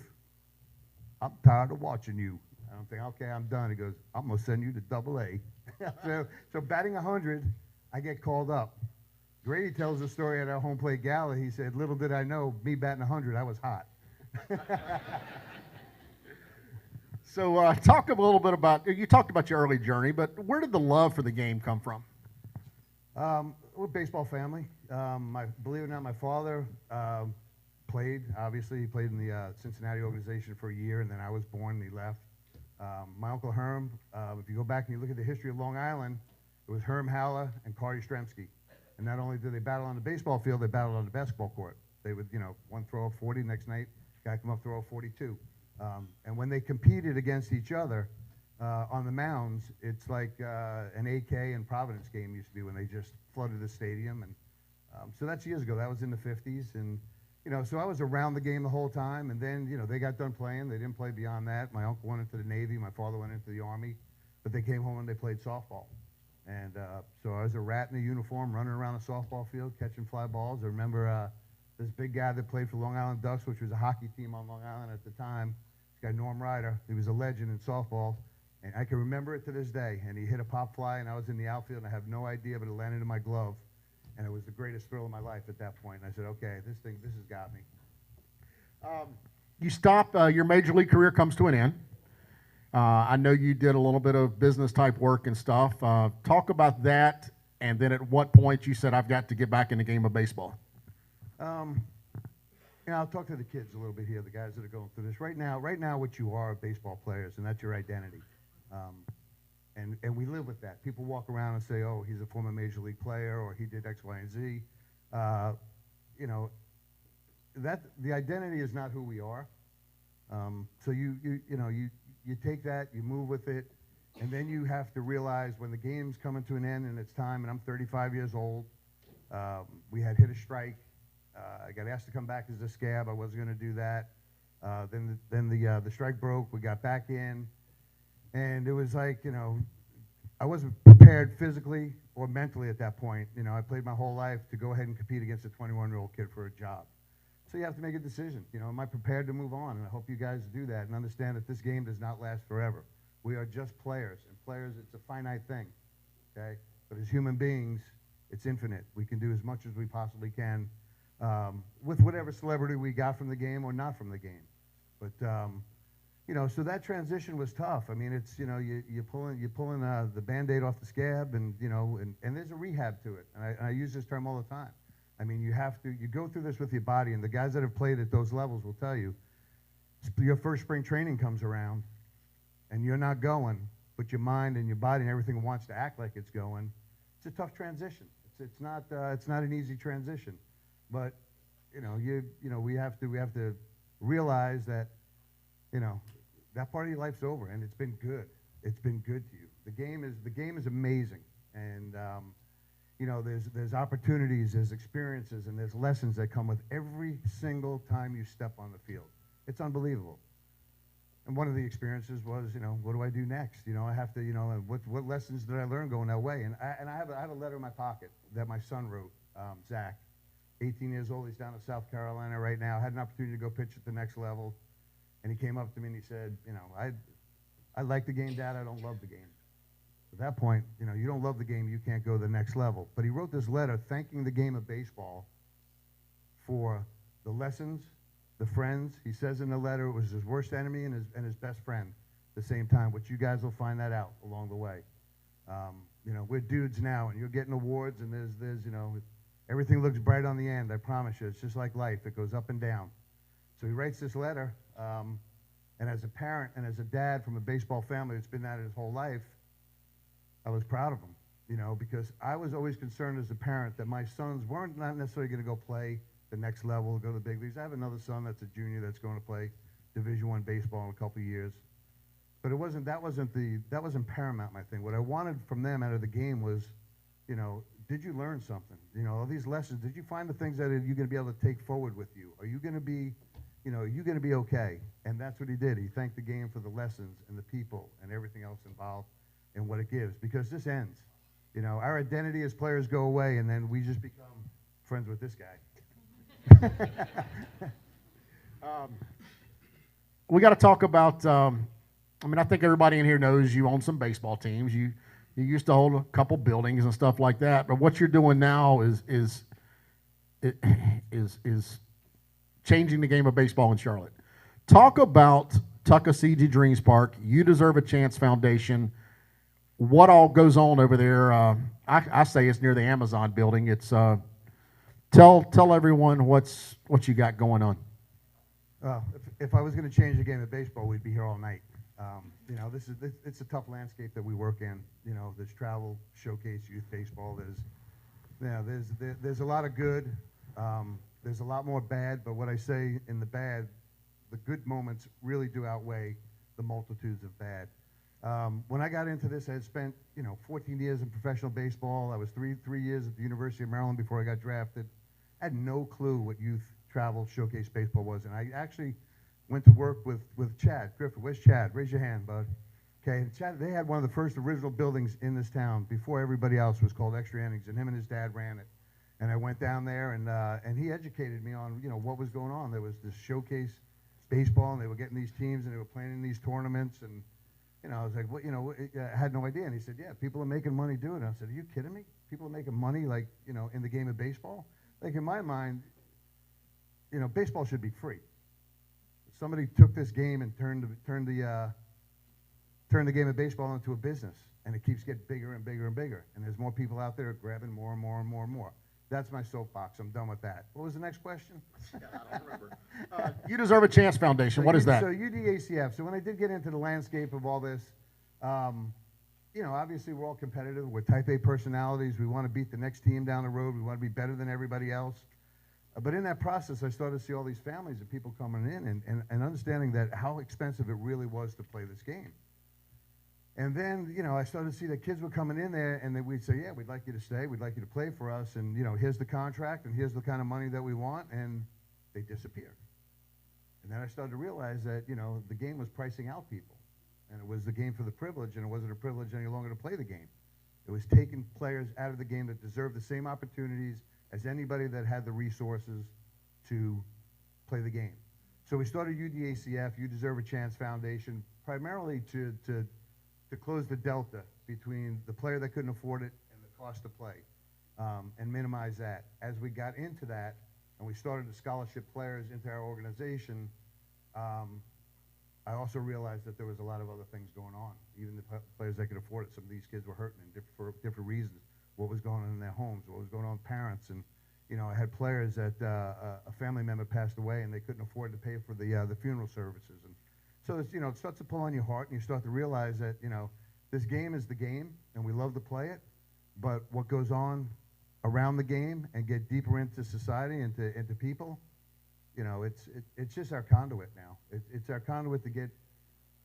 E: I'm tired of watching you. And I'm thinking, okay, I'm done. He goes, I'm going to send you to AA. So batting 100, I get called up. Grady tells the story at our home plate gala. He said, little did I know, me batting 100, I was hot.
J: So talk a little bit about, you talked about your early journey, but where did the love for the game come from?
E: We're a baseball family. Believe it or not, my father played. Obviously, he played in the Cincinnati organization for a year, and then I was born and he left. My Uncle Herm, if you go back and you look at the history of Long Island, it was Herm Haller and Carty Stremski. And not only did they battle on the baseball field, they battled on the basketball court. They would, one throw a 40, next night, guy come up, throw a 42. And when they competed against each other on the mounds, it's like an AK and Providence game used to be when they just flooded the stadium. And so that's years ago. That was in the 50s. And, so I was around the game the whole time. And then, they got done playing. They didn't play beyond that. My uncle went into the Navy. My father went into the Army. But they came home and they played softball. And so I was a rat in a uniform running around a softball field catching fly balls. I remember this big guy that played for Long Island Ducks, which was a hockey team on Long Island at the time, this guy Norm Ryder. He was a legend in softball. And I can remember it to this day. And he hit a pop fly, and I was in the outfield, and I have no idea, but it landed in my glove. And it was the greatest thrill of my life at that point. And I said, okay, this has got me.
J: You stop, your major league career comes to an end. I know you did a little bit of business type work and stuff. Talk about that, and then at what point you said, I've got to get back in the game of baseball. I'll talk to the kids a little bit here, the guys that are going through this. Right now, what you are baseball players, and that's your identity. And we live with that. People walk around and say, oh, he's a former major league player, or he did X, Y, and Z. That the identity is not who we are. So you take that, you move with it, and then you have to realize when the game's coming to an end and it's time, and I'm 35 years old. We had hit a strike. I got asked to come back as a scab. I wasn't going to do that. Then the strike broke. We got back in. And it was like, I wasn't prepared physically or mentally at that point. I played my whole life to go ahead and compete against a 21-year-old kid for a job. So you have to make a decision. Am I prepared to move on? And I hope you guys do that and understand that this game does not last forever. We are just players. And players, it's a finite thing, okay? But as human beings, it's infinite. We can do as much as we possibly can with whatever celebrity we got from the game or not from the game. But, so that transition was tough. I mean, it's, you're pulling the Band-Aid off the scab, and, and there's a rehab to it. And I use this term all the time. I mean, you go through this with your body, and the guys that have played at those levels will tell you, your first spring training comes around, and you're not going, but your mind and your body and everything wants to act like it's going. It's a tough transition. It's not an easy transition, but we have to realize that that part of your life's over, and it's been good. It's been good to you. The game is amazing, and there's opportunities, there's experiences, and there's lessons that come with every single time you step on the field. It's unbelievable. And one of the experiences was, what do I do next? I have to, what lessons did I learn going that way? And I have a letter in my pocket that my son wrote, Zach, 18 years old. He's down in South Carolina right now. Had an opportunity to go pitch at the next level. And he came up to me and he said, I like the game, Dad. I don't love the game. At that point, you don't love the game, you can't go to the next level. But he wrote this letter thanking the game of baseball for the lessons, the friends. He says in the letter it was his worst enemy and his best friend at the same time, which you guys will find that out along the way. We're dudes now, and you're getting awards, and there's everything looks bright on the end. I promise you, it's just like life. It goes up and down. So he writes this letter, and as a parent and as a dad from a baseball family that's been at it his whole life, I was proud of him, because I was always concerned as a parent that my sons weren't not necessarily going to go play the next level, go to the big leagues. I have another son that's a junior that's going to play Division I baseball in a couple of years. But that wasn't paramount, my thing. What I wanted from them out of the game was, did you learn something? All these lessons, did you find the things that you're going to be able to take forward with you? Are you going to be, are you going to be okay? And that's what he did. He thanked the game for the lessons and the people and everything else involved and what it gives, because this ends. Our identity as players go away, and then we just become friends with this guy. We got to talk about, I think everybody in here knows you own some baseball teams. You used to hold a couple buildings and stuff like that, but what you're doing now is changing the game of baseball in Charlotte. Talk about Tuckasegee Dreams Park, You Deserve a Chance Foundation. What all goes on over there? I say it's near the Amazon building. It's tell everyone what you got going on.
E: If I was going to change the game of baseball, we'd be here all night. You know, it's a tough landscape that we work in. You know, there's travel, showcase, youth baseball. There's a lot of good. There's a lot more bad, but what I say in the bad, the good moments really do outweigh the multitudes of bad. When I got into this, I had spent 14 years in professional baseball. I was three years at the University of Maryland before I got drafted. I had no clue what youth travel showcase baseball was, and I actually went to work with Chad Griffith. Where's Chad? Raise your hand, bud. Okay, Chad, they had one of the first original buildings in this town before everybody else, was called Extra Innings, and him and his dad ran it. And I went down there, and he educated me on what was going on. There was this showcase baseball, and they were getting these teams, and they were playing in these tournaments, and I was like, what? I had no idea. And he said, yeah, people are making money doing it. I said, are you kidding me? People are making money in the game of baseball? Like, in my mind, baseball should be free. Somebody took this game and turned the game of baseball into a business, and it keeps getting bigger and bigger and bigger. And there's more people out there grabbing more and more and more and more. That's my soapbox. I'm done with that. What was the next question?
J: Yeah, I don't remember. You Deserve a Chance Foundation. What is that?
E: So UDACF. So when I did get into the landscape of all this, obviously we're all competitive. We're type A personalities. We want to beat the next team down the road. We want to be better than everybody else. But in that process, I started to see all these families of people coming in and understanding that how expensive it really was to play this game. And then, I started to see that kids were coming in there, and then we'd say, yeah, we'd like you to stay. We'd like you to play for us. And, here's the contract, and here's the kind of money that we want. And they disappeared. And then I started to realize that, the game was pricing out people. And it was the game for the privilege, and it wasn't a privilege any longer to play the game. It was taking players out of the game that deserved the same opportunities as anybody that had the resources to play the game. So we started UDACF, You Deserve a Chance Foundation, primarily to close the delta between the player that couldn't afford it and the cost to play, and minimize that. As we got into that, and we started the scholarship players into our organization, I also realized that there was a lot of other things going on. Even the players that could afford it, some of these kids were hurting for different reasons. What was going on in their homes, what was going on with parents, and I had players that a family member passed away and they couldn't afford to pay for the funeral services, and so it's, it starts to pull on your heart, and you start to realize that this game is the game, and we love to play it, but what goes on around the game and get deeper into society and into people, it's just our conduit now. It's our conduit to get.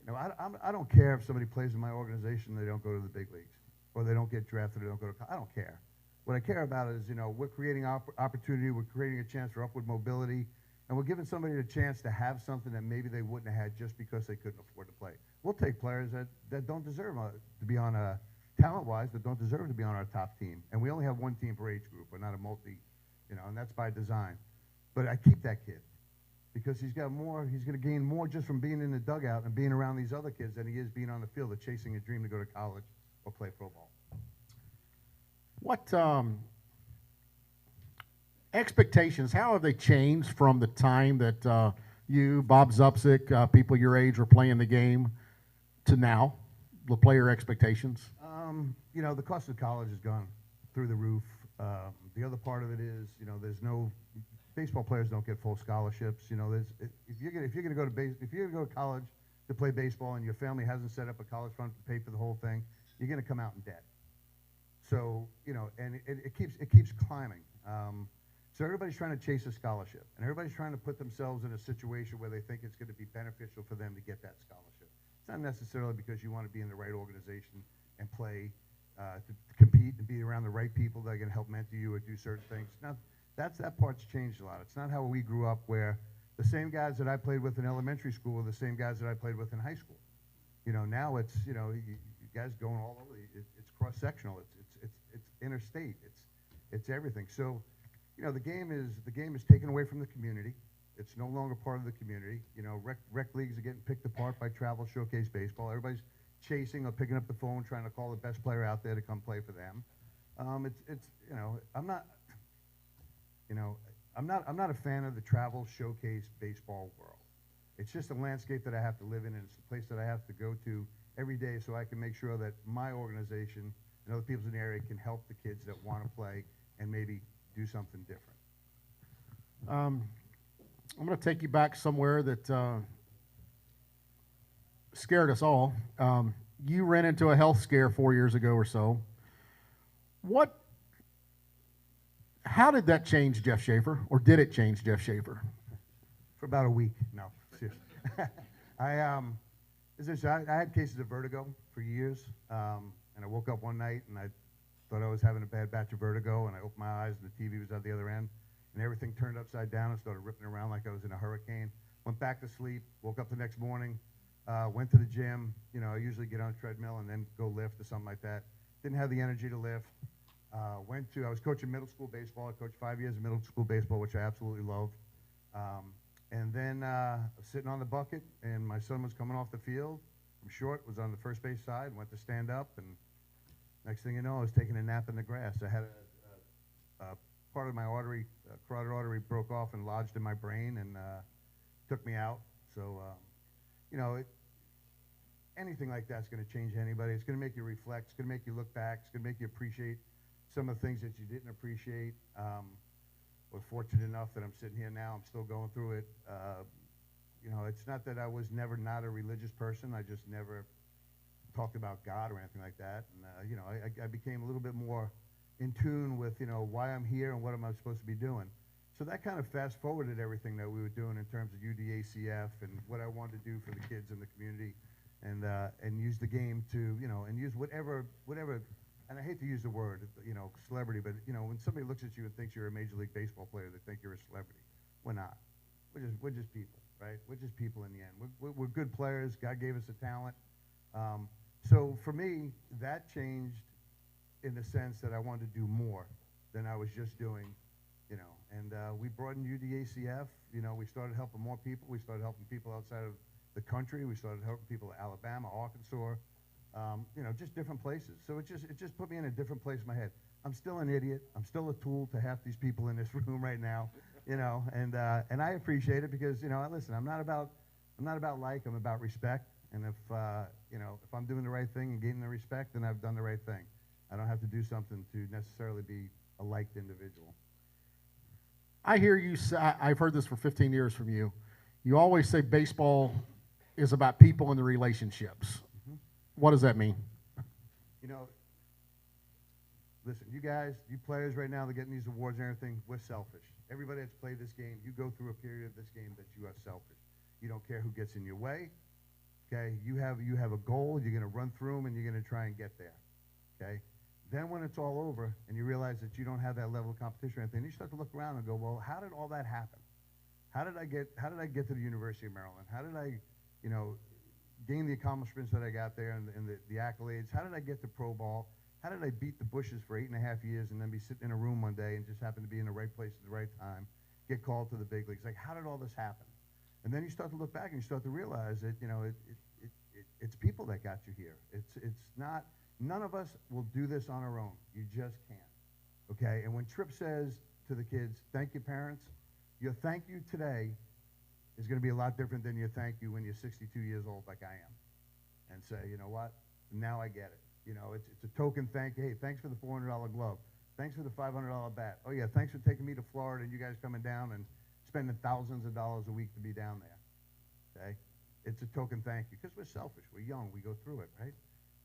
E: I don't care if somebody plays in my organization and they don't go to the big leagues, or they don't get drafted, or they don't go to college. I don't care. What I care about is, we're creating opportunity, we're creating a chance for upward mobility, and we're giving somebody a chance to have something that maybe they wouldn't have had just because they couldn't afford to play. We'll take players that don't deserve to be on a, talent-wise, that don't deserve to be on our top team. And we only have one team per age group. We're not a multi, and that's by design. But I keep that kid because he's got more, he's going to gain more just from being in the dugout and being around these other kids than he is being on the field or chasing a dream to go to college or play pro ball.
J: What expectations, how have they changed from the time that you, Bob Zupsik, people your age were playing the game to now, the player expectations?
E: The cost of college has gone through the roof. The other part of it is, there's no, baseball players don't get full scholarships. If you're going to go to college to play baseball and your family hasn't set up a college fund to pay for the whole thing, you're going to come out in debt. So, and it keeps climbing. So everybody's trying to chase a scholarship, and everybody's trying to put themselves in a situation where they think it's going to be beneficial for them to get that scholarship. It's not necessarily because you want to be in the right organization and play, to compete and be around the right people that can help mentor you or do certain things. Now, that part's changed a lot. It's not how we grew up, where the same guys that I played with in elementary school are the same guys that I played with in high school. Now it's, you guys going all over. It's cross-sectional. It's interstate. It's everything. So, the game is taken away from the community. It's no longer part of the community. Rec leagues are getting picked apart by travel showcase baseball. Everybody's chasing or picking up the phone, trying to call the best player out there to come play for them. I'm not a fan of the travel showcase baseball world. It's just a landscape that I have to live in, and it's a place that I have to go to every day so I can make sure that my organization and other people in the area can help the kids that want to play and maybe do something different.
J: I'm going to take you back somewhere that scared us all. You ran into a health scare 4 years ago or so. How did that change Jeff Schaffer, or did it change Jeff Schaffer?
E: For about a week. No, seriously. I had cases of vertigo for years, and I woke up one night and I thought I was having a bad batch of vertigo, and I opened my eyes and the TV was at the other end, and everything turned upside down and started ripping around like I was in a hurricane. Went back to sleep, woke up the next morning, went to the gym. You know, I usually get on a treadmill and then go lift or something like that. Didn't have the energy to lift. I was coaching middle school baseball. I coached 5 years of middle school baseball, which I absolutely loved. And then I was sitting on the bucket, and my son was coming off the field from short, was on the first base side, went to stand up, and next thing you know, I was taking a nap in the grass. I had a part of my artery, carotid artery, broke off and lodged in my brain and took me out. So, you know, anything like that's going to change anybody. It's going to make you reflect. It's going to make you look back. It's going to make you appreciate some of the things that you didn't appreciate. Was fortunate enough that I'm sitting here now. I'm still going through it. You know, it's not that I was never not a religious person. I just never talked about God or anything like that. And, you know, I became a little bit more in tune with, you know, why I'm here and what am I supposed to be doing. So that kind of fast forwarded everything that we were doing in terms of UDACF and what I wanted to do for the kids in the community, and use the game to, you know, and use whatever, and I hate to use the word, you know, celebrity, but, you know, when somebody looks at you and thinks you're a Major League Baseball player, they think you're a celebrity. We're not. We're just people, right? We're just people in the end. We're good players. God gave us a talent. So for me, that changed in the sense that I wanted to do more than I was just doing, you know. And we broadened UDACF. You know, we started helping more people. We started helping people outside of the country. We started helping people in Alabama, Arkansas, you know, just different places. So it just put me in a different place in my head. I'm still an idiot. I'm still a tool to half these people in this room right now, you know. And I appreciate it because, you know, listen, I'm not about like, I'm about respect. And if you know, if I'm doing the right thing and getting the respect, then I've done the right thing. I don't have to do something to necessarily be a liked individual.
J: I hear you say, I've heard this for 15 years from you. You always say baseball is about people and the relationships. Mm-hmm. What does that mean?
E: You know, listen, you guys, you players right now that are getting these awards and everything, we're selfish. Everybody that's played this game, you go through a period of this game that you are selfish. You don't care who gets in your way. Okay, you have a goal. You're going to run through them, and you're going to try and get there. Okay. Then when it's all over and you realize that you don't have that level of competition or anything, you start to look around and go, well, how did all that happen? How did I get to the University of Maryland? How did I, you know, gain the accomplishments that I got there and the accolades? How did I get to pro ball? How did I beat the bushes for 8.5 years and then be sitting in a room one day and just happen to be in the right place at the right time, get called to the big leagues? Like, how did all this happen? And then you start to look back and you start to realize that, you know, it's people that got you here. It's not. None of us will do this on our own. You just can't, okay? And when Tripp says to the kids, thank you, parents, your thank you today is going to be a lot different than your thank you when you're 62 years old like I am. And say, you know what? Now I get it. You know, it's a token thank you. Hey, thanks for the $400 glove. Thanks for the $500 bat. Oh, yeah, thanks for taking me to Florida and you guys coming down and spending thousands of dollars a week to be down there, okay? It's a token thank you because we're selfish. We're young. We go through it, right?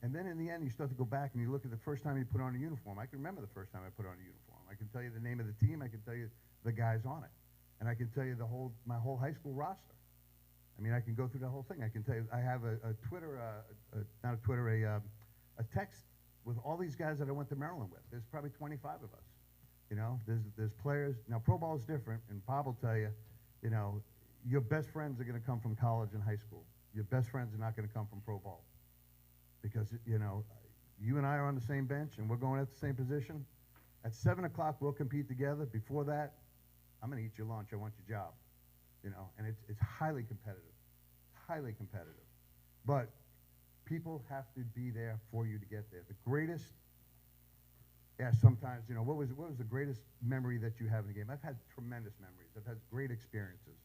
E: And then in the end, you start to go back and you look at the first time you put on a uniform. I can remember the first time I put on a uniform. I can tell you the name of the team. I can tell you the guys on it. And I can tell you my whole high school roster. I mean, I can go through the whole thing. I can tell you, I have a text with all these guys that I went to Maryland with. There's probably 25 of us. You know, there's players. Now, pro ball is different, and Bob will tell you, you know, your best friends are going to come from college and high school. Your best friends are not going to come from pro ball. Because, you know, you and I are on the same bench and we're going at the same position. At 7 o'clock, we'll compete together. Before that, I'm going to eat your lunch. I want your job. You know, and it's highly competitive. Highly competitive. But people have to be there for you to get there. The greatest, sometimes, you know, what was the greatest memory that you have in a game? I've had tremendous memories. I've had great experiences.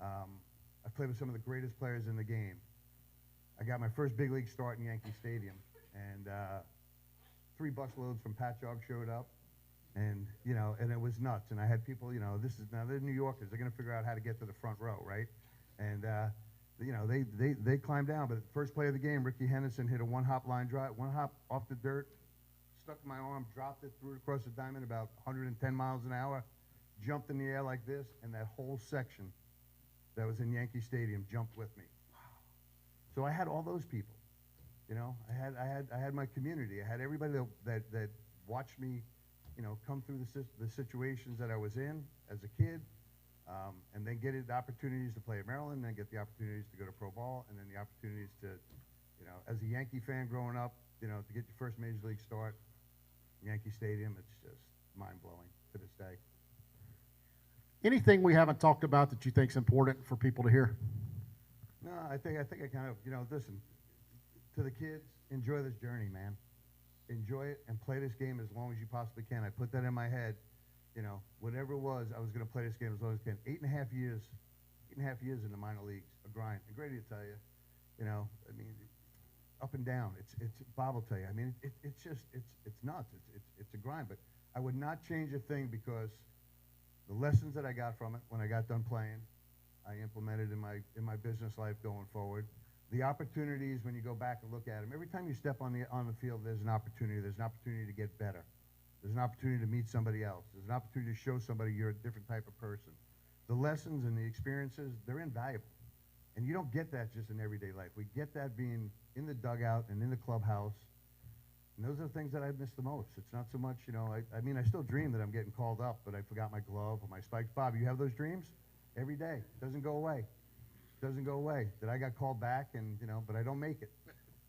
E: I've played with some of the greatest players in the game. I got my first big league start in Yankee Stadium, and 3 busloads from Patchogue showed up, and, you know, and it was nuts. And I had people, you know, now they're New Yorkers. They're going to figure out how to get to the front row, right? And you know, they climbed down. But at the first play of the game, Ricky Henderson hit a one-hop line drive, one hop off the dirt, stuck my arm, dropped it, threw it across the diamond about 110 miles an hour, jumped in the air like this, and that whole section that was in Yankee Stadium jumped with me. So I had all those people, you know. I had my community. I had everybody that watched me, you know, come through the situations that I was in as a kid, and then get the opportunities to play at Maryland, then get the opportunities to go to pro ball, and then the opportunities to, you know, as a Yankee fan growing up, you know, to get your first major league start, Yankee Stadium, it's just mind-blowing to this day.
J: Anything we haven't talked about that you think is important for people to hear?
E: No, I think I kind of, you know, listen, to the kids, enjoy this journey, man. Enjoy it and play this game as long as you possibly can. I put that in my head, you know, whatever it was, I was going to play this game as long as I can. 8.5 years in the minor leagues, a grind. And Grady will tell you, you know, I mean, up and down. It's Bob will tell you. I mean, it's just, it's nuts. It's a grind. But I would not change a thing because the lessons that I got from it when I got done playing, I implemented in my business life going forward. The opportunities when you go back and look at them, every time you step on the field, there's an opportunity. There's an opportunity to get better. There's an opportunity to meet somebody else. There's an opportunity to show somebody you're a different type of person. The lessons and the experiences, they're invaluable. And you don't get that just in everyday life. We get that being in the dugout and in the clubhouse. And those are the things that I miss the most. It's not so much, you know, I mean, I still dream that I'm getting called up, but I forgot my glove or my spikes. Bob, you have those dreams? Every day. Doesn't go away. Doesn't go away. That I got called back and, you know, but I don't make it.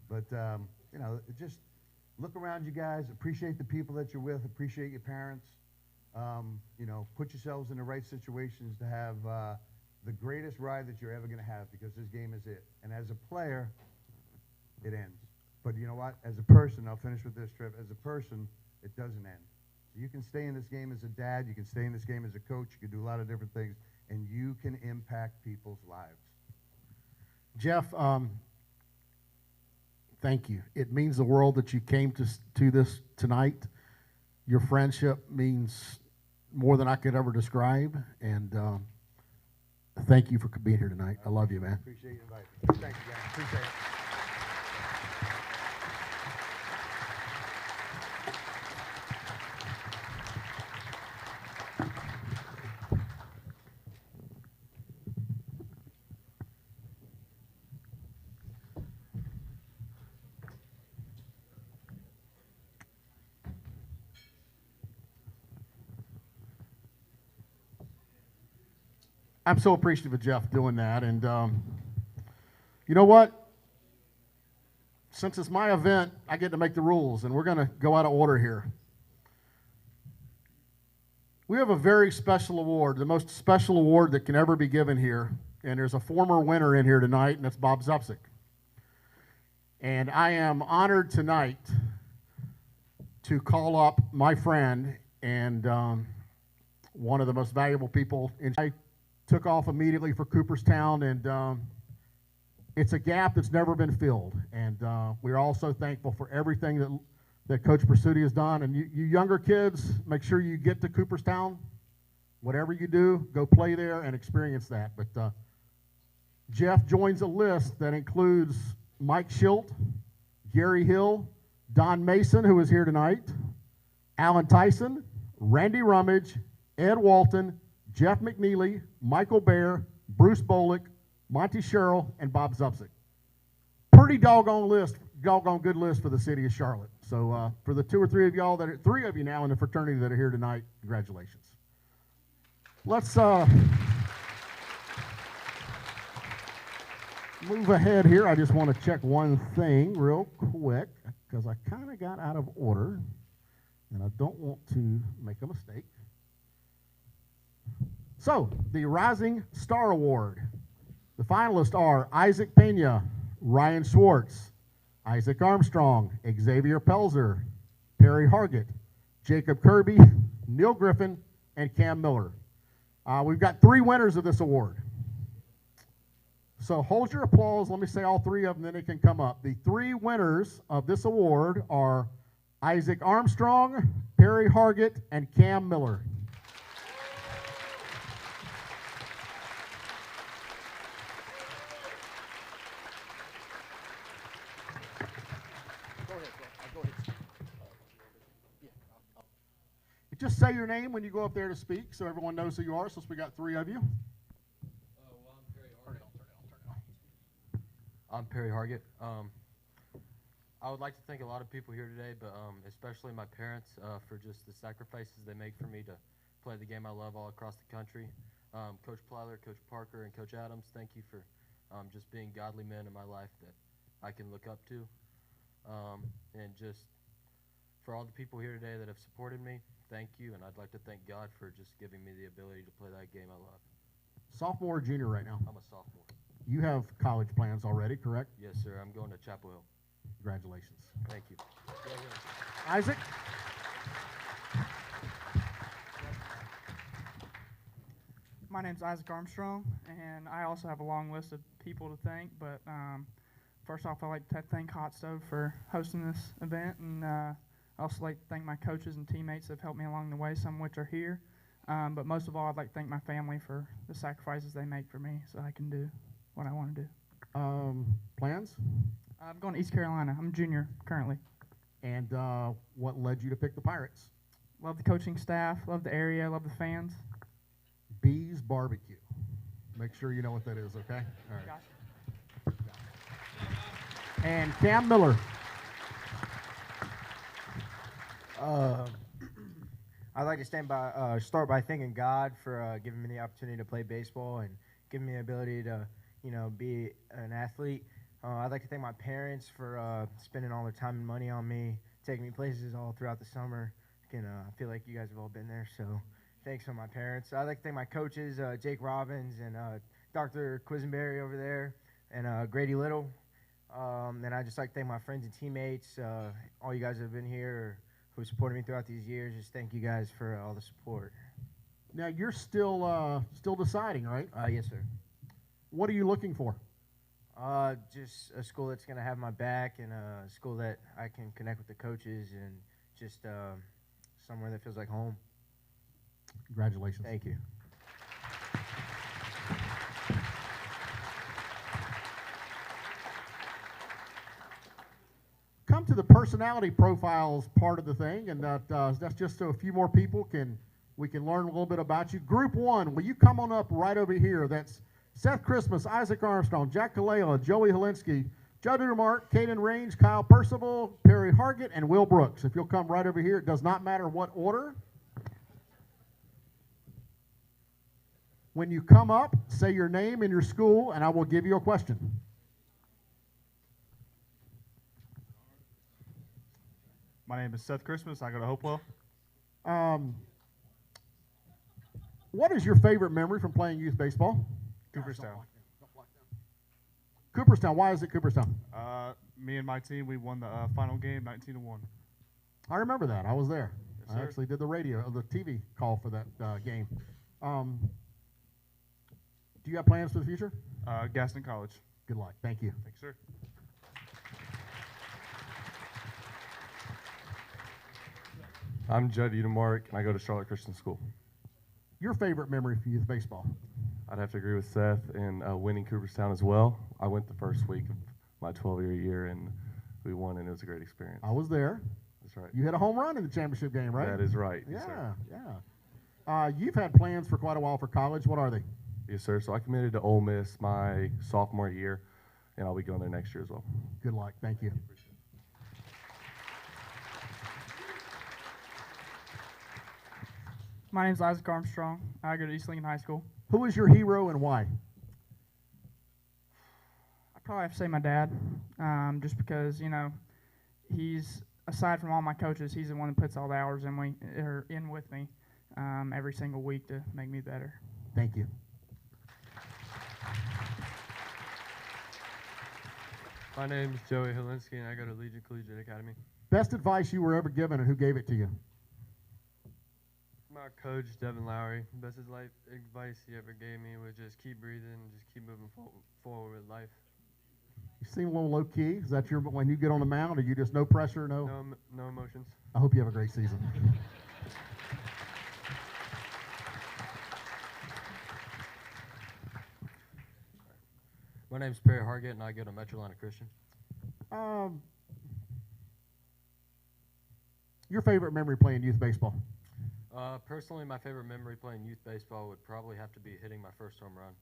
E: But, you know, just look around you guys. Appreciate the people that you're with. Appreciate your parents. You know, put yourselves in the right situations to have the greatest ride that you're ever going to have, because this game is it. And as a player, it ends. But you know what? As a person, I'll finish with this, Trev. As a person, it doesn't end. You can stay in this game as a dad. You can stay in this game as a coach. You can do a lot of different things, and you can impact people's lives.
J: Jeff, thank you. It means the world that you came to this tonight. Your friendship means more than I could ever describe, and thank you for being here tonight. I love you, man.
E: Appreciate you inviting me. Thank you, guys. Appreciate it.
J: I'm so appreciative of Jeff doing that. And you know what? Since it's my event, I get to make the rules, and we're going to go out of order here. We have a very special award, the most special award that can ever be given here. And there's a former winner in here tonight, and that's Bob Zupsik. And I am honored tonight to call up my friend and one of the most valuable people in. I took off immediately for Cooperstown, and it's a gap that's never been filled. And we're also thankful for everything that Coach Pursuti has done. And you younger kids, make sure you get to Cooperstown. Whatever you do, go play there and experience that. But Jeff joins a list that includes Mike Schilt, Gary Hill, Don Mason, who is here tonight, Alan Tyson, Randy Rummage, Ed Walton, Jeff McNeely, Michael Bear, Bruce Bolick, Monty Sherrill, and Bob Zupsik. Pretty doggone good list for the city of Charlotte. So for the 2 or 3 of y'all three of you now in the fraternity that are here tonight, congratulations. Let's move ahead here. I just want to check one thing real quick because I kind of got out of order, and I don't want to make a mistake. So, the Rising Star Award. The finalists are Isaac Pena, Ryan Schwartz, Isaac Armstrong, Xavier Pelzer, Perry Hargett, Jacob Kirby, Neil Griffin, and Cam Miller. We've got 3 winners of this award. So hold your applause. Let me say all 3 of them, then it can come up. The 3 winners of this award are Isaac Armstrong, Perry Hargett, and Cam Miller. just say your name when you go up there to speak so everyone knows who you are, since we got 3 of you.
F: I'm Perry Hargett. I would like to thank a lot of people here today, but especially my parents for just the sacrifices they make for me to play the game I love all across the country. Coach Plyler, Coach Parker, and Coach Adams, thank you for just being godly men in my life that I can look up to. And just for all the people here today that have supported me, thank you, and I'd like to thank God for just giving me the ability to play that game I love.
J: Sophomore or junior right now?
F: I'm a sophomore.
J: You have college plans already, correct?
F: Yes, sir. I'm going to Chapel Hill.
J: Congratulations.
F: Thank you.
J: Isaac?
G: My name's Isaac Armstrong, and I also have a long list of people to thank, but first off, I'd like to thank Hot Stove for hosting this event, and I also like to thank my coaches and teammates that have helped me along the way, some of which are here. But most of all, I'd like to thank my family for the sacrifices they make for me so I can do what I want to do.
J: Plans?
G: I'm going to East Carolina. I'm a junior currently.
J: And what led you to pick the Pirates?
G: Love the coaching staff, love the area, love the fans.
J: Bees Barbecue. Make sure you know what that is, okay? All right.
G: Gotcha.
J: And Cam Miller.
H: I'd like to start by thanking God for giving me the opportunity to play baseball and giving me the ability to, be an athlete. I'd like to thank my parents for spending all their time and money on me, taking me places all throughout the summer. I feel like you guys have all been there, so thanks for my parents. I'd like to thank my coaches, Jake Robbins and Dr. Quisenberry over there, and Grady Little. And I'd just like to thank my friends and teammates, all you guys that have been here, who supported me throughout these years. Just thank you guys for all the support.
J: Now, you're still deciding, right?
H: Yes, sir.
J: What are you looking for?
H: Just a school that's going to have my back, and a school that I can connect with the coaches, and just somewhere that feels like home.
J: Congratulations.
H: Thank you.
J: Come to the personality profiles part of the thing, and that's just so a few more people we can learn a little bit about you. Group 1, will you come on up right over here? That's Seth Christmas, Isaac Armstrong, Jack Kalea, Joey Helinski, Joe Dudermark, Caden Range, Kyle Percival, Perry Hargett, and Will Brooks. If you'll come right over here, it does not matter what order. When you come up, say your name and your school, and I will give you a question.
U: My name is Seth Christmas. I go to Hopewell.
J: What is your favorite memory from playing youth baseball?
U: Cooperstown.
J: Cooperstown. Why is it Cooperstown?
U: Me and my team, we won the final game 19-1.
J: I remember that. I was there.
U: Yes,
J: I actually did the TV call for that game. Do you have plans for the future?
U: Gaston College.
J: Good luck. Thank you.
U: Thanks, sir.
K: I'm Judd Udemark, and I go to Charlotte Christian School.
J: Your favorite memory for youth baseball?
K: I'd have to agree with Seth in winning Cooperstown as well. I went the first week of my 12-year year, and we won, and it was a great experience.
J: I was there.
K: That's right.
J: You hit a home run in the championship game, right?
K: That is right.
J: Yeah,
K: Yes, sir.
J: yeah. You've had plans for quite a while for college. What are they?
K: Yes, sir. So I committed to Ole Miss my sophomore year, and I'll be going there next year as well.
J: Good luck. Thank you.
G: My name's Isaac Armstrong. I go to East Lincoln High School.
J: Who is your hero and why?
G: I probably have to say my dad, just because, he's, aside from all my coaches, he's the one that puts all the hours in with me every single week to make me better.
J: Thank you.
Y: My name's Joey Helinski, and I go to Legion Collegiate Academy.
J: Best advice you were ever given, and who gave it to you?
Y: My coach, Devin Lowry. Best advice he ever gave me was just keep breathing and just keep moving forward with life.
J: You seem a little low key. Is that when you get on the mound, or you just no pressure, no
Y: emotions?
J: I hope you have a great season.
F: My name's Perry Hargett, and I go to Metrolina Christian.
J: Your favorite memory playing youth baseball?
F: Personally, my favorite memory playing youth baseball would probably have to be hitting my first home run.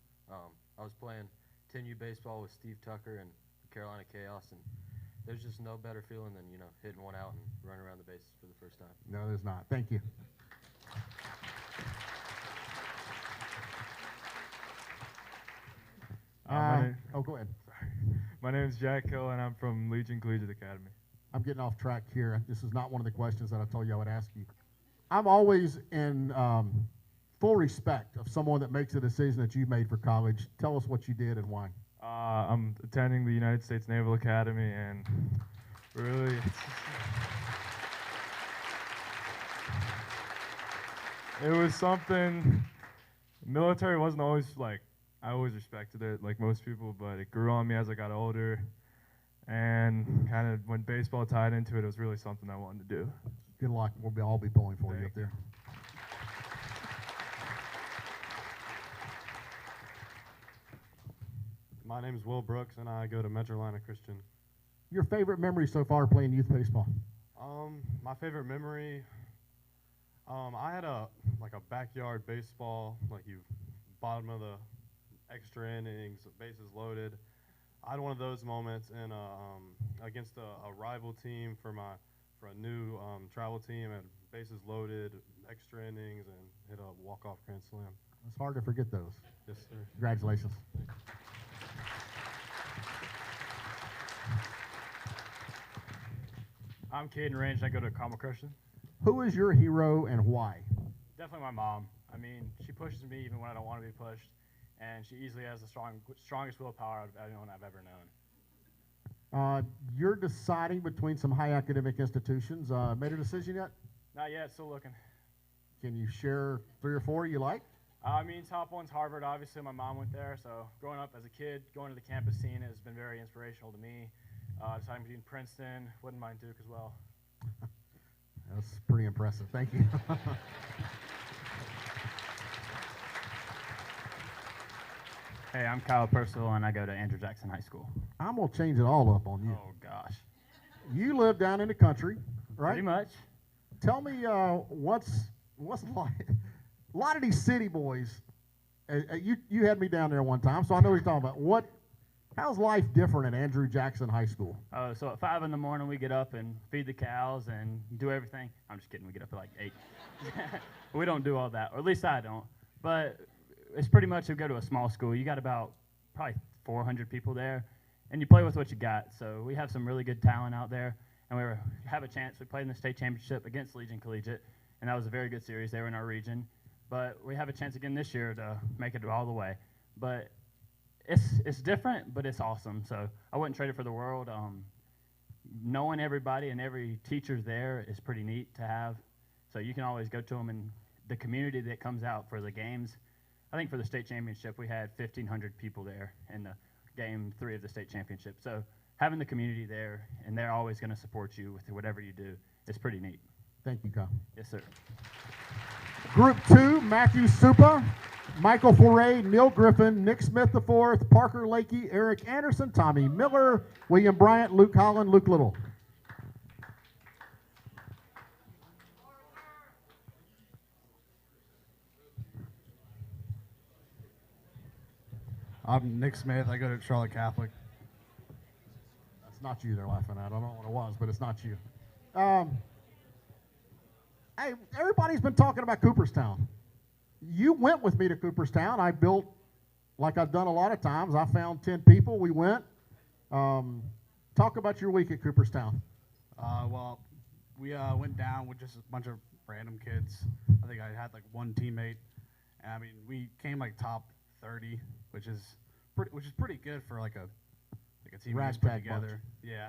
F: I was playing 10U baseball with Steve Tucker and Carolina Chaos, and there's just no better feeling than, hitting one out and running around the bases for the first time.
J: No, there's not. Thank you. Go ahead.
K: Sorry. My name is Jack Hill, and I'm from Legion Collegiate Academy.
J: I'm getting off track here. This is not one of the questions that I told you I would ask you. I'm always in full respect of someone that makes a decision that you made for college. Tell us what you did and why.
K: I'm attending the United States Naval Academy, and really, it was something. Military wasn't always like, I always respected it like most people, but it grew on me as I got older. And kind of when baseball tied into it, it was really something I wanted to do.
J: Good luck. We'll all be pulling for you up there.
L: My name is Will Brooks, and I go to Metrolina Christian.
J: Your favorite memory so far playing youth baseball?
L: My favorite memory, I had a backyard baseball, bottom of the extra innings, bases loaded. I had one of those moments in against a rival team for a new travel team, and bases loaded, extra innings, and hit a walk-off grand slam.
J: It's hard to forget those.
L: Yes, sir.
J: Congratulations.
V: I'm Caden Range. I go to Carmel Christian.
J: Who is your hero and why?
V: Definitely my mom. I mean, she pushes me even when I don't want to be pushed, and she easily has the strongest willpower of anyone I've ever known.
J: You're deciding between some high academic institutions. Made a decision yet?
V: Not yet. Still looking.
J: Can you share 3 or 4 you like?
V: I mean, top one's Harvard. Obviously, my mom went there, so growing up as a kid, going to the campus scene has been very inspirational to me. Deciding between Princeton, wouldn't mind Duke as well.
J: That's pretty impressive. Thank you.
V: Hey, I'm Kyle Percival, and I go to Andrew Jackson High School.
J: I'm going to change it all up on you.
V: Oh, gosh.
J: You live down in the country, right?
V: Pretty much.
J: Tell me what's like. A lot of these city boys, you had me down there one time, so I know what you're talking about. How's life different at Andrew Jackson High School?
V: So at 5 in the morning, we get up and feed the cows and do everything. I'm just kidding. We get up at like 8. We don't do all that, or at least I don't. But it's pretty much, we go to a small school. You got about probably 400 people there, and you play with what you got. So we have some really good talent out there, and we have a chance. We played in the state championship against Legion Collegiate, and that was a very good series. They were in our region. But we have a chance again this year to make it all the way. But it's different, but it's awesome. So I wouldn't trade it for the world. Knowing everybody and every teacher there is pretty neat to have. So you can always go to them, and the community that comes out for the games. I think for the state championship, we had 1,500 people there in the game 3 of the state championship. So having the community there, and they're always going to support you with whatever you do, is pretty neat.
J: Thank you, Kyle.
V: Yes, sir.
J: Group 2, Matthew Supa, Michael Foray, Neil Griffin, Nick Smith IV, Parker Lakey, Eric Anderson, Tommy Miller, William Bryant, Luke Holland, Luke Little.
M: I'm Nick Smith. I go to Charlotte Catholic.
J: That's not you they're laughing at. I don't know what it was, but it's not you. Hey, everybody's been talking about Cooperstown. You went with me to Cooperstown. I built, like I've done a lot of times, I found 10 people. We went. Talk about your week at Cooperstown.
M: Well, we went down with just a bunch of random kids. I think I had like one teammate. And, I mean, we came like top 30, which is pretty good for like a team we just put together. Yeah.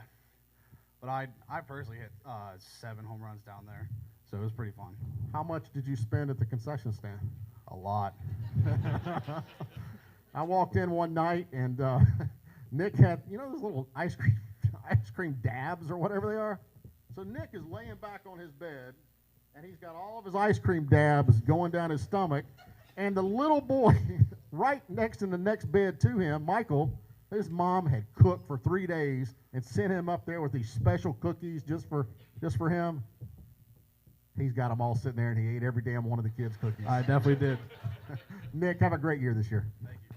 M: But I personally hit 7 home runs down there. So it was pretty fun.
J: How much did you spend at the concession stand?
M: A lot.
J: I walked in one night, and Nick had, those little ice cream dabs or whatever they are. So Nick is laying back on his bed, and he's got all of his ice cream dabs going down his stomach. And the little boy right next in the next bed to him, Michael, his mom had cooked for 3 days and sent him up there with these special cookies just for him. He's got them all sitting there, and he ate every damn one of the kids' cookies.
M: I definitely did.
J: Nick, have a great year this year.
M: Thank you.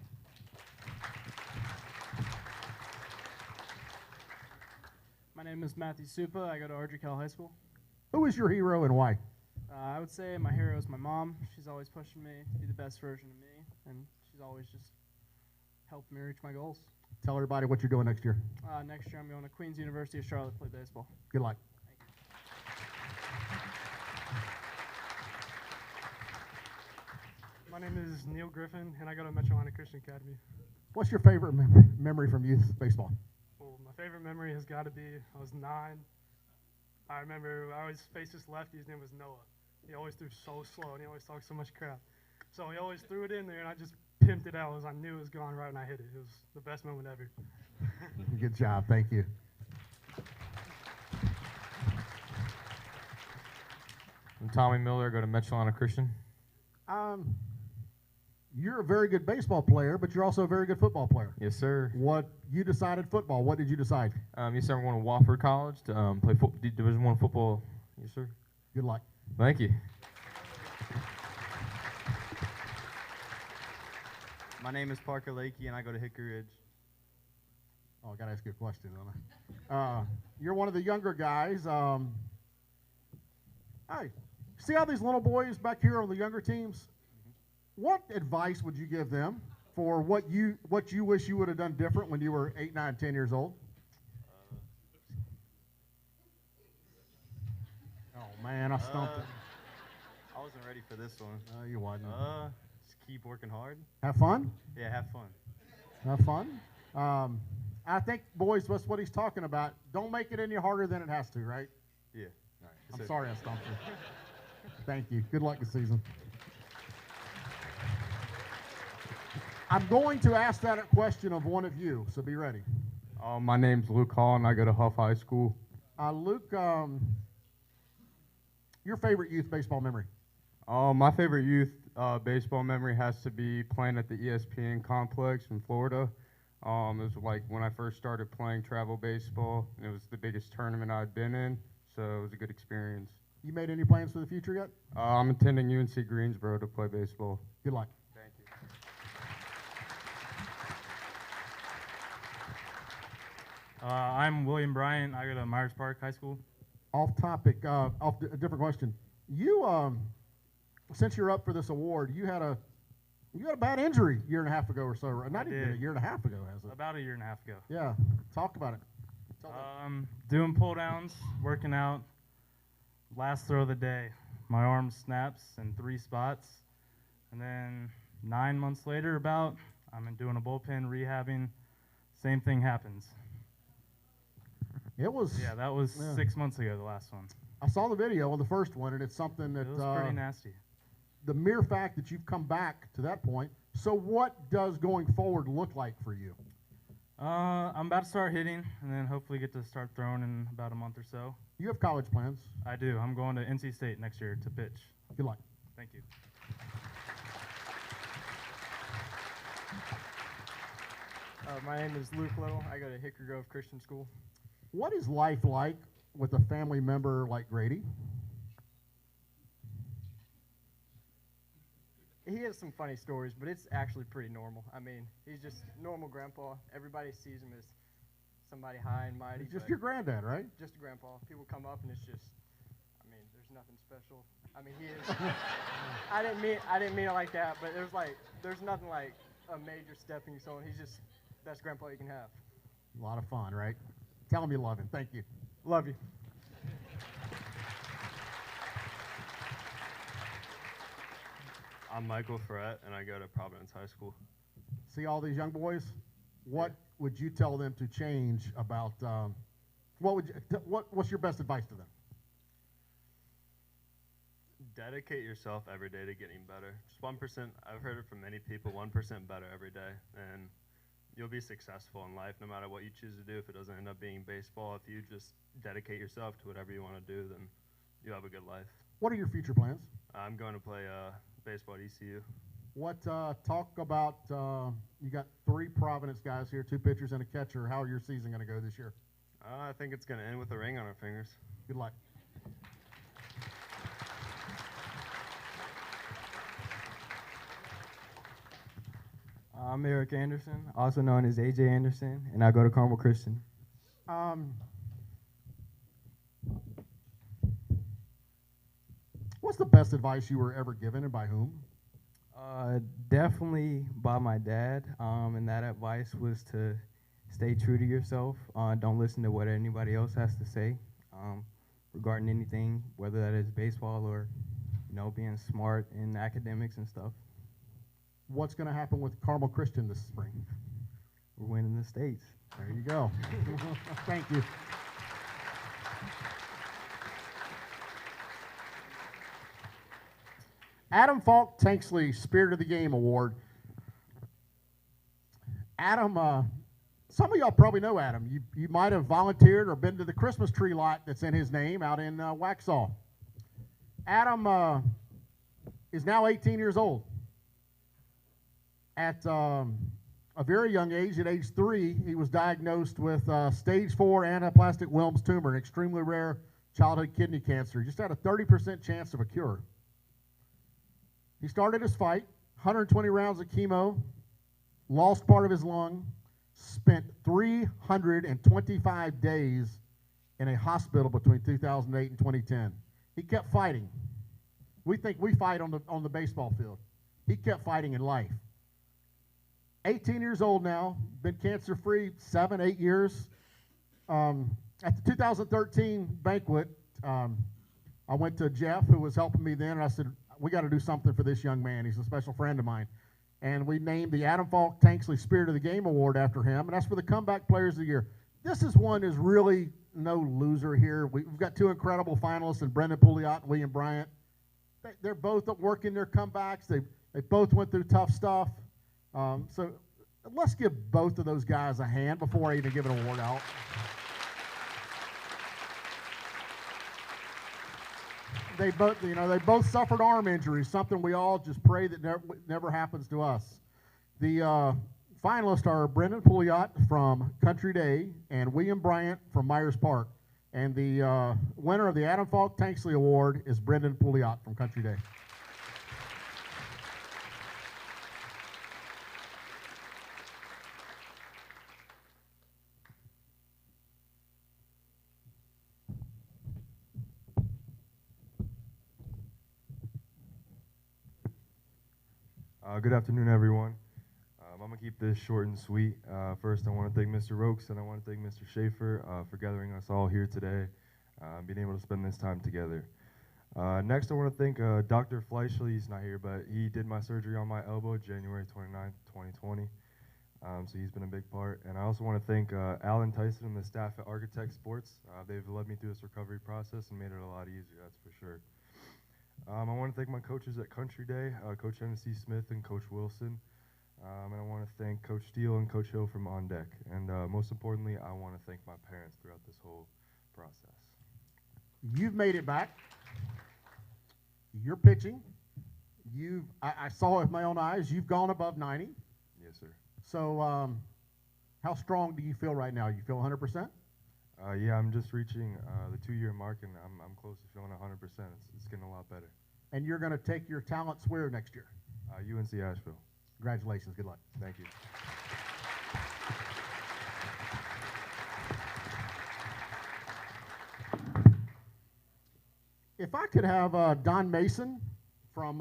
A: My name is Matthew Supa. I go to Ardrey High School.
J: Who is your hero and why?
A: I would say my hero is my mom. She's always pushing me to be the best version of me, and she's always just helped me reach my goals.
J: Tell everybody what you're doing next year.
A: Next year I'm going to Queens University of Charlotte to play baseball.
J: Good luck.
N: My name is Neil Griffin, and I go to Metrolina Christian Academy.
J: What's your favorite memory from youth baseball?
N: Well, my favorite memory has got to be I was 9. I remember I always faced this lefty. His name was Noah. He always threw so slow, and he always talked so much crap. So he always threw it in there, and I just pimped it out as I knew it was going right when I hit it. It was the best moment ever.
J: Good job. Thank you.
O: I'm Tommy Miller. I go to Metrolina Christian.
J: You're a very good baseball player, but you're also a very good football player.
O: Yes, sir.
J: What you decided football? What did you decide?
O: Yes, sir. I'm going to Wofford College to play Division I football. Yes, sir.
J: Good luck.
O: Thank you.
Q: My name is Parker Lakey, and I go to Hickory Ridge.
J: Oh, I got to ask you a question, don't I? You're one of the younger guys. Hey, see how these little boys back here on the younger teams? What advice would you give them for what you wish you would have done different when you were 8, 9, 10 years old? Oh man, I stumped it.
Q: I wasn't ready for this one.
J: You wasn't.
Q: Just keep working hard.
J: Have fun?
Q: Yeah, have fun.
J: Have fun. I think, boys, that's what he's talking about. Don't make it any harder than it has to, right?
Q: Yeah.
J: All right. I'm sorry I stumped you. Thank you. Good luck this season. I'm going to ask that question of one of you, so be ready.
O: My name's Luke Hall, and I go to Huff High School.
J: Luke, your favorite youth baseball memory?
O: My favorite youth baseball memory has to be playing at the ESPN complex in Florida. It was like when I first started playing travel baseball, and it was the biggest tournament I'd been in, so it was a good experience.
J: You made any plans for the future yet?
O: I'm attending UNC Greensboro to play baseball.
J: Good luck.
O: Thank you.
K: I'm William Bryant. I go to Myers Park High School.
J: Off topic, a different question. You, since you're up for this award, you had a bad injury a year and a half ago or so. Not even a year and a half ago, has it?
K: About a year and a half ago.
J: Yeah. Talk about it.
K: Doing pull downs, working out. Last throw of the day, my arm snaps in 3 spots, and then 9 months later, I'm doing a bullpen, rehabbing. Same thing happens.
J: It was.
K: Yeah, that was 6 months ago, the last one.
J: I saw the video of the first one, and it's something that
K: It was pretty nasty.
J: The mere fact that you've come back to that point. So, what does going forward look like for you?
K: I'm about to start hitting, and then hopefully get to start throwing in about a month or so.
J: You have college plans?
K: I do. I'm going to NC State next year to pitch.
J: Good luck.
K: Thank you.
S: My name is Luke Little. I go to Hickory Grove Christian School.
J: What is life like with a family member like Grady?
S: He has some funny stories, but it's actually pretty normal. I mean, he's just normal grandpa. Everybody sees him as somebody high and mighty.
J: He's just your granddad, right?
S: Just a grandpa. People come up and it's just, I mean, there's nothing special. I mean, he is. I didn't mean it like that, but there's nothing like a major stepping stone. He's just best grandpa you can have.
J: A lot of fun, right? Tell him you love him. Thank you.
S: Love you.
Z: I'm Michael Ferret, and I go to Providence High School.
J: See all these young boys? What would you tell them to change about, what's your best advice to them?
Z: Dedicate yourself every day to getting better. Just 1%, I've heard it from many people, 1% better every day, and you'll be successful in life no matter what you choose to do. If it doesn't end up being baseball, if you just dedicate yourself to whatever you want to do, then you'll have a good life.
J: What are your future plans?
Z: I'm going to play baseball at ECU.
J: Talk about, you got 3 Providence guys here, 2 pitchers and a catcher. How are your season going to go this year?
Z: I think it's going to end with a ring on our fingers.
J: Good luck.
H: I'm Eric Anderson, also known as AJ Anderson, and I go to Carmel Christian.
J: What's the best advice you were ever given, and by whom?
H: Definitely by my dad, and that advice was to stay true to yourself. Don't listen to what anybody else has to say regarding anything, whether that is baseball or, being smart in academics and stuff.
J: What's going to happen with Carmel Christian this spring?
H: We're winning the states.
J: There you go. Thank you. Adam Falk Tanksley Spirit of the Game Award. Adam, some of y'all probably know Adam. You might have volunteered or been to the Christmas tree lot that's in his name out in Waxhaw. Adam is now 18 years old. At a very young age, at age 3, he was diagnosed with stage 4 anaplastic Wilms tumor, an extremely rare childhood kidney cancer. He just had a 30% chance of a cure. He started his fight, 120 rounds of chemo, lost part of his lung, spent 325 days in a hospital between 2008 and 2010. He kept fighting. We think we fight on the baseball field. He kept fighting in life. 18 years old now, been cancer-free 7, 8 years. At the 2013 banquet, I went to Jeff, who was helping me then, and I said, we got to do something for this young man. He's a special friend of mine. And we named the Adam Falk Tanksley Spirit of the Game Award after him, and that's for the Comeback Players of the Year. This is one is really no loser here. We've got 2 incredible finalists in Brendan Pouliot and William Bryant. They're both working their comebacks. They both went through tough stuff. So let's give both of those guys a hand before I even give an award out. They both suffered arm injuries, something we all just pray that never happens to us. The finalists are Brendan Pouliot from Country Day and William Bryant from Myers Park. And the winner of the Adam Falk Tanksley Award is Brendan Pouliot from Country Day.
B: Good afternoon, everyone. I'm going to keep this short and sweet. First, I want to thank Mr. Rokes and I want to thank Mr. Schaffer for gathering us all here today, being able to spend this time together. Next, I want to thank Dr. Fleischle. He's not here, but he did my surgery on my elbow January 29th, 2020. So he's been a big part. And I also want to thank Alan Tyson and the staff at Architect Sports. They've led me through this recovery process and made it a lot easier, that's for sure. I want to thank my coaches at Country Day, Coach Hennessy Smith and Coach Wilson. And I want to thank Coach Steele and Coach Hill from On Deck. And most importantly, I want to thank my parents throughout this whole process.
J: You've made it back. You're pitching. I saw it with my own eyes. You've gone above 90.
B: Yes, sir.
J: So how strong do you feel right now? You feel 100%?
B: Yeah, I'm just reaching the 2-year mark, and I'm close to feeling 100%. It's getting a lot better.
J: And you're going to take your talents where next year?
B: UNC Asheville.
J: Congratulations. Good luck.
B: Thank you.
J: If I could have Don Mason from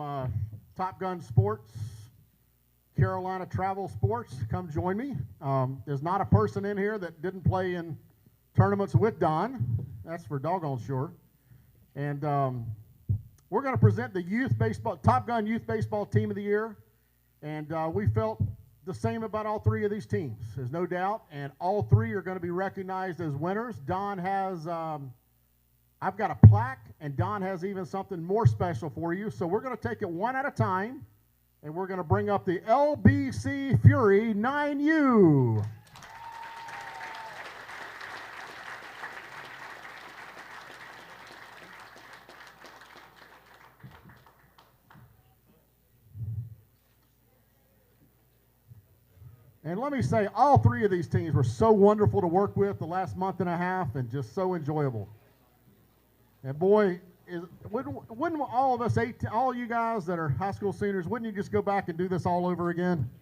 J: Top Gun Sports, Carolina Travel Sports, come join me. There's not a person in here that didn't play in tournaments with Don. That's for doggone sure. And we're going to present the Top Gun Youth Baseball Team of the Year. And we felt the same about all 3 of these teams. There's no doubt. And all 3 are going to be recognized as winners. Don has, I've got a plaque, and Don has even something more special for you. So we're going to take it one at a time. And we're going to bring up the LBC Fury 9U. And let me say, all 3 of these teams were so wonderful to work with the last month and a half and just so enjoyable. And boy, wouldn't all of us, all you guys that are high school seniors, wouldn't you just go back and do this all over again?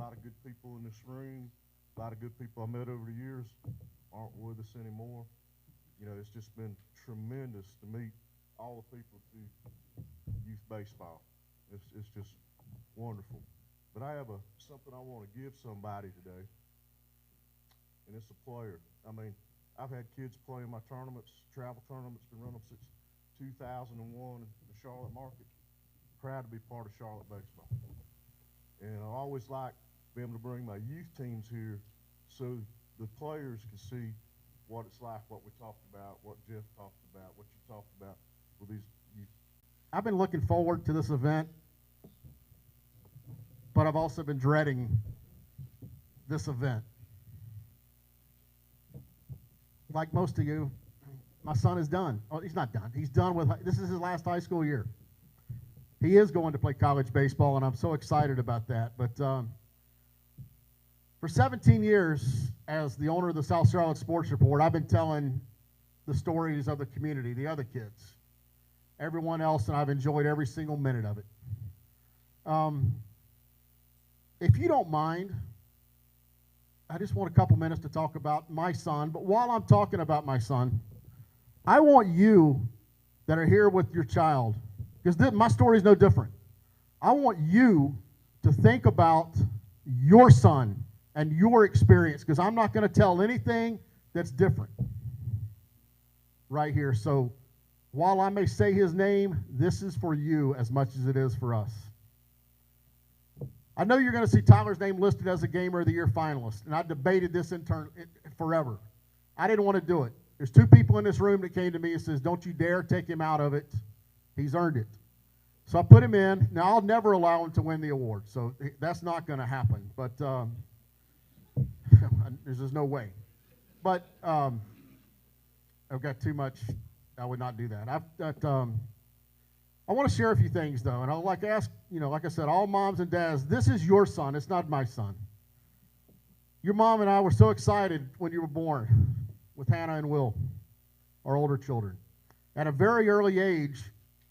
D: A lot of good people in this room, a lot of good people I met over the years aren't with us anymore. You know, it's just been tremendous to meet all the people through youth baseball. It's just wonderful. But I have something I want to give somebody today, and it's a player. I mean, I've had kids play in my tournaments, travel tournaments, been running them since 2001 in the Charlotte market. Proud to be part of Charlotte baseball. And I always like being able to bring my youth teams here so the players can see what it's like, what we talked about, what Jeff talked about, what you talked about with these youth.
I: I've been looking forward to this event, but I've also been dreading this event. Like most of you, my son is done. Oh, he's not done. He's done with, this is his last high school year. He is going to play college baseball, and I'm so excited about that. But for 17 years, as the owner of the South Charlotte Sports Report, I've been telling the stories of the community, the other kids, everyone else, and I've enjoyed every single minute of it. If you don't mind, I just want a couple minutes to talk about my son. But while I'm talking about my son, I want you that are here with your child, because my story is no different. I want you to think about your son and your experience, because I'm not going to tell anything that's different right here. So while I may say his name, this is for you as much as it is for us. I know you're going to see Tyler's name listed as a Gamer of the Year finalist, and I debated this forever. I didn't want to do it. There's two people in this room that came to me and says, don't you dare take him out of it. He's earned it. So I put him in. Now, I'll never allow him to win the award, so that's not going to happen. But there's just no way. But I've got too much. I would not do that. I want to share a few things, though, and I'd like to ask, like I said, all moms and dads, this is your son. It's not my son. Your mom and I were so excited when you were born with Hannah and Will, our older children. At a very early age,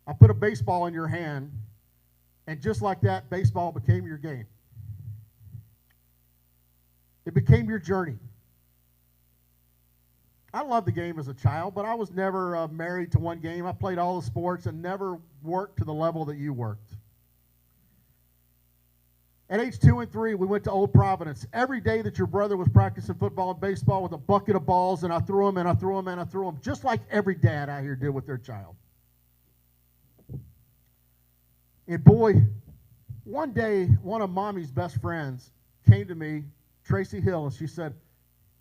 I: I put a baseball in your hand, and just like that, baseball became your game. It became your journey. I loved the game as a child, but I was never married to one game. I played all the sports and never worked to the level that you worked. At age 2 and 3, we went to Old Providence. Every day that your brother was practicing football and baseball with a bucket of balls, and I threw them, and I threw them, and I threw them, just like every dad out here did with their child. And boy, one day, one of Mommy's best friends came to me, Tracy Hill, and she said,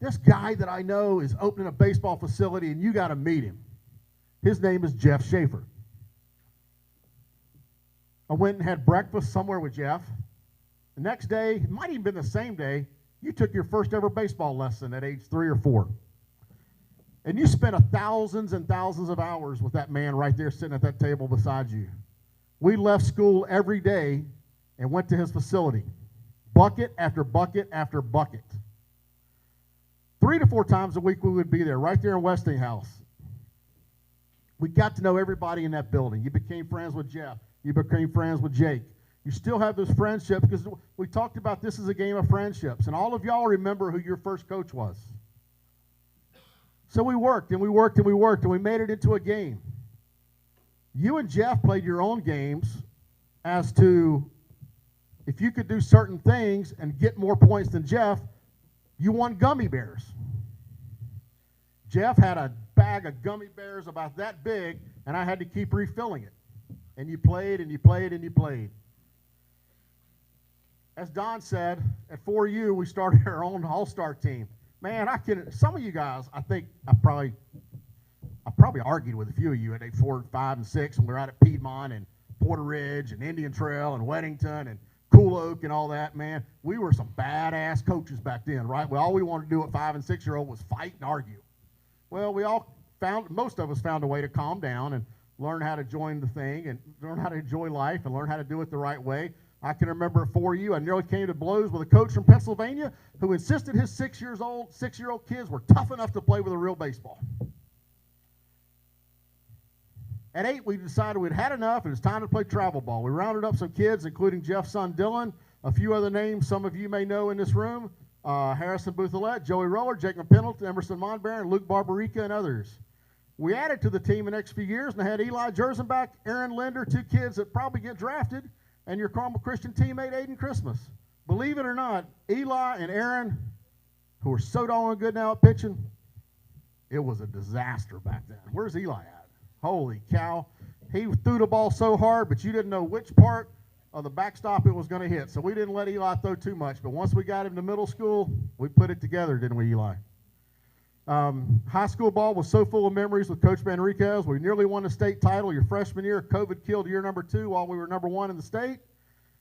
I: this guy that I know is opening a baseball facility, and you got to meet him. His name is Jeff Schaffer. I went and had breakfast somewhere with Jeff. The next day, it might even been the same day, you took your first ever baseball lesson at age 3 or 4. And you spent thousands and thousands of hours with that man right there sitting at that table beside you. We left school every day and went to his facility. Bucket after bucket after bucket. 3 to 4 times a week we would be there, right there in Westinghouse. We got to know everybody in that building. You became friends with Jeff. You became friends with Jake. You still have those friendships, because we talked about this as a game of friendships, and all of y'all remember who your first coach was. So we worked, and we worked, and we worked, and we made it into a game. You and Jeff played your own games as to if you could do certain things and get more points than Jeff, you won gummy bears. Jeff had a bag of gummy bears about that big, and I had to keep refilling it. And you played, and you played, and you played. As Don said, at 4U, we started our own all-star team. Man, some of you guys, I think I probably argued with a few of you at age 4, 5, and 6, and we were out at Piedmont and Porter Ridge and Indian Trail and Weddington and Cool Oak and all that. Man, we were some badass coaches back then, right? Well, all we wanted to do at 5 and 6-year-old was fight and argue. Well, most of us found a way to calm down and learn how to join the thing and learn how to enjoy life and learn how to do it the right way. I can remember at 4U, I nearly came to blows with a coach from Pennsylvania who insisted his 6-year-old kids were tough enough to play with a real baseball. At 8, we decided we'd had enough and it's time to play travel ball. We rounded up some kids, including Jeff's son Dylan, A few other names some of you may know in this room, Harrison Buthelette, Joey Roller, Jake McPendleton, Emerson Monbaron, Luke Barbarica, and others. We added to the team the next few years, and I had Eli Jersenbach, Aaron Linder, 2 kids that probably get drafted, and your Carmel Christian teammate, Aiden Christmas. Believe it or not, Eli and Aaron, who are so doggone good now at pitching, it was a disaster back then. Where's Eli at? Holy cow. He threw the ball so hard, but you didn't know which part of the backstop it was going to hit. So we didn't let Eli throw too much. But once we got him to middle school, we put it together, didn't we, Eli? High school ball was so full of memories with Coach Manriquez. We nearly won the state title your freshman year. COVID killed year number 2 while we were number 1 in the state.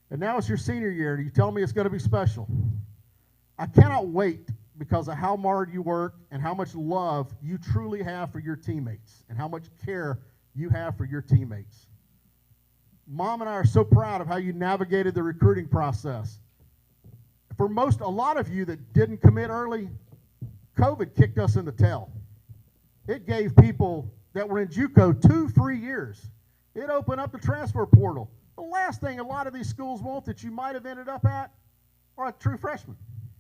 I: And now it's your senior year, and you tell me it's going to be special. I cannot wait because of how hard you work and how much love you truly have for your teammates and how much care you have for your teammates. Mom and I are so proud of how you navigated the recruiting process. For a lot of you that didn't commit early, COVID kicked us in the tail. It gave people that were in JUCO 2 free years. It opened up the transfer portal. The last thing a lot of these schools want that you might have ended up at are a true freshman.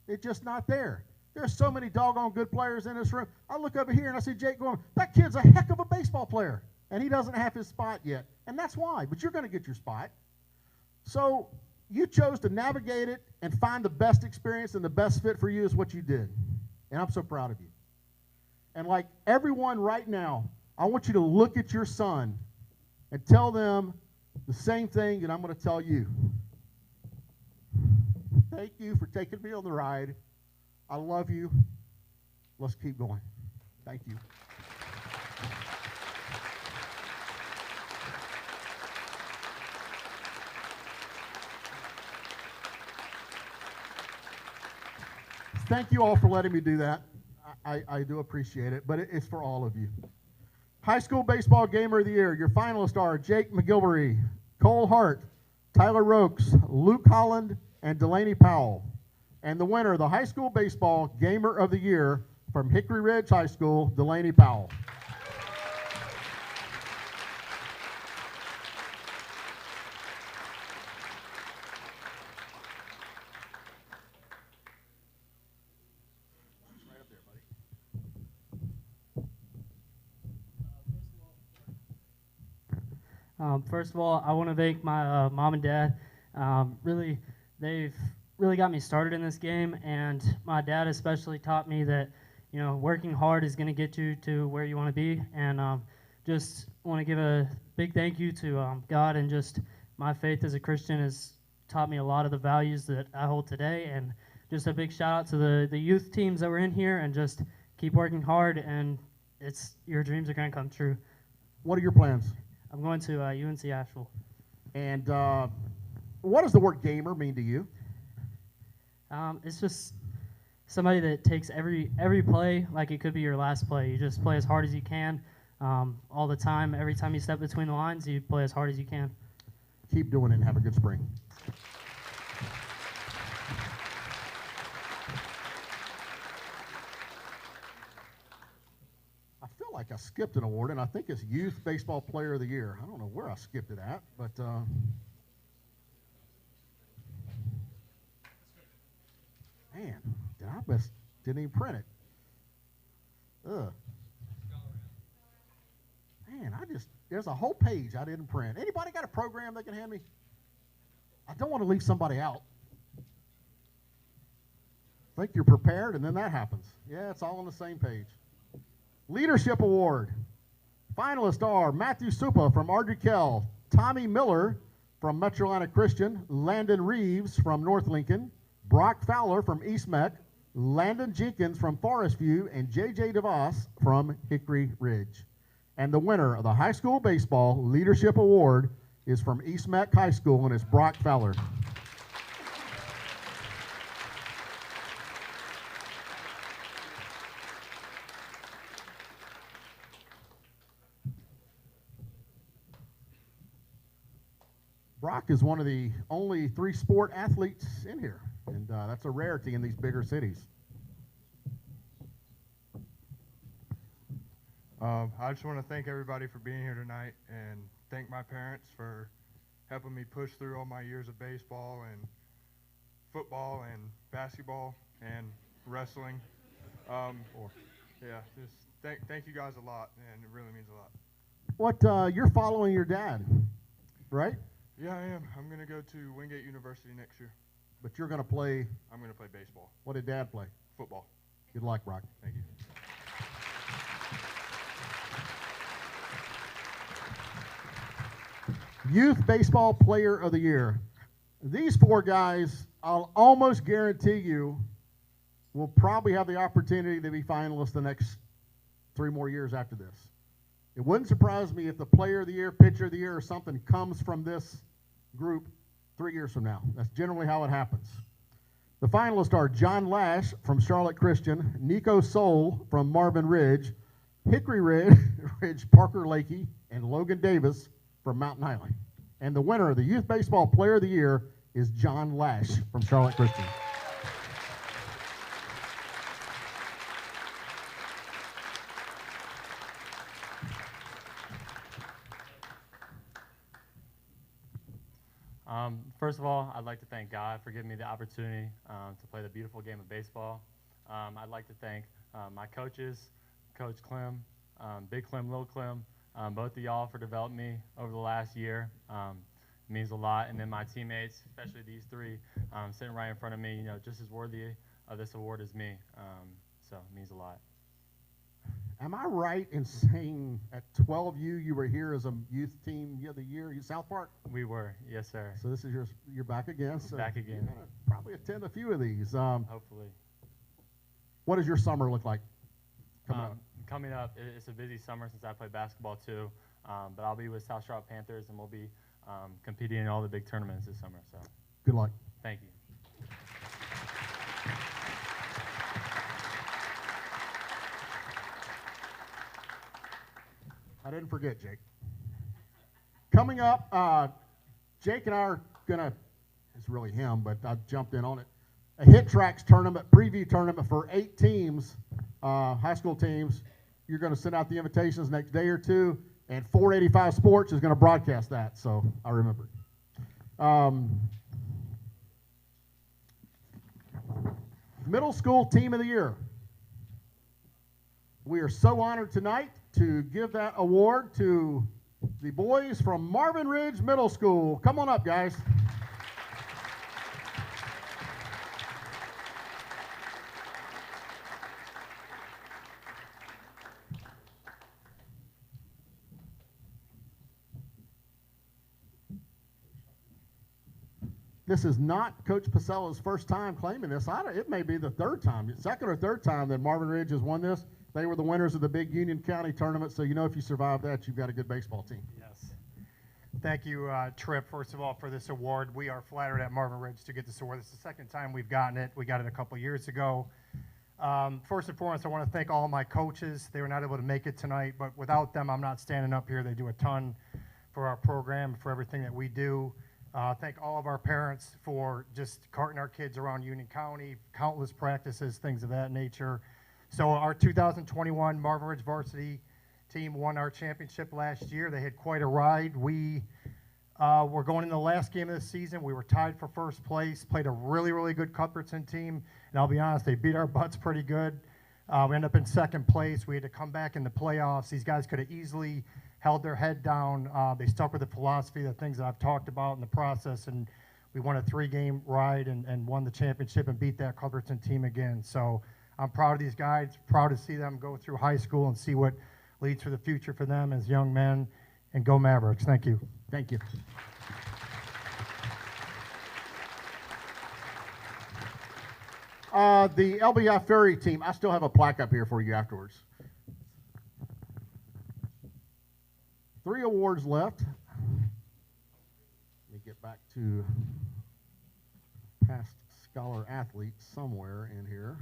I: It's just not there. There's so many doggone good players in this room. I look over here and I see Jake going, that kid's a heck of a baseball player, and he doesn't have his spot yet. And that's why, but you're going to get your spot. So you chose to navigate it and find the best experience, and the best fit for you is what you did. And I'm so proud of you. And like everyone right now, I want you to look at your son and tell them the same thing that I'm going to tell you. Thank you for taking me on the ride. I love you. Let's keep going. Thank you. Thank you all for letting me do that. I do appreciate it, but it's for all of you. High School Baseball Gamer of the Year, your finalists are Jake McGilvery, Cole Hart, Tyler Rokes, Luke Holland, and Delaney Powell. And the winner, the High School Baseball Gamer of the Year from Hickory Ridge High School, Delaney Powell.
E: First of all, I want to thank my mom and dad. They've really got me started in this game, and my dad especially taught me that, working hard is going to get you to where you want to be. And just want to give a big thank you to God, and just my faith as a Christian has taught me a lot of the values that I hold today. And just a big shout out to the youth teams that were in here, and just keep working hard, and your dreams are going to come true.
I: What are your plans?
E: I'm going to UNC Asheville.
I: And what does the word gamer mean to you?
E: It's just somebody that takes every play like it could be your last play. You just play as hard as you can all the time. Every time you step between the lines, you play as hard as you can.
I: Keep doing it and have a good spring. I feel like I skipped an award, and I think it's Youth Baseball Player of the Year. I don't know where I skipped it at, but man, didn't even print it. Ugh. Man, there's a whole page I didn't print. Anybody got a program they can hand me? I don't want to leave somebody out. Think you're prepared, and then that happens. Yeah, it's all on the same page. Leadership Award. Finalists are Matthew Supa from Ardrey-Kell, Tommy Miller from Metro Atlantic Christian, Landon Reeves from North Lincoln, Brock Fowler from East Met, Landon Jenkins from Forest View, and J.J. DeVos from Hickory Ridge. And the winner of the High School Baseball Leadership Award is from East Met High School, and it's Brock Fowler. Brock is one of the only 3-sport athletes in here, and that's a rarity in these bigger cities.
K: I just want to thank everybody for being here tonight, and thank my parents for helping me push through all my years of baseball, and football and basketball and wrestling. Yeah, just thank you guys a lot, and it really means a lot.
I: What, you're following your dad, right?
K: Yeah, I am. I'm going to go to Wingate University next year.
I: But you're going to play.
K: I'm going to play baseball.
I: What did Dad play?
K: Football.
I: Good luck, Brock.
K: Thank you.
I: Youth Baseball Player of the Year. These four guys, I'll almost guarantee you, will probably have the opportunity to be finalists the next 3 more years after this. It wouldn't surprise me if the Player of the Year, Pitcher of the Year, or something comes from this group 3 years from now. That's generally how it happens. The finalists are John Lash from Charlotte Christian, Nico Soul from Marvin Ridge, Hickory Ridge Parker Lakey, and Logan Davis from Mountain Highland. And the winner of the Youth Baseball Player of the Year is John Lash from Charlotte Christian.
F: First of all, I'd like to thank God for giving me the opportunity to play the beautiful game of baseball. I'd like to thank my coaches, Coach Clem, Big Clem, Little Clem, both of y'all for developing me over the last year. It means a lot. And then my teammates, especially these 3 sitting right in front of me, you know, just as worthy of this award as me. So it means a lot.
I: Am I right in saying at 12U you were here as a youth team of the year, South Park?
F: We were, yes, sir.
I: So this is you're back again. So
F: back again.
I: You're gonna probably attend a few of these.
F: Hopefully.
I: What does your summer look like
F: coming up? It's a busy summer since I play basketball too, but I'll be with South Charlotte Panthers, and we'll be competing in all the big tournaments this summer. So
I: good luck.
F: Thank you.
I: I didn't forget, Jake. Coming up, Jake and I are going to, it's really him, but I jumped in on it, a Hit Tracks tournament, preview tournament for 8 teams, high school teams. You're going to send out the invitations next day or 2, and 485 Sports is going to broadcast that, so I remembered. Middle School Team of the Year. We are so honored tonight to give that award to the boys from Marvin Ridge Middle School. Come on up, guys. This is not Coach Pacella's first time claiming this. It may be the 3rd time, 2nd or 3rd time that Marvin Ridge has won this. They were the winners of the big Union County tournament, so you know if you survive that, you've got a good baseball team.
P: Yes. Thank you, Tripp, first of all, for this award. We are flattered at Marvin Ridge to get this award. This is the 2nd time we've gotten it. We got it a couple years ago. First and foremost, I want to thank all my coaches. They were not able to make it tonight, but without them, I'm not standing up here. They do a ton for our program, for everything that we do. Thank all of our parents for just carting our kids around Union County, countless practices, things of that nature. So our 2021 Marvin Ridge varsity team won our championship last year. They had quite a ride. We were going in the last game of the season. We were tied for first place, played a really, really good Cuthbertson team. And I'll be honest, they beat our butts pretty good. We ended up in 2nd place. We had to come back in the playoffs. These guys could have easily held their head down. They stuck with the philosophy, the things that I've talked about in the process, and we won a 3-game ride and won the championship and beat that Cuthbertson team again. So I'm proud of these guys, proud to see them go through high school and see what leads for the future for them as young men, and go Mavericks. Thank you.
I: Thank you. The LBI Ferry team, I still have a plaque up here for you afterwards. 3 awards left. Let me get back to past scholar athletes somewhere in here.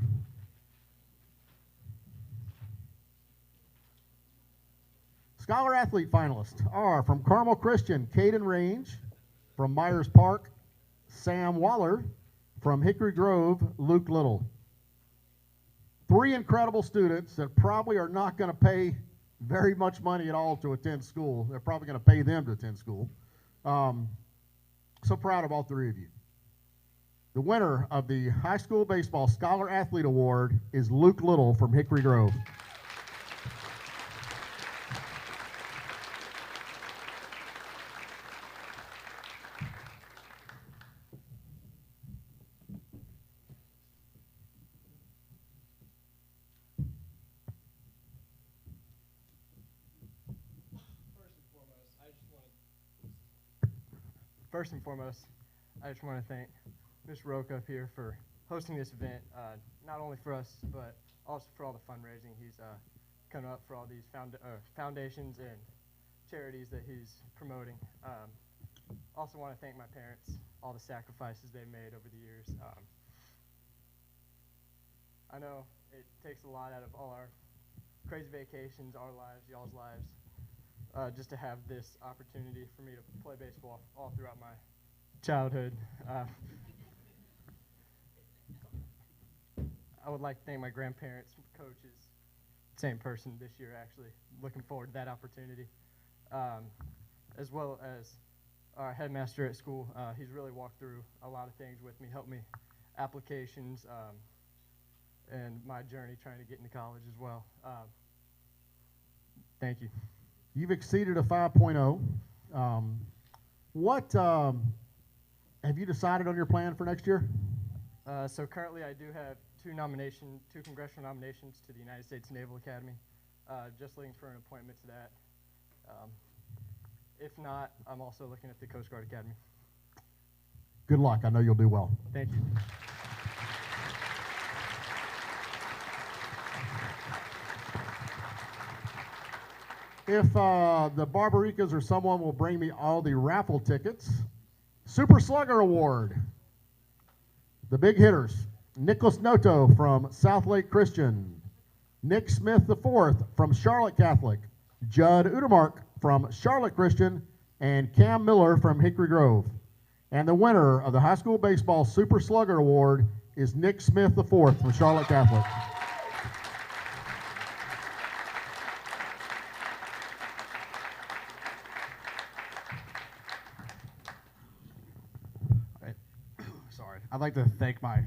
I: Scholar athlete finalists are from Carmel Christian, Caden Range, from Myers Park, Sam Waller, from Hickory Grove, Luke Little. 3 incredible students that probably are not going to pay very much money at all to attend school. They're probably going to pay them to attend school. So proud of all 3 of you. The winner of the High School Baseball Scholar Athlete Award is Luke Little from Hickory Grove.
S: First and foremost, I just want to thank Ms. Roca up here for hosting this event, not only for us, but also for all the fundraising. He's coming up for all these foundations and charities that he's promoting. Also want to thank my parents, all the sacrifices they've made over the years. I know it takes a lot out of all our crazy vacations, our lives, y'all's lives, just to have this opportunity for me to play baseball all throughout my childhood. I would like to thank my grandparents, coaches, same person this year actually. Looking forward to that opportunity. As well as our headmaster at school. He's really walked through a lot of things with me, helped me applications, and my journey trying to get into college as well. Thank you.
I: You've exceeded a 5.0. What have you decided on your plan for next year?
S: So currently I do have two congressional nominations to the United States Naval Academy. Just looking for an appointment to that. If not, I'm also looking at the Coast Guard Academy.
I: Good luck. I know you'll do well.
S: Thank you.
I: If the Barbaricas or someone will bring me all the raffle tickets. Super Slugger Award. The big hitters. Nicholas Noto from South Lake Christian. Nick Smith IV from Charlotte Catholic. Judd Udemark from Charlotte Christian. And Cam Miller from Hickory Grove. And the winner of the High School Baseball Super Slugger Award is Nick Smith IV from Charlotte Catholic.
M: I'd like to thank my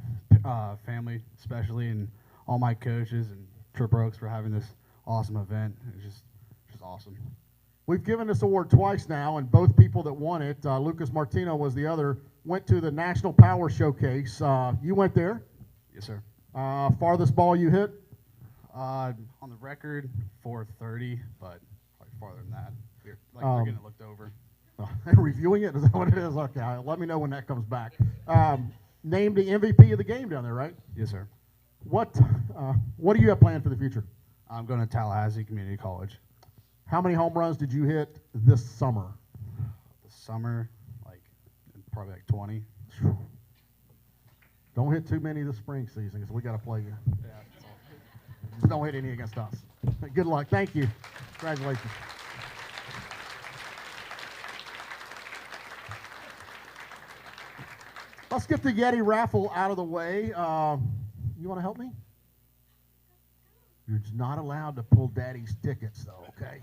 M: family, especially, and all my coaches and Trip Oaks for having this awesome event. It's just awesome.
I: We've given this award twice now, and both people that won it, Lucas Martino was the other, went to the National Power Showcase. You went there?
M: Yes, sir.
I: Farthest ball you hit?
M: On the record, 430, but like farther than that. They're getting it looked over.
I: Reviewing it? Is that what it is? Okay, let me know when that comes back. Named the MVP of the game down there, right?
M: Yes, sir.
I: What do you have planned for the future?
M: I'm going to Tallahassee Community College.
I: How many home runs did you hit this summer?
M: This summer, probably 20.
I: Don't hit too many this spring season because we got to play you.
M: Yeah,
I: Just don't hit any against us. Good luck. Thank you. Congratulations. Let's get the Yeti raffle out of the way. You want to help me? You're not allowed to pull Daddy's tickets, though, okay?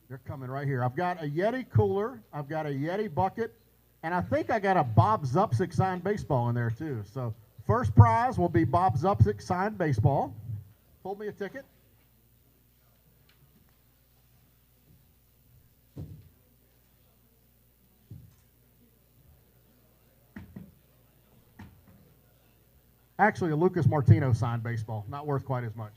I: They're coming right here. I've got a Yeti cooler. I've got a Yeti bucket. And I think I got a Bob Zupsik signed baseball in there, too. So first prize will be Bob Zupsik signed baseball. Pull me a ticket. Actually, a Lucas Martino signed baseball. Not worth quite as much.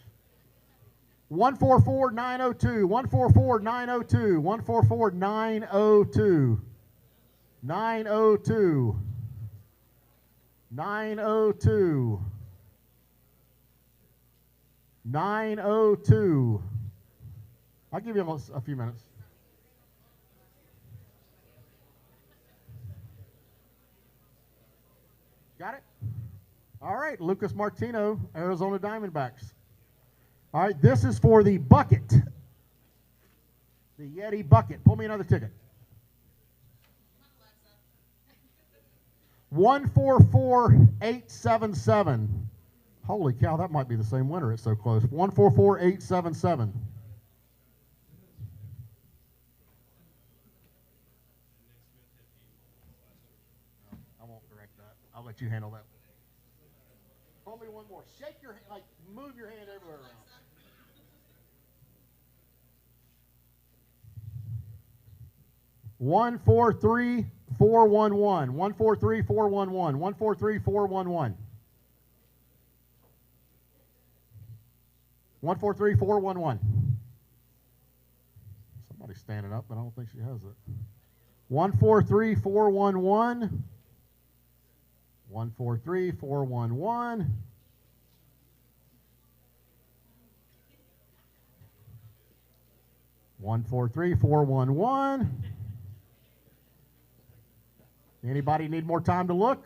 I: 144-902, 144-902, 144-902, 902, 902, 902. I'll give you a few minutes. Got it? All right, Lucas Martino, Arizona Diamondbacks. All right, this is for the bucket. The Yeti bucket. Pull me another ticket. 144877. Holy cow, that might be the same winner. It's so close. 144877. I won't correct that. I'll let you handle that. Hold me one more. Shake your hand, like move your hand everywhere around. One, 4, 3, 4, 1, 1. 1, 4, 3, 4, 1, 1. 1, 4, 3, 4, 1, 1. 1, 4, 3, 4, 1, 1. Somebody's standing up, but I don't think she has it. 1, 4, 3, 4, 1, 1. 1, 4, 3, 4, 1, 1. 1, 4, 3, 4, 1, 1. Anybody need more time to look?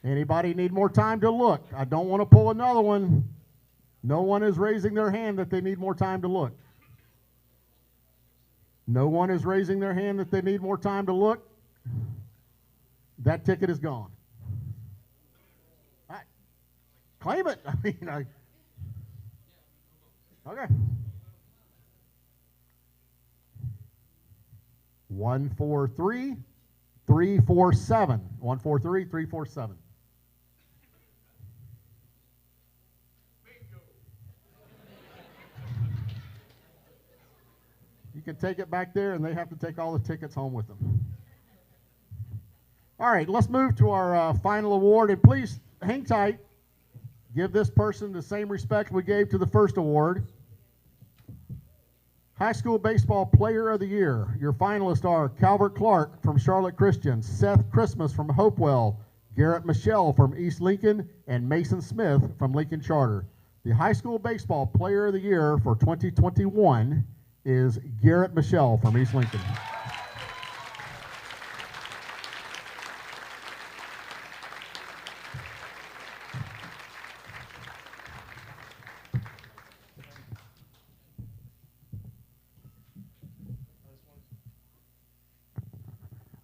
I: Anybody need more time to look? I don't want to pull another one. No one is raising their hand that they need more time to look. No one is raising their hand that they need more time to look. That ticket is gone. All right. Claim it. I mean, okay. 1, 4, 3, 3, 4, 7. 1, 4, 3, 3, 4, 7. You can take it back there, and they have to take all the tickets home with them. All right, let's move to our final award. And please hang tight. Give this person the same respect we gave to the first award. High School Baseball Player of the Year. Your finalists are Calvert Clark from Charlotte Christian, Seth Christmas from Hopewell, Garrett Michelle from East Lincoln, and Mason Smith from Lincoln Charter. The High School Baseball Player of the Year for 2021 is Garrett Michelle from East Lincoln.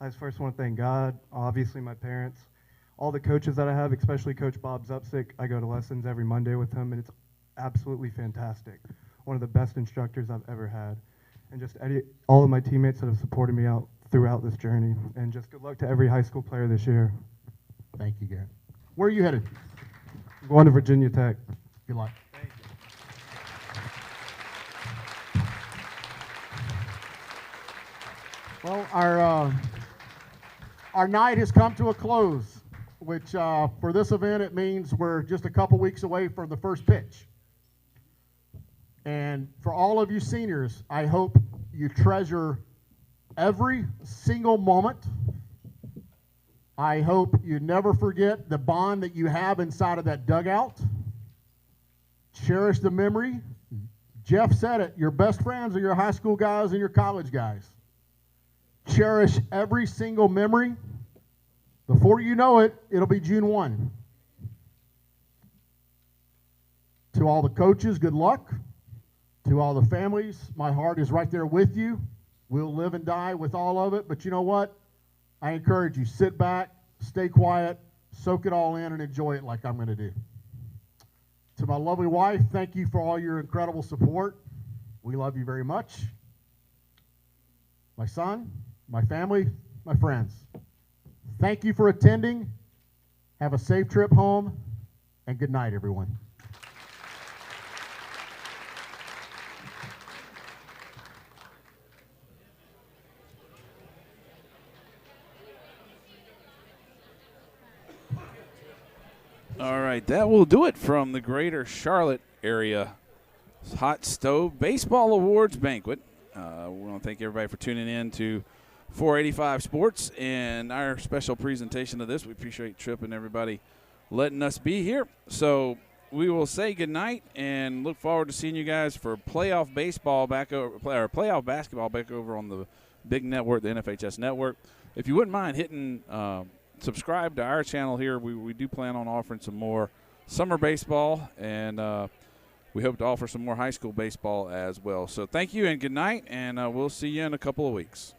G: I just first want to thank God, obviously my parents, all the coaches that I have, especially Coach Bob Zupsik. I go to lessons every Monday with him, and it's absolutely fantastic. One of the best instructors I've ever had. And just all of my teammates that have supported me out throughout this journey. And just good luck to every high school player this year.
I: Thank you, Garrett. Where are you headed?
G: I'm going to Virginia Tech.
I: Good luck.
G: Thank you.
I: Well, our night has come to a close, which for this event it means we're just a couple weeks away from the first pitch. And for all of you seniors, I hope you treasure every single moment. I hope you never forget the bond that you have inside of that dugout. Cherish the memory. Jeff said it, your best friends are your high school guys and your college guys. Cherish every single memory. Before you know it, it'll be June 1. To all the coaches, good luck. To all the families, my heart is right there with you. We'll live and die with all of it, but you know what? I encourage you, sit back, stay quiet, soak it all in, and enjoy it like I'm going to do. To my lovely wife, thank you for all your incredible support. We love you very much. My son, my family, my friends, thank you for attending. Have a safe trip home, and good night, everyone.
R: All right, that will do it from the Greater Charlotte area Hot Stove Baseball Awards Banquet. We want to thank everybody for tuning in to 485 Sports and our special presentation of this. We appreciate Tripp and everybody letting us be here. So we will say goodnight and look forward to seeing you guys for playoff baseball back over, or playoff basketball back over on the big network, the NFHS network. If you wouldn't mind hitting subscribe to our channel here. We do plan on offering some more summer baseball, and we hope to offer some more high school baseball as well. So thank you and good night, and we'll see you in a couple of weeks.